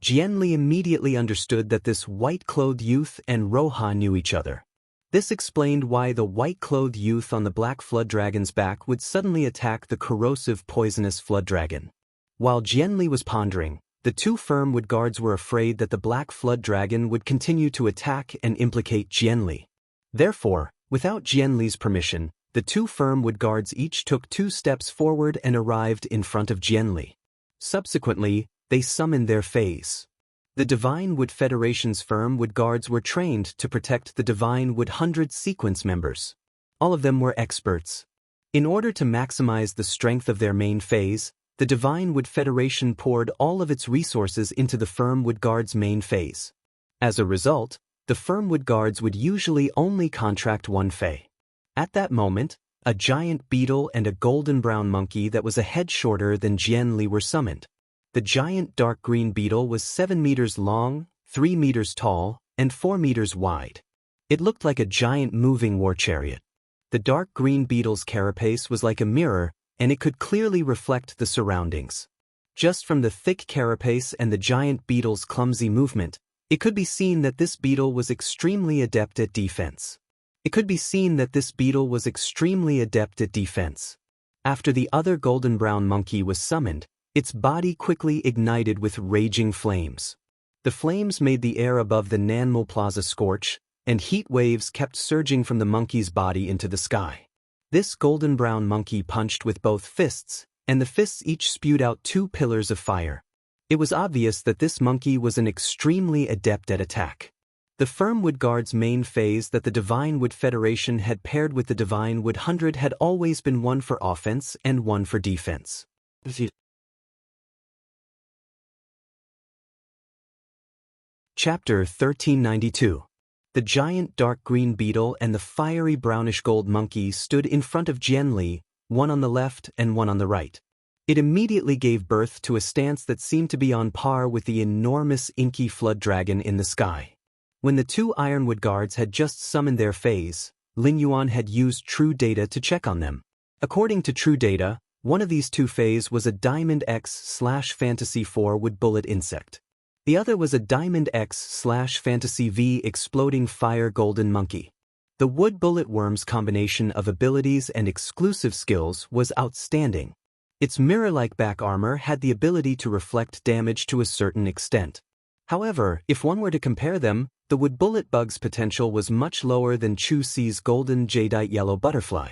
A: Jian Li immediately understood that this white-clothed youth and Roja knew each other. This explained why the white-clothed youth on the black flood dragon's back would suddenly attack the corrosive poisonous flood dragon. While Jian Li was pondering, the two Firmwood guards were afraid that the black flood dragon would continue to attack and implicate Jian Li. Therefore, without Jian Li's permission, the two Firmwood guards each took 2 steps forward and arrived in front of Jian Li. Subsequently, they summoned their Faes. The Divine Wood Federation's Firmwood guards were trained to protect the Divine Wood 100 sequence members. All of them were experts. In order to maximize the strength of their main phase, the Divine Wood Federation poured all of its resources into the Firmwood guards' main phase. As a result, the Firmwood guards would usually only contract one Fae. At that moment, a giant beetle and a golden brown monkey that was a head shorter than Jian Li were summoned. The giant dark green beetle was 7 meters long, 3 meters tall, and 4 meters wide. It looked like a giant moving war chariot. The dark green beetle's carapace was like a mirror, and it could clearly reflect the surroundings. Just from the thick carapace and the giant beetle's clumsy movement, it could be seen that this beetle was extremely adept at defense. After the other golden brown monkey was summoned, its body quickly ignited with raging flames. The flames made the air above the Nanmo Plaza scorch, and heat waves kept surging from the monkey's body into the sky. This golden brown monkey punched with both fists, and the fists each spewed out 2 pillars of fire. It was obvious that this monkey was an extremely adept at attack. The Firmwood guard's main phase that the Divine Wood Federation had paired with the Divine Wood 100 had always been one for offense and one for defense. Chapter 1392. The giant dark green beetle and the fiery brownish gold monkey stood in front of Jian Li, one on the left and one on the right. It immediately gave birth to a stance that seemed to be on par with the enormous inky flood dragon in the sky. When the 2 Ironwood guards had just summoned their Faes, Lin Yuan had used True Data to check on them. According to True Data, one of these 2 Faes was a Diamond X/Fantasy 4 Wood Bullet Insect. The other was a Diamond X/Fantasy V Exploding Fire Golden Monkey. The Wood Bullet Worm's combination of abilities and exclusive skills was outstanding. Its mirror-like back armor had the ability to reflect damage to a certain extent. However, if one were to compare them, the Wood Bullet Bug's potential was much lower than Chu Si's Golden Jadeite Yellow Butterfly.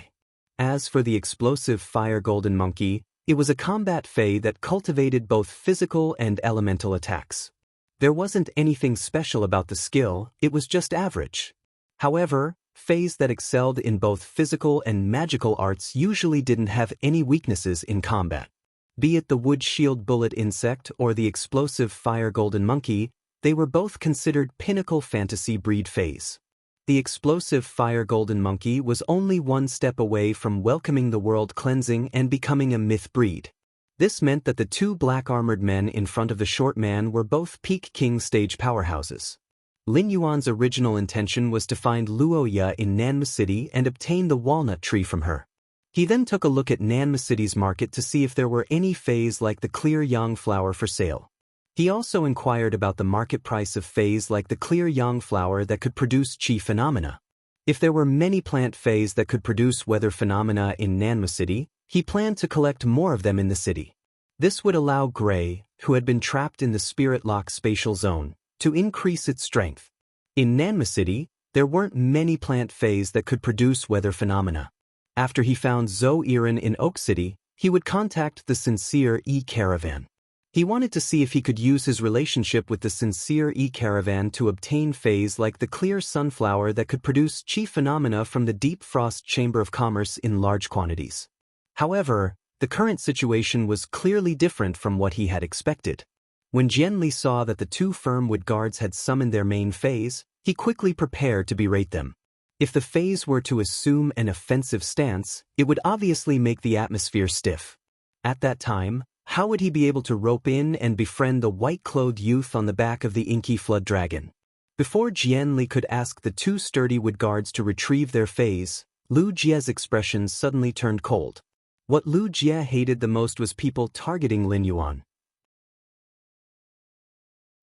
A: As for the explosive fire golden monkey, it was a combat fae that cultivated both physical and elemental attacks. There wasn't anything special about the skill, it was just average. However, faes that excelled in both physical and magical arts usually didn't have any weaknesses in combat. Be it the wood shield bullet insect or the explosive fire golden monkey, they were both considered pinnacle fantasy breed faes. The explosive fire golden monkey was only one step away from welcoming the world cleansing and becoming a myth breed. This meant that the two black-armored men in front of the short man were both peak king stage powerhouses. Lin Yuan's original intention was to find Luo Ye in Nanma City and obtain the walnut tree from her. He then took a look at Nanma City's market to see if there were any faes like the clear yang flower for sale. He also inquired about the market price of faes like the clear yang flower that could produce chi phenomena. If there were many plant faes that could produce weather phenomena in Nanma City, he planned to collect more of them in the city. This would allow Gray, who had been trapped in the spirit lock spatial zone, to increase its strength. In Nanma City, there weren't many plant faes that could produce weather phenomena. After he found Zhou Iran in Oak City, he would contact the Sincere E-Caravan. He wanted to see if he could use his relationship with the Sincere E-Caravan to obtain faes like the clear sunflower that could produce chi phenomena from the Deep Frost Chamber of Commerce in large quantities. However, the current situation was clearly different from what he had expected. When Jianli saw that the two Firmwood guards had summoned their main faes, he quickly prepared to berate them. If the faes were to assume an offensive stance, it would obviously make the atmosphere stiff. At that time, how would he be able to rope in and befriend the white-clothed youth on the back of the inky flood dragon? Before Jianli could ask the two sturdy wood guards to retrieve their faes, Lu Jie's expression suddenly turned cold. What Lu Jie hated the most was people targeting Lin Yuan.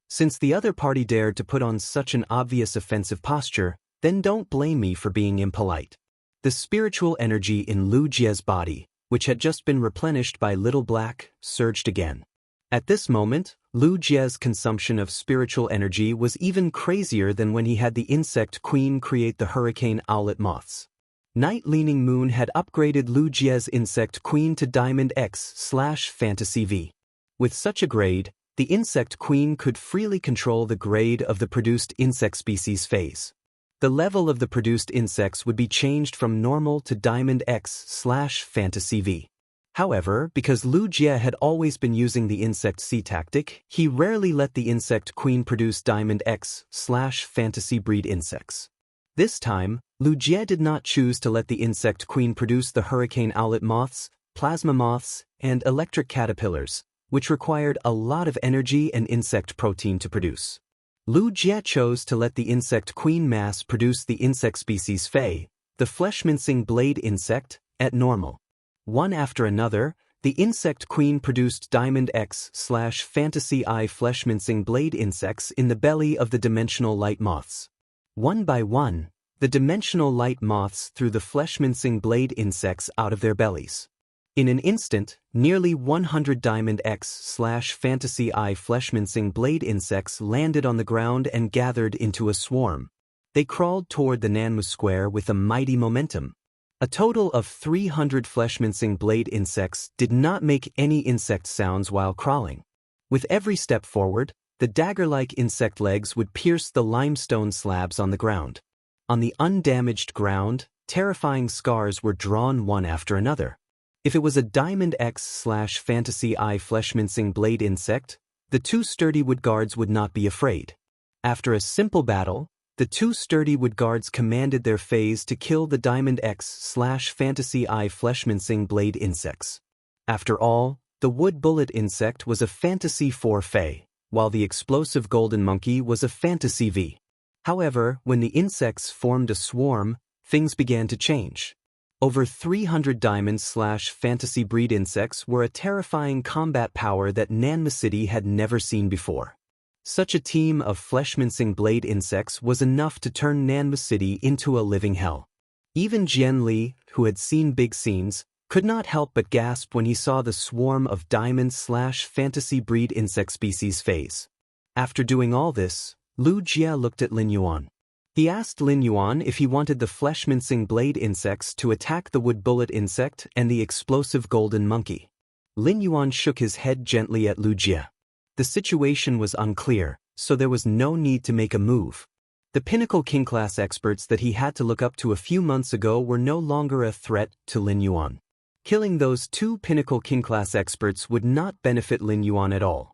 A: Since the other party dared to put on such an obvious offensive posture, then don't blame me for being impolite. The spiritual energy in Lu Jie's body, which had just been replenished by Little Black, surged again. At this moment, Lu Jie's consumption of spiritual energy was even crazier than when he had the insect queen create the hurricane owlet moths. Night Leaning Moon had upgraded Lu Jie's insect queen to Diamond X/Fantasy V. With such a grade, the insect queen could freely control the grade of the produced insect species phase. The level of the produced insects would be changed from normal to Diamond X/Fantasy V. However, because Lu Jie had always been using the insect C tactic, he rarely let the insect queen produce Diamond X/Fantasy breed insects. This time, Lu Jie did not choose to let the insect queen produce the hurricane owlet moths, plasma moths, and electric caterpillars, which required a lot of energy and insect protein to produce. Lu Jie chose to let the insect queen mass produce the insect species Fei, the flesh-mincing blade insect, at normal. One after another, the insect queen produced Diamond X/Fantasy I flesh-mincing blade insects in the belly of the dimensional light moths. One by one, the dimensional light moths threw the flesh-mincing blade insects out of their bellies. In an instant, nearly 100 Diamond X/Fantasy I flesh-mincing blade insects landed on the ground and gathered into a swarm. They crawled toward the Nanmu Square with a mighty momentum. A total of 300 flesh-mincing blade insects did not make any insect sounds while crawling. With every step forward, the dagger-like insect legs would pierce the limestone slabs on the ground. On the undamaged ground, terrifying scars were drawn one after another. If it was a Diamond X/Fantasy I flesh-mincing blade insect, the two sturdy wood guards would not be afraid. After a simple battle, the two sturdy wood guards commanded their fays to kill the Diamond X/Fantasy I flesh-mincing blade insects. After all, the wood bullet insect was a Fantasy 4 fey, while the explosive golden monkey was a Fantasy V. However, when the insects formed a swarm, things began to change. Over 300 Diamond/Fantasy breed insects were a terrifying combat power that Nanma City had never seen before. Such a team of flesh-mincing blade insects was enough to turn Nanma City into a living hell. Even Jian Li, who had seen big scenes, could not help but gasp when he saw the swarm of Diamond/Fantasy breed insect species phase. After doing all this, Lu Jie looked at Lin Yuan. He asked Lin Yuan if he wanted the flesh-mincing blade insects to attack the wood bullet insect and the explosive golden monkey. Lin Yuan shook his head gently at Lu Jie. The situation was unclear, so there was no need to make a move. The pinnacle king-class experts that he had to look up to a few months ago were no longer a threat to Lin Yuan. Killing those two pinnacle king-class experts would not benefit Lin Yuan at all.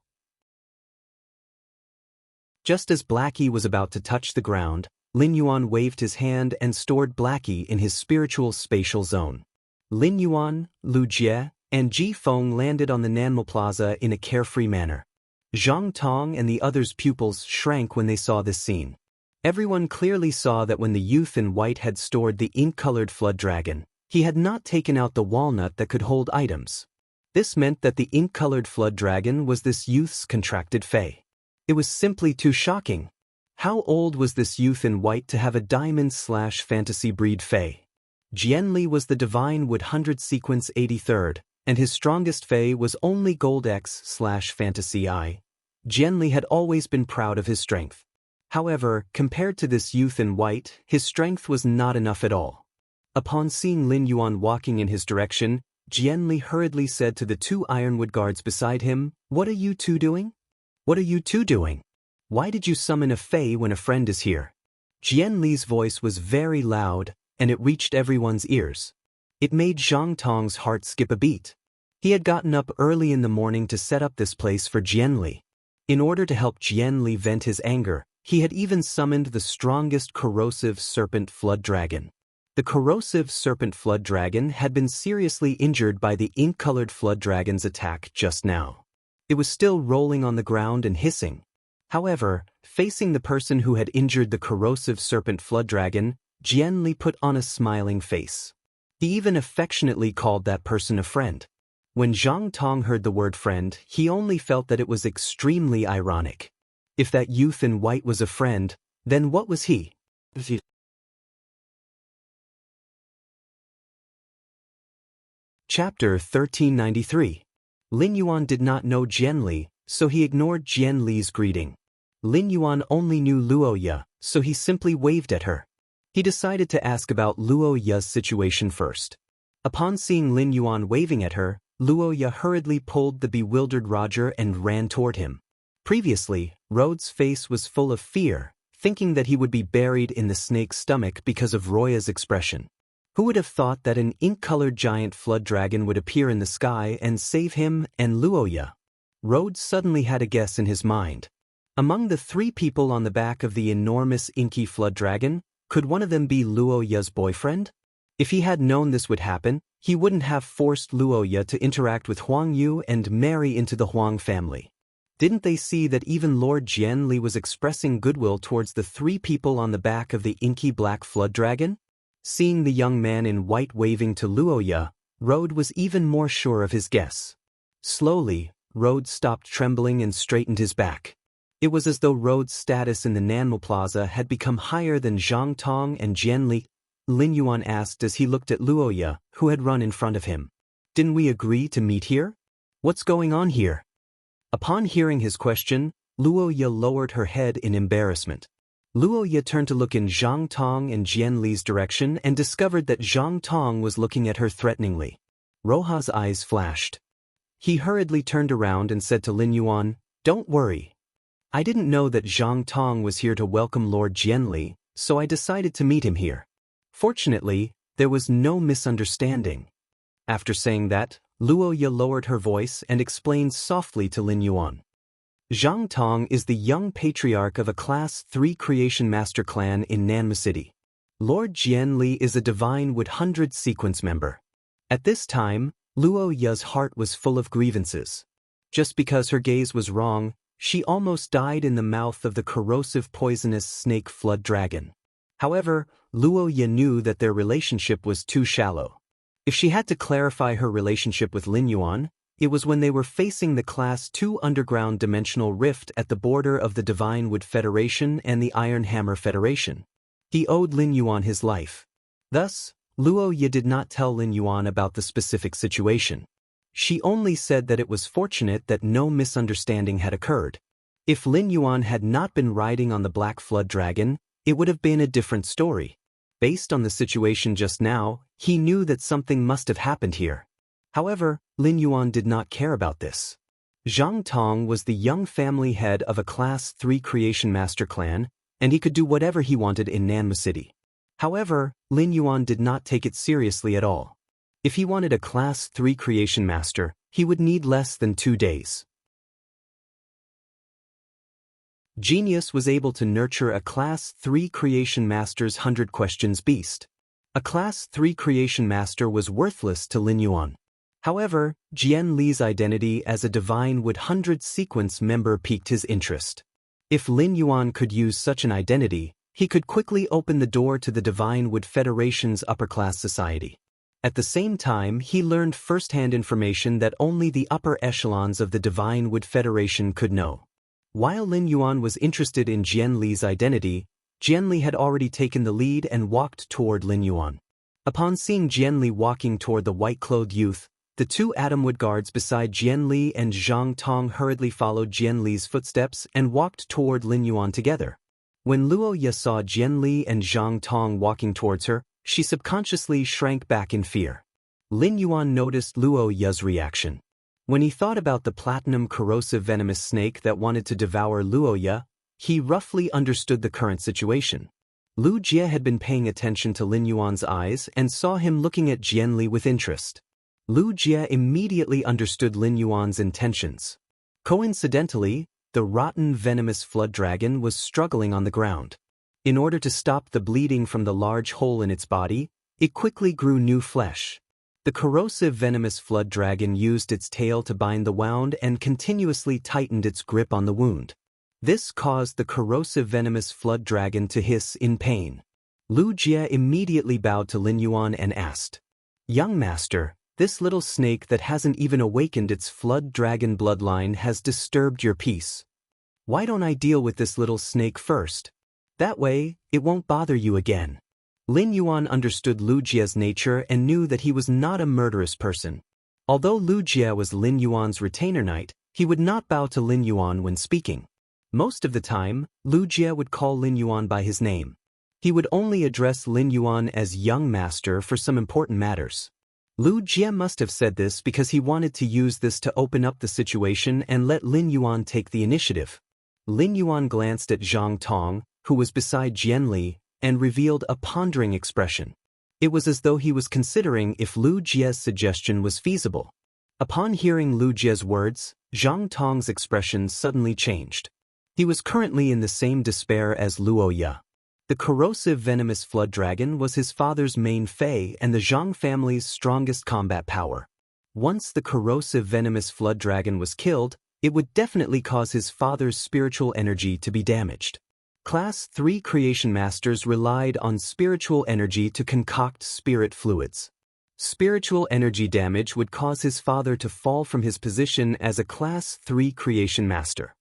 A: Just as Blackie was about to touch the ground, Lin Yuan waved his hand and stored Blackie in his spiritual spatial zone. Lin Yuan, Lu Jie, and Ji Feng landed on the Nanmo Plaza in a carefree manner. Zhang Tong and the others' pupils shrank when they saw this scene. Everyone clearly saw that when the youth in white had stored the ink-colored flood dragon, he had not taken out the walnut that could hold items. This meant that the ink-colored flood dragon was this youth's contracted fae. It was simply too shocking. How old was this youth in white to have a diamond/fantasy breed fae? Jianli was the divine wood 100 sequence 83rd, and his strongest fae was only gold X/fantasy I. Jianli had always been proud of his strength. However, compared to this youth in white, his strength was not enough at all. Upon seeing Lin Yuan walking in his direction, Jianli hurriedly said to the two ironwood guards beside him, "What are you two doing? What are you two doing? Why did you summon a fae when a friend is here?" Jianli's voice was very loud, and it reached everyone's ears. It made Zhang Tong's heart skip a beat. He had gotten up early in the morning to set up this place for Jianli. In order to help Jianli vent his anger, he had even summoned the strongest corrosive serpent flood dragon. The corrosive serpent flood dragon had been seriously injured by the ink-colored flood dragon's attack just now. It was still rolling on the ground and hissing. However, facing the person who had injured the corrosive serpent flood dragon, Jianli put on a smiling face. He even affectionately called that person a friend. When Zhang Tong heard the word friend, he only felt that it was extremely ironic. If that youth in white was a friend, then what was he? Chapter 1393. Lin Yuan did not know Jianli, so he ignored Jianli's greeting. Lin Yuan only knew Luoya, so he simply waved at her. He decided to ask about Luoya's situation first. Upon seeing Lin Yuan waving at her, Luoya hurriedly pulled the bewildered Roger and ran toward him. Previously, Rhodes' face was full of fear, thinking that he would be buried in the snake's stomach because of Roya's expression. Who would have thought that an ink-colored giant flood dragon would appear in the sky and save him and Luoya? Rhodes suddenly had a guess in his mind. Among the three people on the back of the enormous inky flood dragon, could one of them be Luoya's boyfriend? If he had known this would happen, he wouldn't have forced Luoya to interact with Huang Yu and marry into the Huang family. Didn't they see that even Lord Jianli was expressing goodwill towards the three people on the back of the inky black flood dragon? Seeing the young man in white waving to Luoya, Rhodes was even more sure of his guess. Slowly, Rhodes stopped trembling and straightened his back. It was as though Rhodes' status in the Nanmo Plaza had become higher than Zhang Tong and Jianli. Lin Yuan asked as he looked at Luoya, who had run in front of him. "Didn't we agree to meet here? What's going on here?" Upon hearing his question, Luoya lowered her head in embarrassment. Luoya turned to look in Zhang Tong and Jianli's direction and discovered that Zhang Tong was looking at her threateningly. Roha's eyes flashed. He hurriedly turned around and said to Lin Yuan, "Don't worry. I didn't know that Zhang Tong was here to welcome Lord Jianli, so I decided to meet him here." Fortunately, there was no misunderstanding. After saying that, Luoya lowered her voice and explained softly to Lin Yuan. Zhang Tong is the young patriarch of a Class 3 Creation Master clan in Nanmo City. Lord Jianli is a Divine Wood 100 sequence member. At this time, Luoya's heart was full of grievances. Just because her gaze was wrong, she almost died in the mouth of the corrosive poisonous snake flood dragon. However, Luoya knew that their relationship was too shallow. If she had to clarify her relationship with Lin Yuan, it was when they were facing the Class 2 underground dimensional rift at the border of the Divine Wood Federation and the Iron Hammer Federation. He owed Lin Yuan his life. Thus, Luoya did not tell Lin Yuan about the specific situation. She only said that it was fortunate that no misunderstanding had occurred. If Lin Yuan had not been riding on the Black Flood Dragon, it would have been a different story. Based on the situation just now, he knew that something must have happened here. However, Lin Yuan did not care about this. Zhang Tong was the young family head of a Class 3 Creation Master clan, and he could do whatever he wanted in Nanma City. However, Lin Yuan did not take it seriously at all. If he wanted a Class 3 Creation Master, he would need less than 2 days. Genius was able to nurture a Class 3 Creation Master's 100 Questions Beast. A Class 3 Creation Master was worthless to Lin Yuan. However, Jian Li's identity as a Divine Wood 100 Sequence member piqued his interest. If Lin Yuan could use such an identity, he could quickly open the door to the Divine Wood Federation's upper-class society. At the same time, he learned first-hand information that only the upper echelons of the Divine Wood Federation could know. While Lin Yuan was interested in Jian Li's identity, Jian Li had already taken the lead and walked toward Lin Yuan. Upon seeing Jian Li walking toward the white-clothed youth, the two Atomwood guards beside Jian Li and Zhang Tong hurriedly followed Jian Li's footsteps and walked toward Lin Yuan together. When Luo Ye saw Jian Li and Zhang Tong walking towards her, she subconsciously shrank back in fear. Lin Yuan noticed Luo Ye's reaction. When he thought about the platinum corrosive venomous snake that wanted to devour Luo Ye, he roughly understood the current situation. Lu Jie had been paying attention to Lin Yuan's eyes and saw him looking at Jian Li with interest. Lu Jie immediately understood Lin Yuan's intentions. Coincidentally, the rotten venomous flood dragon was struggling on the ground. In order to stop the bleeding from the large hole in its body, it quickly grew new flesh. The corrosive venomous flood dragon used its tail to bind the wound and continuously tightened its grip on the wound. This caused the corrosive venomous flood dragon to hiss in pain. Lu Jie immediately bowed to Lin Yuan and asked, "Young master, this little snake that hasn't even awakened its flood dragon bloodline has disturbed your peace. Why don't I deal with this little snake first? That way, it won't bother you again." Lin Yuan understood Lu Jie's nature and knew that he was not a murderous person. Although Lu Jie was Lin Yuan's retainer knight, he would not bow to Lin Yuan when speaking. Most of the time, Lu Jie would call Lin Yuan by his name. He would only address Lin Yuan as young master for some important matters. Lu Jie must have said this because he wanted to use this to open up the situation and let Lin Yuan take the initiative. Lin Yuan glanced at Zhang Tong, who was beside Jian Li, and revealed a pondering expression. It was as though he was considering if Lu Jie's suggestion was feasible. Upon hearing Lu Jie's words, Zhang Tong's expression suddenly changed. He was currently in the same despair as Luo Ye. The corrosive venomous flood dragon was his father's main fei and the Zhang family's strongest combat power. Once the corrosive venomous flood dragon was killed, it would definitely cause his father's spiritual energy to be damaged. Class 3 Creation Masters relied on spiritual energy to concoct spirit fluids. Spiritual energy damage would cause his father to fall from his position as a Class 3 Creation Master.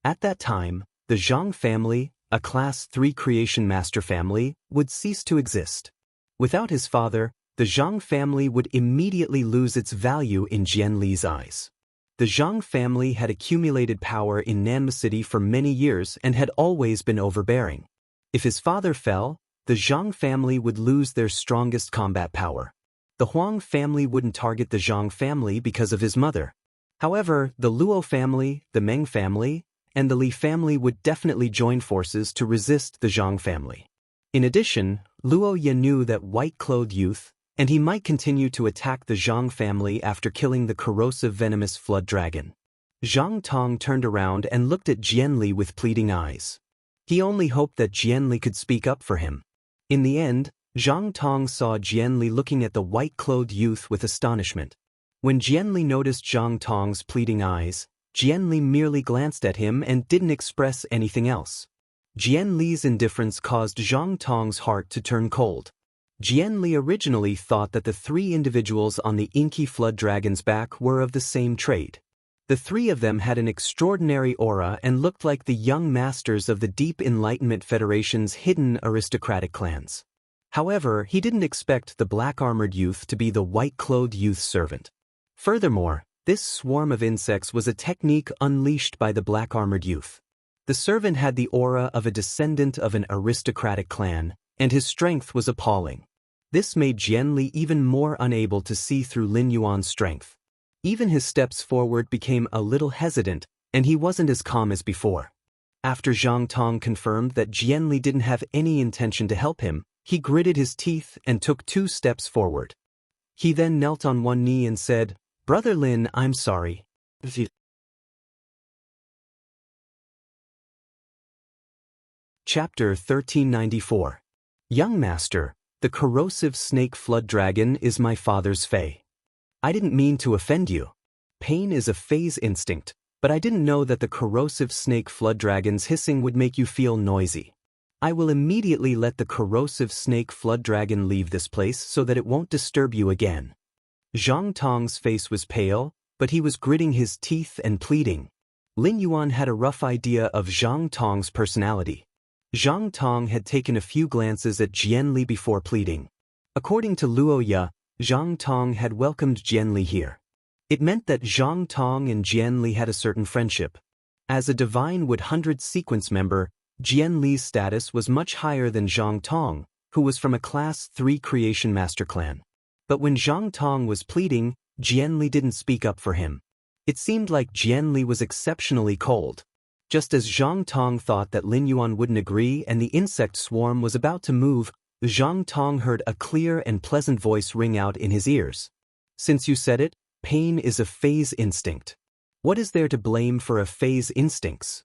A: At that time, the Zhang family, a Class 3 Creation Master family, would cease to exist. Without his father, the Zhang family would immediately lose its value in Jian Li's eyes. The Zhang family had accumulated power in Nanma City for many years and had always been overbearing. If his father fell, the Zhang family would lose their strongest combat power. The Huang family wouldn't target the Zhang family because of his mother. However, the Luo family, the Meng family, and the Li family would definitely join forces to resist the Zhang family. In addition, Luo Ye knew that white-clothed youth, and he might continue to attack the Zhang family after killing the corrosive venomous flood dragon. Zhang Tong turned around and looked at Jian Li with pleading eyes. He only hoped that Jian Li could speak up for him. In the end, Zhang Tong saw Jian Li looking at the white-clothed youth with astonishment. When Jian Li noticed Zhang Tong's pleading eyes, Jian Li merely glanced at him and didn't express anything else. Jian Li's indifference caused Zhang Tong's heart to turn cold. Jian Li originally thought that the three individuals on the inky flood dragon's back were of the same trade. The three of them had an extraordinary aura and looked like the young masters of the Deep Enlightenment Federation's hidden aristocratic clans. However, he didn't expect the black-armored youth to be the white-clothed youth's servant. Furthermore, this swarm of insects was a technique unleashed by the black-armored youth. The servant had the aura of a descendant of an aristocratic clan, and his strength was appalling. This made Jianli even more unable to see through Lin Yuan's strength. Even his steps forward became a little hesitant, and he wasn't as calm as before. After Zhang Tong confirmed that Jianli didn't have any intention to help him, he gritted his teeth and took 2 steps forward. He then knelt on one knee and said, "Brother Lin, I'm sorry." Chapter 1394. Young Master, the corrosive snake flood dragon is my father's fae. I didn't mean to offend you. Pain is a phase instinct, but I didn't know that the corrosive snake flood dragon's hissing would make you feel noisy. I will immediately let the corrosive snake flood dragon leave this place so that it won't disturb you again. Zhang Tong's face was pale, but he was gritting his teeth and pleading. Lin Yuan had a rough idea of Zhang Tong's personality. Zhang Tong had taken a few glances at Jianli before pleading. According to Luo Ye, Zhang Tong had welcomed Jianli here. It meant that Zhang Tong and Jianli had a certain friendship. As a Divine Wood 100 sequence member, Jianli's status was much higher than Zhang Tong, who was from a Class 3 Creation Master clan. But when Zhang Tong was pleading, Jianli didn't speak up for him. It seemed like Jianli was exceptionally cold. Just as Zhang Tong thought that Lin Yuan wouldn't agree and the insect swarm was about to move, Zhang Tong heard a clear and pleasant voice ring out in his ears. "Since you said it, pain is a phase instinct. What is there to blame for a phase instincts?"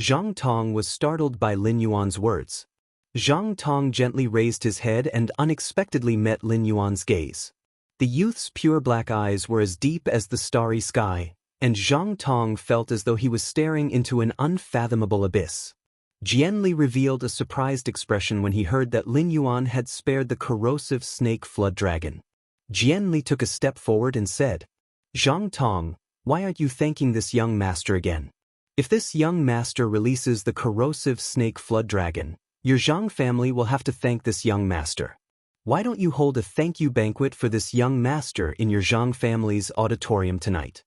A: Zhang Tong was startled by Lin Yuan's words. Zhang Tong gently raised his head and unexpectedly met Lin Yuan's gaze. The youth's pure black eyes were as deep as the starry sky, and Zhang Tong felt as though he was staring into an unfathomable abyss. Jianli revealed a surprised expression when he heard that Lin Yuan had spared the corrosive snake flood dragon. Jianli took a step forward and said, "Zhang Tong, why aren't you thanking this young master again? If this young master releases the corrosive snake flood dragon, your Zhang family will have to thank this young master. Why don't you hold a thank you banquet for this young master in your Zhang family's auditorium tonight?"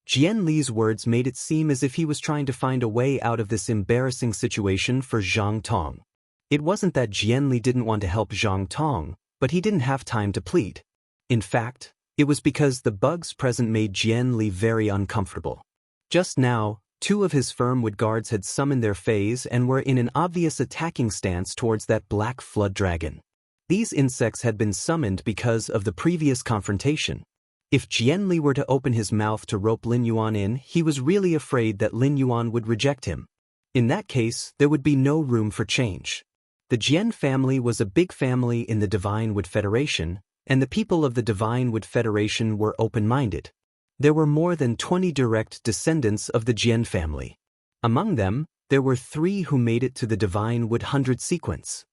A: Jianli's words made it seem as if he was trying to find a way out of this embarrassing situation for Zhang Tong. It wasn't that Jianli didn't want to help Zhang Tong, but he didn't have time to plead. In fact, it was because the bugs present made Jianli very uncomfortable. Just now, 2 of his firmwood guards had summoned their fays and were in an obvious attacking stance towards that black flood dragon. These insects had been summoned because of the previous confrontation. If Jianli were to open his mouth to rope Lin Yuan in, he was really afraid that Lin Yuan would reject him. In that case, there would be no room for change. The Jian family was a big family in the Divine Wood Federation, and the people of the Divine Wood Federation were open-minded. There were more than 20 direct descendants of the Jian family. Among them, there were 3 who made it to the Divine Wood 100 sequence.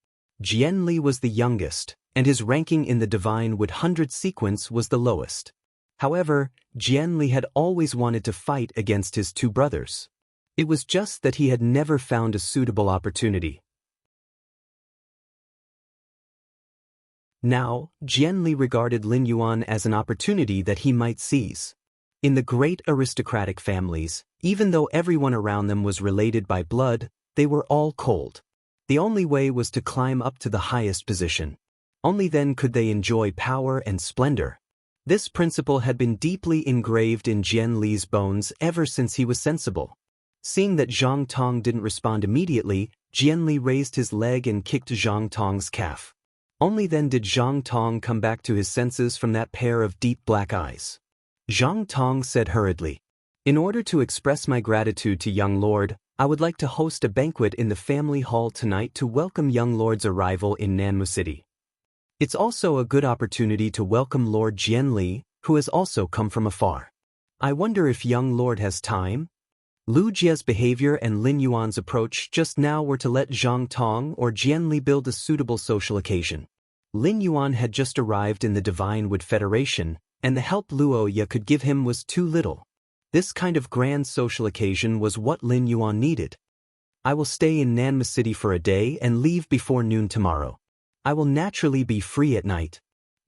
A: Jianli was the youngest, and his ranking in the Divine Wood 100 sequence was the lowest. However, Jianli had always wanted to fight against his 2 brothers. It was just that he had never found a suitable opportunity. Now, Jianli regarded Lin Yuan as an opportunity that he might seize. In the great aristocratic families, even though everyone around them was related by blood, they were all cold. The only way was to climb up to the highest position. Only then could they enjoy power and splendor. This principle had been deeply engraved in Jianli's bones ever since he was sensible. Seeing that Zhang Tong didn't respond immediately, Jianli raised his leg and kicked Zhang Tong's calf. Only then did Zhang Tong come back to his senses from that pair of deep black eyes. Zhang Tong said hurriedly, "In order to express my gratitude to young lord, I would like to host a banquet in the family hall tonight to welcome young lord's arrival in Nanmu City. It's also a good opportunity to welcome Lord Jianli, who has also come from afar. I wonder if young lord has time?" Lu Jie's behavior and Lin Yuan's approach just now were to let Zhang Tong or Jianli build a suitable social occasion. Lin Yuan had just arrived in the Divine Wood Federation, and the help Luo Ye could give him was too little. This kind of grand social occasion was what Lin Yuan needed. "I will stay in Nanmu City for a day and leave before noon tomorrow. I will naturally be free at night."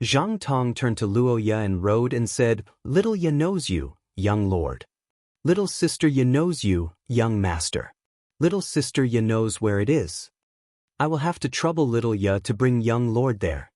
A: Zhang Tong turned to Luo Ye and rode and said, "Little Ye knows you, young lord. Little sister Ye knows you, young master." Little sister Ye knows where it is. I will have to trouble little Ye to bring young lord there.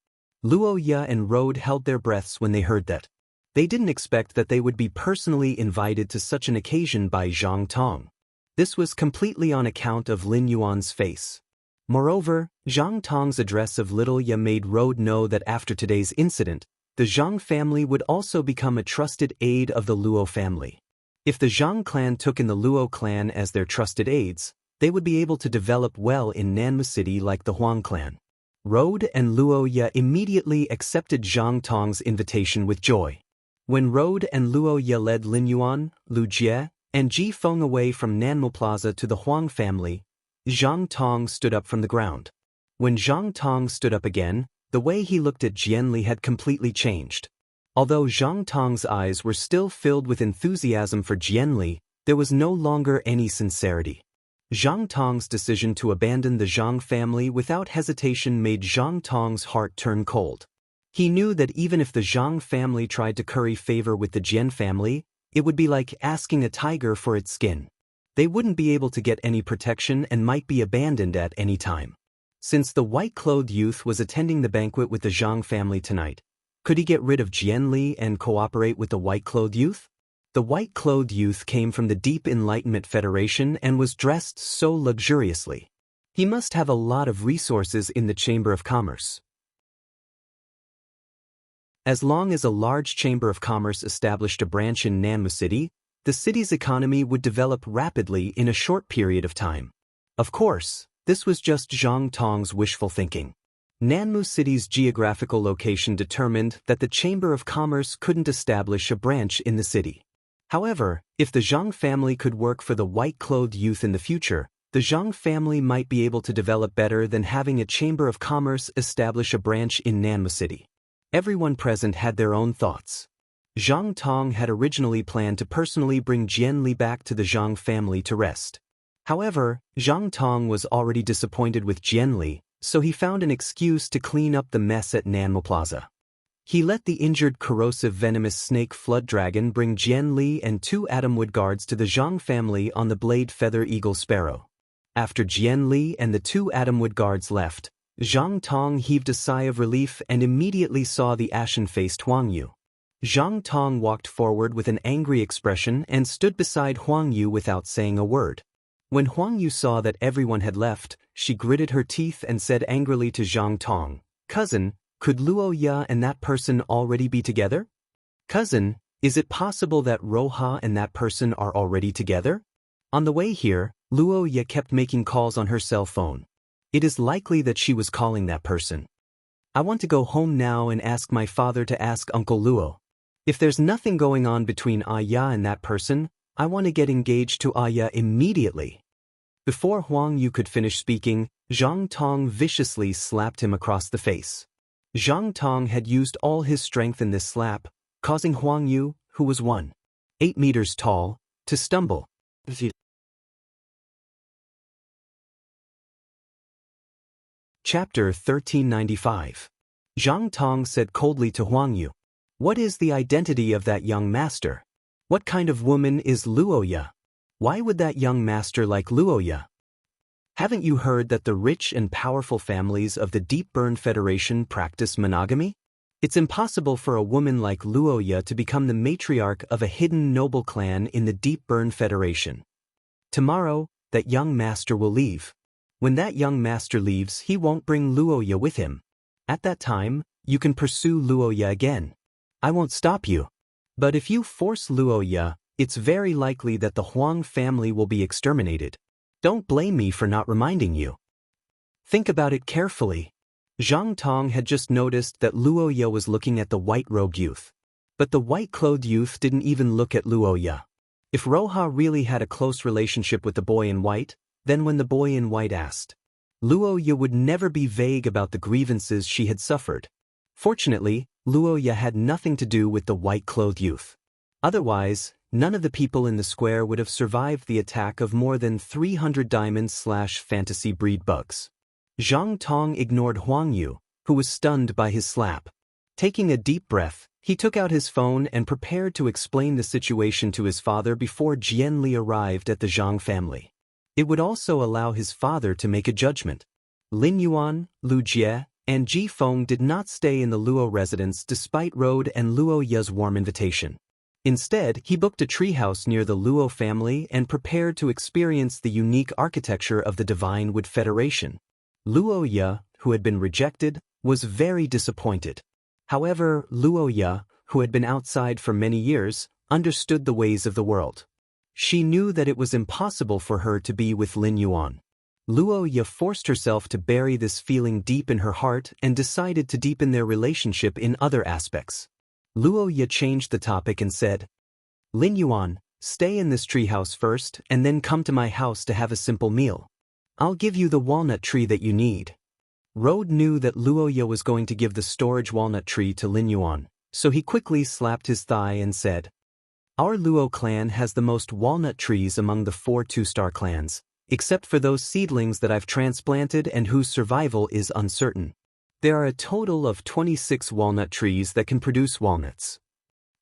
A: Luo Ye and Rode held their breaths when they heard that. They didn't expect that they would be personally invited to such an occasion by Zhang Tong. This was completely on account of Lin Yuan's face. Moreover, Zhang Tong's address of little Ye made Rode know that after today's incident, the Zhang family would also become a trusted aide of the Luo family. If the Zhang clan took in the Luo clan as their trusted aides, they would be able to develop well in Nanmu City like the Huang clan. Rode and Luo Ye immediately accepted Zhang Tong's invitation with joy. When Rode and Luo Ye led Lin Yuan, Lu Jie, and Ji Feng away from Nanmu Plaza to the Huang family, Zhang Tong stood up from the ground. When Zhang Tong stood up again, the way he looked at Jianli had completely changed. Although Zhang Tong's eyes were still filled with enthusiasm for Jianli, there was no longer any sincerity. Zhang Tong's decision to abandon the Zhang family without hesitation made Zhang Tong's heart turn cold. He knew that even if the Zhang family tried to curry favor with the Jian family, it would be like asking a tiger for its skin. They wouldn't be able to get any protection and might be abandoned at any time. Since the white-clothed youth was attending the banquet with the Zhang family tonight, could he get rid of Jianli and cooperate with the white-clothed youth? The white-clothed youth came from the Deep Enlightenment Federation and was dressed so luxuriously. He must have a lot of resources in the Chamber of Commerce. As long as a large Chamber of Commerce established a branch in Nanmu City, the city's economy would develop rapidly in a short period of time. Of course, this was just Zhang Tong's wishful thinking. Nanmu City's geographical location determined that the Chamber of Commerce couldn't establish a branch in the city. However, if the Zhang family could work for the white-clothed youth in the future, the Zhang family might be able to develop better than having a Chamber of Commerce establish a branch in Nanmu City. Everyone present had their own thoughts. Zhang Tong had originally planned to personally bring Jianli back to the Zhang family to rest. However, Zhang Tong was already disappointed with Jianli, so he found an excuse to clean up the mess at Nanmu Plaza. He let the injured corrosive venomous snake flood dragon bring Jianli and 2 Atomwood guards to the Zhang family on the blade feather eagle sparrow. After Jianli and the 2 Atomwood guards left, Zhang Tong heaved a sigh of relief and immediately saw the ashen-faced Huang Yu. Zhang Tong walked forward with an angry expression and stood beside Huang Yu without saying a word. When Huang Yu saw that everyone had left, she gritted her teeth and said angrily to Zhang Tong, "Cousin, could Luo Ye and that person already be together? Cousin, is it possible that Roha and that person are already together?" On the way here, Luo Ye kept making calls on her cell phone. It is likely that she was calling that person. "I want to go home now and ask my father to ask Uncle Luo. If there's nothing going on between Aya and that person, I want to get engaged to Aya immediately." Before Huang Yu could finish speaking, Zhang Tong viciously slapped him across the face. Zhang Tong had used all his strength in this slap, causing Huang Yu, who was 1.8 meters tall, to stumble. Chapter 1395. Zhang Tong said coldly to Huang Yu, "What is the identity of that young master? What kind of woman is Luo Ye? Why would that young master like Luo Ye? Haven't you heard that the rich and powerful families of the Deep Burn Federation practice monogamy? It's impossible for a woman like Luo Ye to become the matriarch of a hidden noble clan in the Deep Burn Federation. Tomorrow, that young master will leave. When that young master leaves, he won't bring Luo Ye with him. At that time, you can pursue Luo Ye again. I won't stop you. But if you force Luo Ye, it's very likely that the Huang family will be exterminated. Don't blame me for not reminding you. Think about it carefully." Zhang Tong had just noticed that Luo Ye was looking at the white-robed youth. But the white-clothed youth didn't even look at Luo Ye. If Roha really had a close relationship with the boy in white, then when the boy in white asked, Luo Ye would never be vague about the grievances she had suffered. Fortunately, Luo Ye had nothing to do with the white-clothed youth. Otherwise, none of the people in the square would have survived the attack of more than 300 diamond/fantasy breed bugs. Zhang Tong ignored Huang Yu, who was stunned by his slap. Taking a deep breath, he took out his phone and prepared to explain the situation to his father before Jianli arrived at the Zhang family. It would also allow his father to make a judgment. Lin Yuan, Lu Jie, and Ji Feng did not stay in the Luo residence despite Road and Luo Ye's warm invitation. Instead, he booked a treehouse near the Luo family and prepared to experience the unique architecture of the Divine Wood Federation. Luo Ye, who had been rejected, was very disappointed. However, Luo Ye, who had been outside for many years, understood the ways of the world. She knew that it was impossible for her to be with Lin Yuan. Luo Ye forced herself to bury this feeling deep in her heart and decided to deepen their relationship in other aspects. Luo Ye changed the topic and said, "Lin Yuan, stay in this treehouse first and then come to my house to have a simple meal. I'll give you the walnut tree that you need." Road knew that Luo Ye was going to give the storage walnut tree to Lin Yuan, so he quickly slapped his thigh and said, "Our Luo clan has the most walnut trees among the 4 two-star clans, except for those seedlings that I've transplanted and whose survival is uncertain. There are a total of 26 walnut trees that can produce walnuts.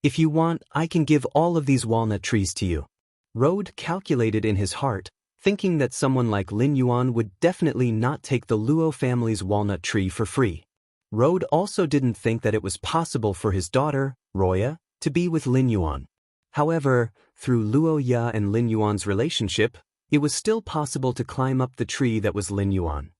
A: If you want, I can give all of these walnut trees to you." Road calculated in his heart, thinking that someone like Lin Yuan would definitely not take the Luo family's walnut tree for free. Road also didn't think that it was possible for his daughter, Roya, to be with Lin Yuan. However, through Luo Ye and Lin Yuan's relationship, it was still possible to climb up the tree that was Lin Yuan.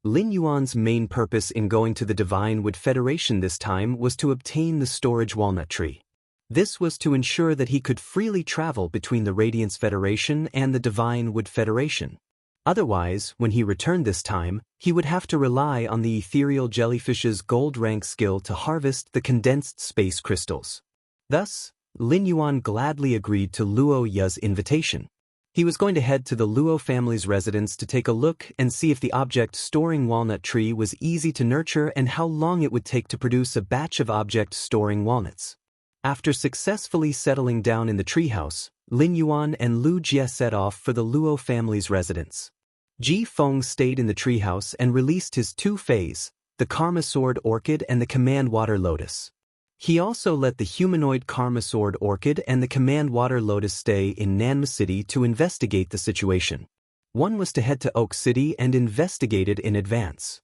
A: Lin Yuan's main purpose in going to the Divine Wood Federation this time was to obtain the storage walnut tree. This was to ensure that he could freely travel between the Radiance Federation and the Divine Wood Federation. Otherwise, when he returned this time, he would have to rely on the ethereal jellyfish's gold rank skill to harvest the condensed space crystals. Thus, Lin Yuan gladly agreed to Luo Ye's invitation. He was going to head to the Luo family's residence to take a look and see if the object storing walnut tree was easy to nurture and how long it would take to produce a batch of object storing walnuts. After successfully settling down in the treehouse, Lin Yuan and Lu Jie set off for the Luo family's residence. Ji Feng stayed in the treehouse and released his 2 fays, the Karma Sword Orchid and the Command Water Lotus. He also let the humanoid Karma Sword Orchid and the Command Water Lotus stay in Nanma City to investigate the situation. One was to head to Oak City and investigate it in advance.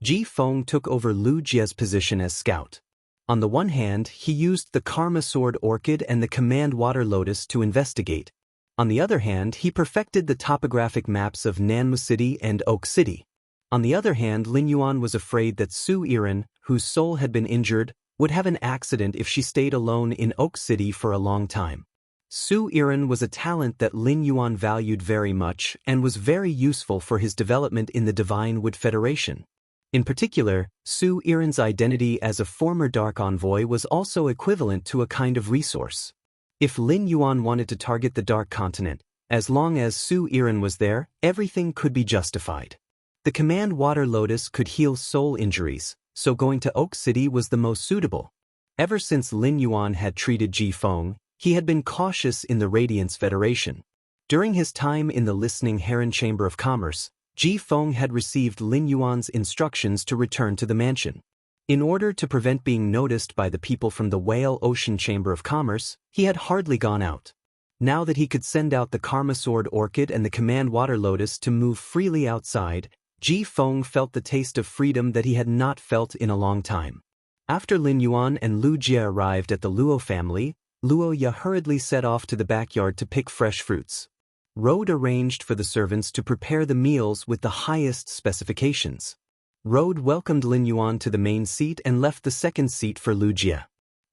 A: Ji Feng took over Lu Jie's position as scout. On the one hand, he used the Karma Sword Orchid and the Command Water Lotus to investigate. On the other hand, he perfected the topographic maps of Nanma City and Oak City. On the other hand, Lin Yuan was afraid that Su Yiren, whose soul had been injured, would have an accident if she stayed alone in Oak City for a long time. Su Yiren was a talent that Lin Yuan valued very much and was very useful for his development in the Divine Wood Federation. In particular, Su Yiren's identity as a former Dark Envoy was also equivalent to a kind of resource. If Lin Yuan wanted to target the Dark Continent, as long as Su Yiren was there, everything could be justified. The Command Water Lotus could heal soul injuries, so going to Oak City was the most suitable. Ever since Lin Yuan had treated Ji Feng, he had been cautious in the Radiance Federation. During his time in the Listening Heron Chamber of Commerce, Ji Feng had received Lin Yuan's instructions to return to the mansion. In order to prevent being noticed by the people from the Whale Ocean Chamber of Commerce, he had hardly gone out. Now that he could send out the Karma Sword Orchid and the Command Water Lotus to move freely outside, Ji Feng felt the taste of freedom that he had not felt in a long time. After Lin Yuan and Lu Jie arrived at the Luo family, Luo Ye hurriedly set off to the backyard to pick fresh fruits. Road arranged for the servants to prepare the meals with the highest specifications. Road welcomed Lin Yuan to the main seat and left the second seat for Lu Jie.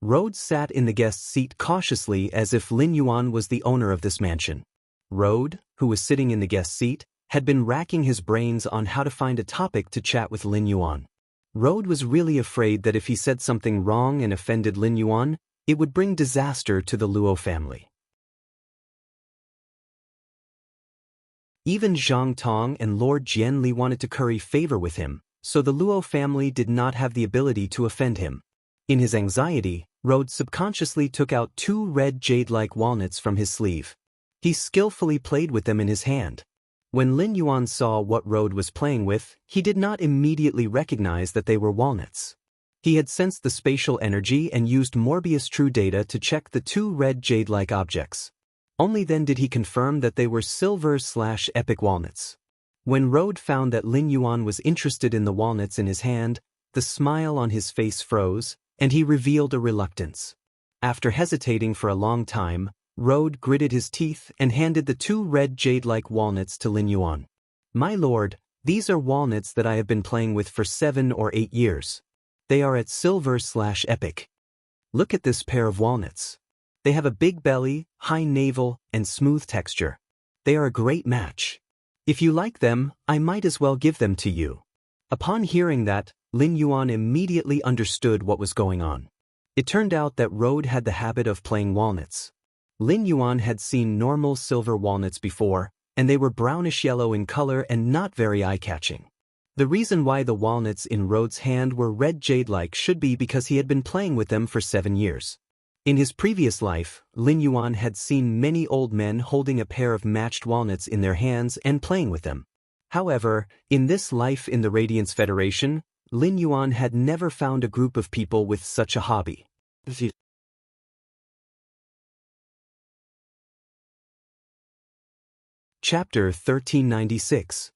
A: Road sat in the guest seat cautiously as if Lin Yuan was the owner of this mansion. Road, who was sitting in the guest seat, had been racking his brains on how to find a topic to chat with Lin Yuan. Road was really afraid that if he said something wrong and offended Lin Yuan, it would bring disaster to the Luo family. Even Zhang Tong and Lord Jianli wanted to curry favor with him, so the Luo family did not have the ability to offend him. In his anxiety, Road subconsciously took out 2 red jade-like walnuts from his sleeve. He skillfully played with them in his hand. When Lin Yuan saw what Road was playing with, he did not immediately recognize that they were walnuts. He had sensed the spatial energy and used Morbius True Data to check the 2 red jade-like objects. Only then did he confirm that they were silver/epic walnuts. When Rode found that Lin Yuan was interested in the walnuts in his hand, the smile on his face froze, and he revealed a reluctance. After hesitating for a long time, Rode gritted his teeth and handed the 2 red jade-like walnuts to Lin Yuan. "My lord, these are walnuts that I have been playing with for 7 or 8 years. They are at silver/epic. Look at this pair of walnuts. They have a big belly, high navel, and smooth texture. They are a great match. If you like them, I might as well give them to you." Upon hearing that, Lin Yuan immediately understood what was going on. It turned out that Rode had the habit of playing walnuts. Lin Yuan had seen normal silver walnuts before, and they were brownish-yellow in color and not very eye-catching. The reason why the walnuts in Rode's hand were red jade-like should be because he had been playing with them for 7 years. In his previous life, Lin Yuan had seen many old men holding a pair of matched walnuts in their hands and playing with them. However, in this life in the Radiance Federation, Lin Yuan had never found a group of people with such a hobby. Chapter 1396.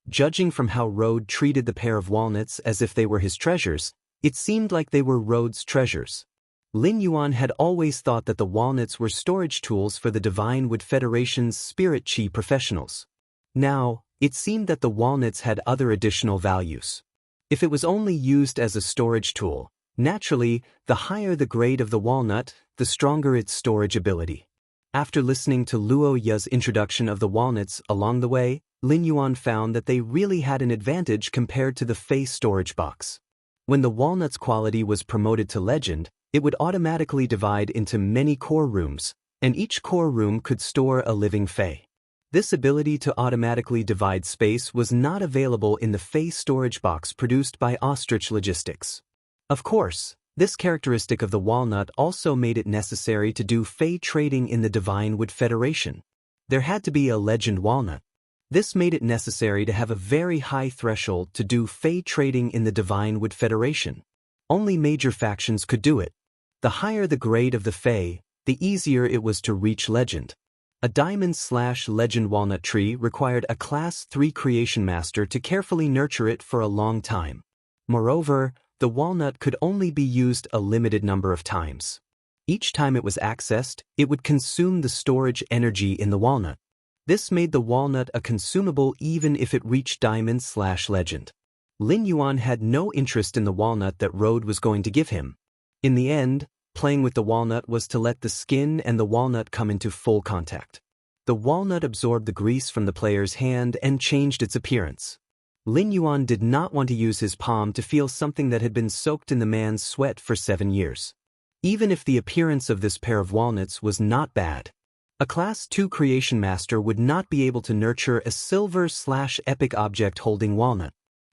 A: Judging from how Rode treated the pair of walnuts as if they were his treasures, it seemed like they were Rode's treasures. Lin Yuan had always thought that the walnuts were storage tools for the Divine Wood Federation's spirit chi professionals. Now, it seemed that the walnuts had other additional values. If it was only used as a storage tool, naturally, the higher the grade of the walnut, the stronger its storage ability. After listening to Luo Ye's introduction of the walnuts along the way, Lin Yuan found that they really had an advantage compared to the Fey storage box. When the walnut's quality was promoted to legend, it would automatically divide into many core rooms, and each core room could store a living Fey. This ability to automatically divide space was not available in the Fey storage box produced by Ostrich Logistics. Of course, this characteristic of the walnut also made it necessary to do Fey trading in the Divine Wood Federation. There had to be a legend walnut. This made it necessary to have a very high threshold to do Fey trading in the Divine Wood Federation. Only major factions could do it. The higher the grade of the Fey, the easier it was to reach legend. A diamond/legend walnut tree required a Class 3 Creation Master to carefully nurture it for a long time. Moreover, the walnut could only be used a limited number of times. Each time it was accessed, it would consume the storage energy in the walnut. This made the walnut a consumable even if it reached diamond/legend. Lin Yuan had no interest in the walnut that Rode was going to give him. In the end, playing with the walnut was to let the skin and the walnut come into full contact. The walnut absorbed the grease from the player's hand and changed its appearance. Lin Yuan did not want to use his palm to feel something that had been soaked in the man's sweat for 7 years. Even if the appearance of this pair of walnuts was not bad, a Class 2 Creation Master would not be able to nurture a silver/epic object holding walnut.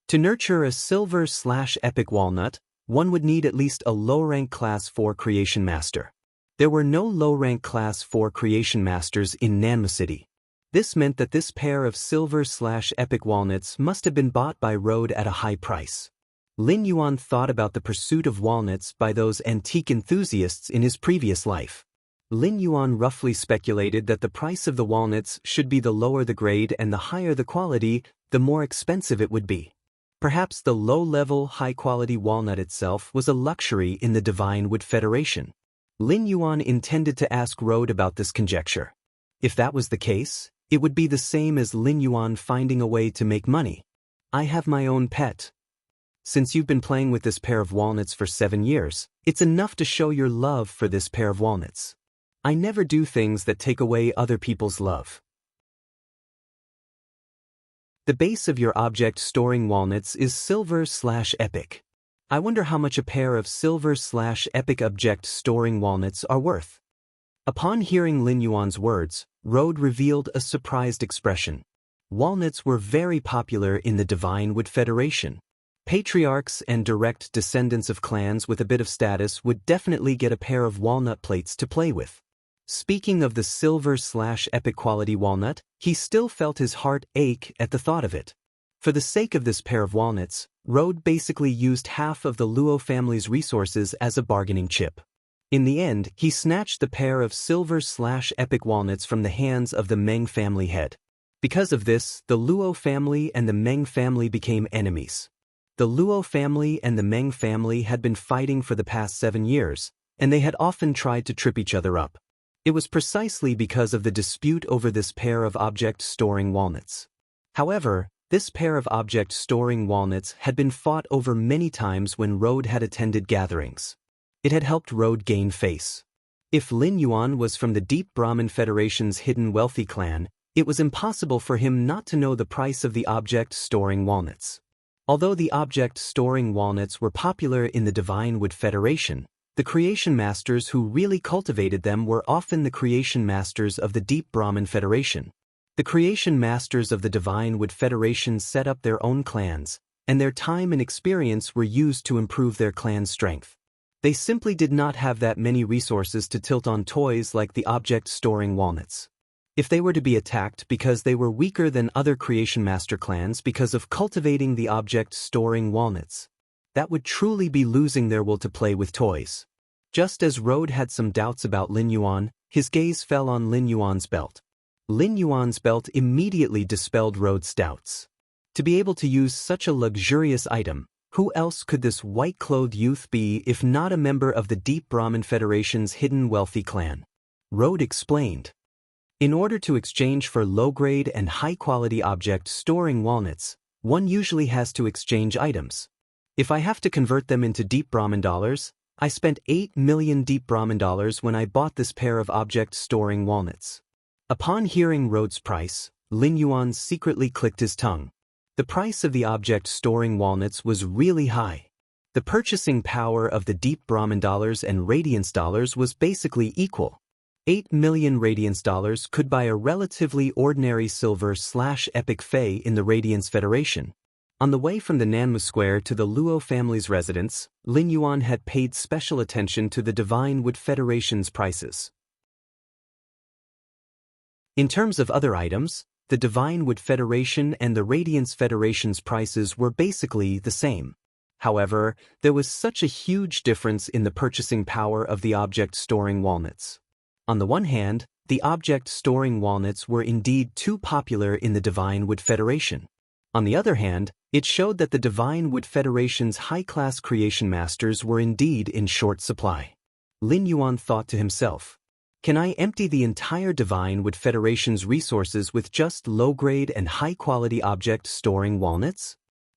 A: To nurture a silver/epic walnut, one would need at least a low-rank Class 4 Creation Master. There were no low-rank Class 4 Creation Masters in Nanma City. This meant that this pair of silver/epic walnuts must have been bought by Rode at a high price. Lin Yuan thought about the pursuit of walnuts by those antique enthusiasts in his previous life. Lin Yuan roughly speculated that the price of the walnuts should be the lower the grade and the higher the quality, the more expensive it would be. Perhaps the low-level, high-quality walnut itself was a luxury in the Divine Wood Federation. Lin Yuan intended to ask Rode about this conjecture. If that was the case, it would be the same as Lin Yuan finding a way to make money. "I have my own pet. Since you've been playing with this pair of walnuts for 7 years, it's enough to show your love for this pair of walnuts. I never do things that take away other people's love." The base of your object storing walnuts is silver/epic. I wonder how much a pair of silver/epic object storing walnuts are worth. Upon hearing Lin Yuan's words, Rode revealed a surprised expression. Walnuts were very popular in the Divine Wood Federation. Patriarchs and direct descendants of clans with a bit of status would definitely get a pair of walnut plates to play with. Speaking of the silver/epic quality walnut, he still felt his heart ache at the thought of it. For the sake of this pair of walnuts, Rode basically used half of the Luo family's resources as a bargaining chip. In the end, he snatched the pair of silver/epic walnuts from the hands of the Meng family head. Because of this, the Luo family and the Meng family became enemies. The Luo family and the Meng family had been fighting for the past 7 years, and they had often tried to trip each other up. It was precisely because of the dispute over this pair of object-storing walnuts. However, this pair of object-storing walnuts had been fought over many times when Rode had attended gatherings. It had helped Rode gain face. If Lin Yuan was from the Deep Brahmin Federation's hidden wealthy clan, it was impossible for him not to know the price of the object-storing walnuts. Although the object-storing walnuts were popular in the Divine Wood Federation, the creation masters who really cultivated them were often the creation masters of the Deep Brahmin Federation. The creation masters of the Divine Wood Federation set up their own clans, and their time and experience were used to improve their clan's strength. They simply did not have that many resources to tilt on toys like the object-storing walnuts. If they were to be attacked because they were weaker than other creation master clans because of cultivating the object-storing walnuts, that would truly be losing their will to play with toys. Just as Rode had some doubts about Lin Yuan, his gaze fell on Lin Yuan's belt. Lin Yuan's belt immediately dispelled Rode's doubts. To be able to use such a luxurious item, who else could this white-clothed youth be if not a member of the Deep Brahmin Federation's hidden wealthy clan? Rode explained. In order to exchange for low-grade and high-quality object-storing walnuts, one usually has to exchange items. If I have to convert them into Deep Brahmin dollars, I spent 8 million Deep Brahmin dollars when I bought this pair of object-storing walnuts. Upon hearing Rode's price, Lin Yuan secretly clicked his tongue. The price of the object-storing walnuts was really high. The purchasing power of the Deep Brahmin dollars and Radiance dollars was basically equal. 8 million Radiance dollars could buy a relatively ordinary silver/epic Fey in the Radiance Federation. On the way from the Nanmu Square to the Luo family's residence, Lin Yuan had paid special attention to the Divine Wood Federation's prices. In terms of other items, the Divine Wood Federation and the Radiance Federation's prices were basically the same. However, there was such a huge difference in the purchasing power of the object-storing walnuts. On the one hand, the object-storing walnuts were indeed too popular in the Divine Wood Federation. On the other hand, it showed that the Divine Wood Federation's high-class creation masters were indeed in short supply. Lin Yuan thought to himself, can I empty the entire Divine Wood Federation's resources with just low-grade and high-quality object-storing walnuts?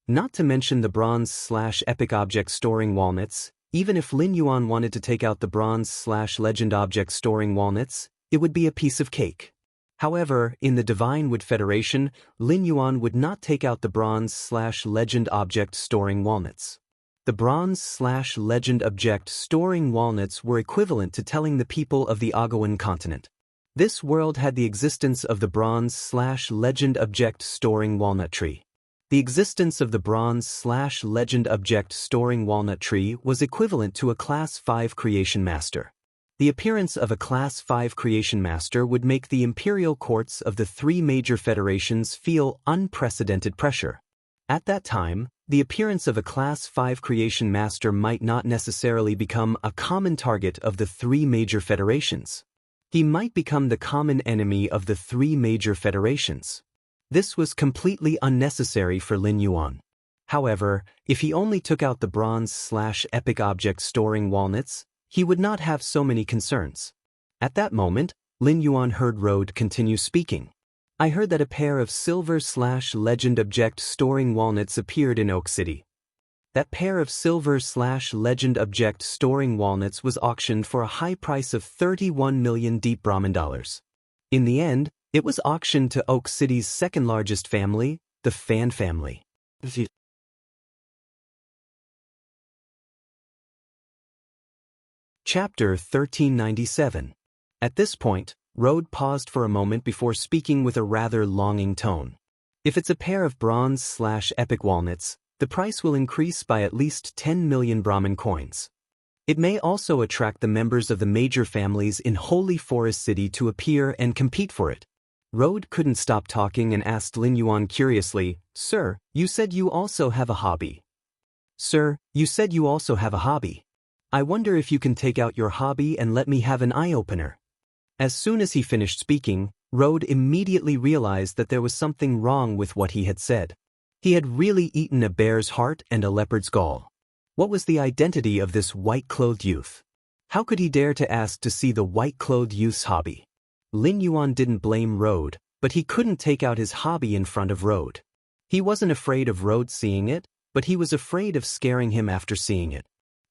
A: Not to mention the bronze/epic object-storing walnuts, even if Lin Yuan wanted to take out the bronze/legend object-storing walnuts, it would be a piece of cake. However, in the Divine Wood Federation, Lin Yuan would not take out the bronze/legend object-storing walnuts. The bronze/legend object-storing walnuts were equivalent to telling the people of the Agawan continent. This world had the existence of the bronze/legend object-storing walnut tree. The existence of the bronze/legend object-storing walnut tree was equivalent to a Class 5 creation master. The appearance of a Class 5 creation master would make the imperial courts of the 3 major federations feel unprecedented pressure. At that time, the appearance of a Class 5 creation master might not necessarily become a common target of the 3 major federations. He might become the common enemy of the 3 major federations. This was completely unnecessary for Lin Yuan. However, if he only took out the bronze/epic object-storing walnuts, he would not have so many concerns. At that moment, Lin Yuan heard Rode continue speaking. I heard that a pair of silver/legend object-storing walnuts appeared in Oak City. That pair of silver/legend object-storing walnuts was auctioned for a high price of 31 million Deep Brahmin dollars. In the end, it was auctioned to Oak City's second-largest family, the Fan family. Chapter 1397. At this point, Rode paused for a moment before speaking with a rather longing tone. If it's a pair of bronze/epic walnuts, the price will increase by at least 10 million Brahmin coins. It may also attract the members of the major families in Holy Forest City to appear and compete for it. Rode couldn't stop talking and asked Lin Yuan curiously, Sir, you said you also have a hobby. Sir, you said you also have a hobby. I wonder if you can take out your hobby and let me have an eye-opener." As soon as he finished speaking, Rode immediately realized that there was something wrong with what he had said. He had really eaten a bear's heart and a leopard's gall. What was the identity of this white-clothed youth? How could he dare to ask to see the white-clothed youth's hobby? Lin Yuan didn't blame Rode, but he couldn't take out his hobby in front of Rode. He wasn't afraid of Rode seeing it, but he was afraid of scaring him after seeing it.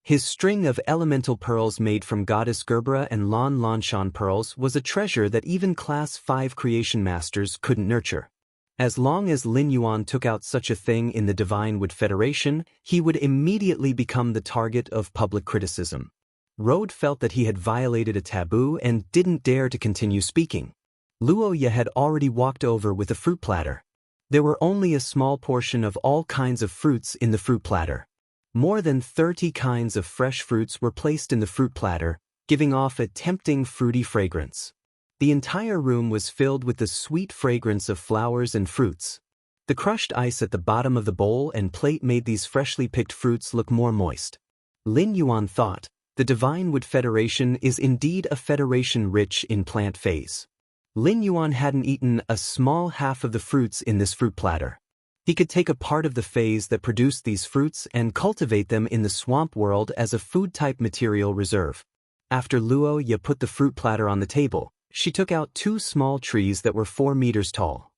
A: His string of elemental pearls made from Goddess Gerbera and Lan Lanshan pearls was a treasure that even Class 5 creation masters couldn't nurture. As long as Lin Yuan took out such a thing in the Divine Wood Federation, he would immediately become the target of public criticism. Rode felt that he had violated a taboo and didn't dare to continue speaking. Luo Ye had already walked over with a fruit platter. There were only a small portion of all kinds of fruits in the fruit platter. More than 30 kinds of fresh fruits were placed in the fruit platter, giving off a tempting fruity fragrance. The entire room was filled with the sweet fragrance of flowers and fruits. The crushed ice at the bottom of the bowl and plate made these freshly picked fruits look more moist. Lin Yuan thought, the Divine Wood Federation is indeed a federation rich in plant phase. Lin Yuan hadn't eaten a small half of the fruits in this fruit platter. He could take a part of the phase that produced these fruits and cultivate them in the swamp world as a food-type material reserve. After Luo Ye put the fruit platter on the table, she took out 2 small trees that were 4 meters tall.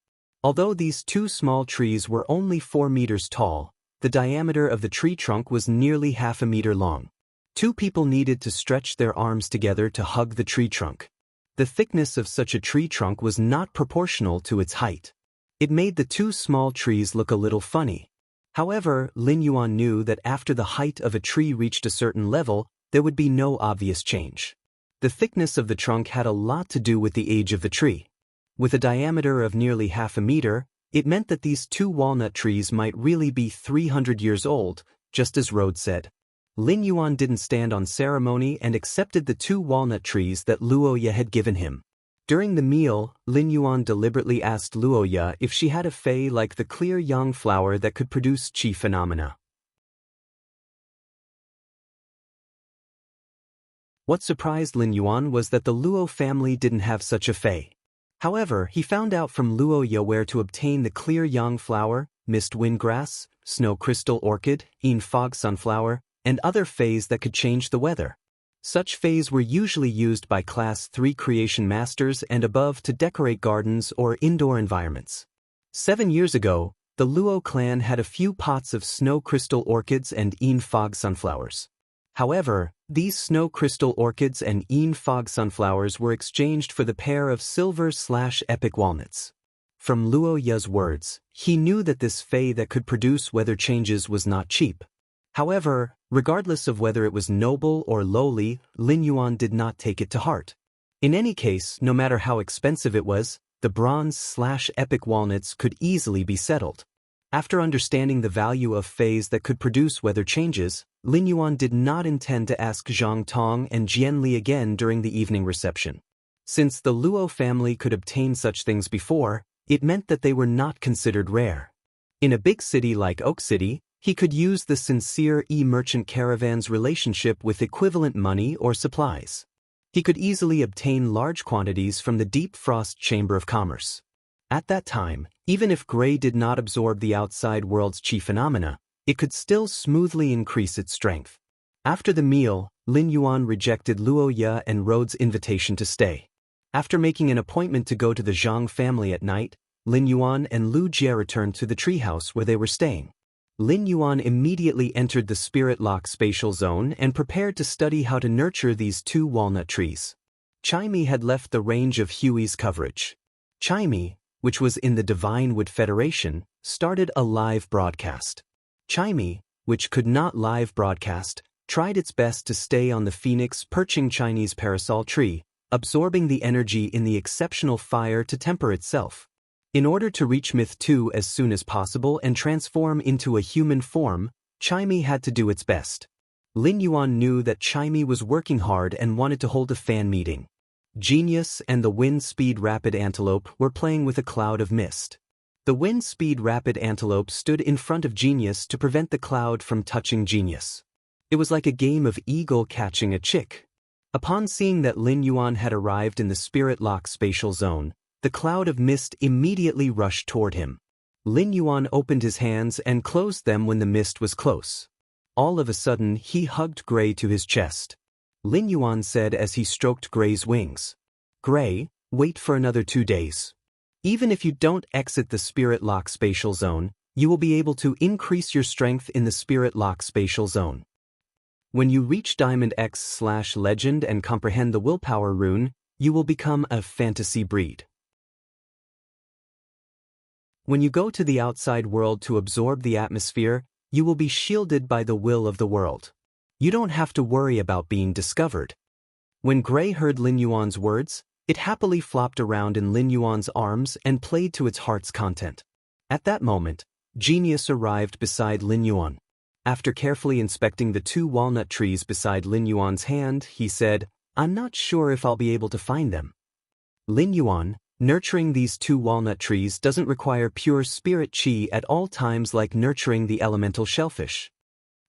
A: Although these 2 small trees were only 4 meters tall, the diameter of the tree trunk was nearly half a meter long. 2 people needed to stretch their arms together to hug the tree trunk. The thickness of such a tree trunk was not proportional to its height. It made the 2 small trees look a little funny. However, Lin Yuan knew that after the height of a tree reached a certain level, there would be no obvious change. The thickness of the trunk had a lot to do with the age of the tree. With a diameter of nearly half a meter, it meant that these 2 walnut trees might really be 300 years old, just as Rode said. Lin Yuan didn't stand on ceremony and accepted the 2 walnut trees that Luo Ye had given him. During the meal, Lin Yuan deliberately asked Luo Ye if she had a fei like the clear yang flower that could produce qi phenomena. What surprised Lin Yuan was that the Luo family didn't have such a fei. However, he found out from Luo Ye where to obtain the clear yang flower, mist wind grass, snow crystal orchid, yin fog sunflower, and other feis that could change the weather. Such feis were usually used by Class 3 creation masters and above to decorate gardens or indoor environments. 7 years ago, the Luo clan had a few pots of snow crystal orchids and yin fog sunflowers. However, these snow crystal orchids and yin fog sunflowers were exchanged for the pair of silver/epic walnuts. From Luo Ye's words, he knew that this fei that could produce weather changes was not cheap. However, regardless of whether it was noble or lowly, Lin Yuan did not take it to heart. In any case, no matter how expensive it was, the bronze/epic walnuts could easily be settled. After understanding the value of feis that could produce weather changes, Lin Yuan did not intend to ask Zhang Tong and Jian Li again during the evening reception. Since the Luo family could obtain such things before, it meant that they were not considered rare. In a big city like Oak City, he could use the sincere merchant caravan's relationship with equivalent money or supplies. He could easily obtain large quantities from the Deep Frost Chamber of Commerce. At that time, even if Gray did not absorb the outside world's qi phenomena, it could still smoothly increase its strength. After the meal, Lin Yuan rejected Luo Ye and Rode's invitation to stay. After making an appointment to go to the Zhang family at night, Lin Yuan and Lu Jie returned to the treehouse where they were staying. Lin Yuan immediately entered the Spirit Lock spatial zone and prepared to study how to nurture these 2 walnut trees. Chaimi had left the range of Huey's coverage. Chaimi, which was in the Divine Wood Federation, started a live broadcast. Chaimi, which could not live broadcast, tried its best to stay on the phoenix perching Chinese parasol tree, absorbing the energy in the exceptional fire to temper itself. In order to reach Myth 2 as soon as possible and transform into a human form, Chaimi had to do its best. Lin Yuan knew that Chaimi was working hard and wanted to hold a fan meeting. Genius and the Wind Speed Rapid Antelope were playing with a cloud of mist. The Wind Speed Rapid Antelope stood in front of Genius to prevent the cloud from touching Genius. It was like a game of eagle catching a chick. Upon seeing that Lin Yuan had arrived in the Spirit Lock spatial zone, the cloud of mist immediately rushed toward him. Lin Yuan opened his hands and closed them when the mist was close. All of a sudden, he hugged Gray to his chest. Lin Yuan said as he stroked Gray's wings, "Gray, wait for another 2 days. Even if you don't exit the Spirit Lock spatial zone, you will be able to increase your strength in the Spirit Lock spatial zone. When you reach Diamond X/Legend and comprehend the willpower rune, you will become a fantasy breed. When you go to the outside world to absorb the atmosphere, you will be shielded by the will of the world. You don't have to worry about being discovered." When Gray heard Lin Yuan's words, it happily flopped around in Lin Yuan's arms and played to its heart's content. At that moment, Genius arrived beside Lin Yuan. After carefully inspecting the 2 walnut trees beside Lin Yuan's hand, he said, "I'm not sure if I'll be able to find them." Lin Yuan, nurturing these 2 walnut trees doesn't require pure spirit chi at all times like nurturing the elemental shellfish.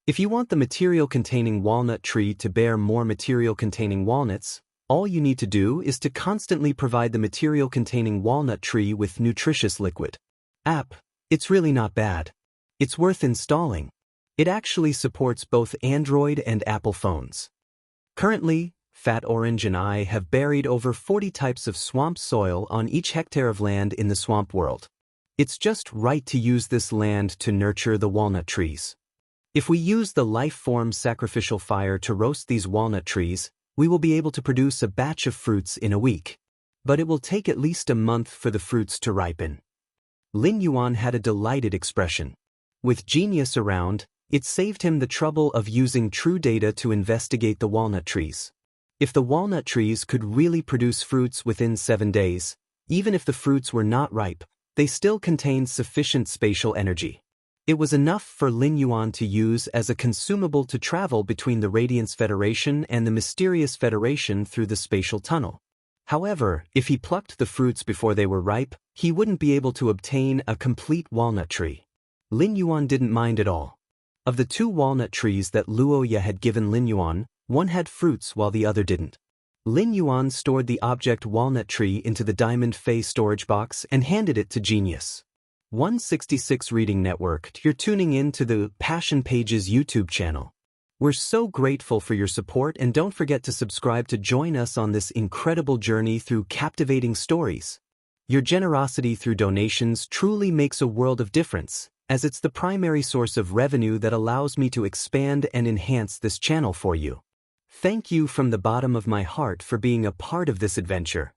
A: If you want the material-containing walnut tree to bear more material-containing walnuts, all you need to do is to constantly provide the material-containing walnut tree with nutritious liquid. App, it's really not bad. It's worth installing. It actually supports both Android and Apple phones. Currently, Fat Orange and I have buried over 40 types of swamp soil on each hectare of land in the swamp world. It's just right to use this land to nurture the walnut trees. If we use the life form sacrificial fire to roast these walnut trees, we will be able to produce a batch of fruits in a week. But it will take at least a month for the fruits to ripen. Lin Yuan had a delighted expression. With Genius around, it saved him the trouble of using true data to investigate the walnut trees. If the walnut trees could really produce fruits within 7 days, even if the fruits were not ripe, they still contained sufficient spatial energy. It was enough for Lin Yuan to use as a consumable to travel between the Radiance Federation and the Mysterious Federation through the spatial tunnel. However, if he plucked the fruits before they were ripe, he wouldn't be able to obtain a complete walnut tree. Lin Yuan didn't mind at all. Of the 2 walnut trees that Luo Ye had given Lin Yuan, one had fruits while the other didn't. Lin Yuan stored the object walnut tree into the Diamond Fei storage box and handed it to Genius. 166 Reading Network, you're tuning in to the Passion Pages YouTube channel. We're so grateful for your support, and don't forget to subscribe to join us on this incredible journey through captivating stories. Your generosity through donations truly makes a world of difference, as it's the primary source of revenue that allows me to expand and enhance this channel for you. Thank you from the bottom of my heart for being a part of this adventure.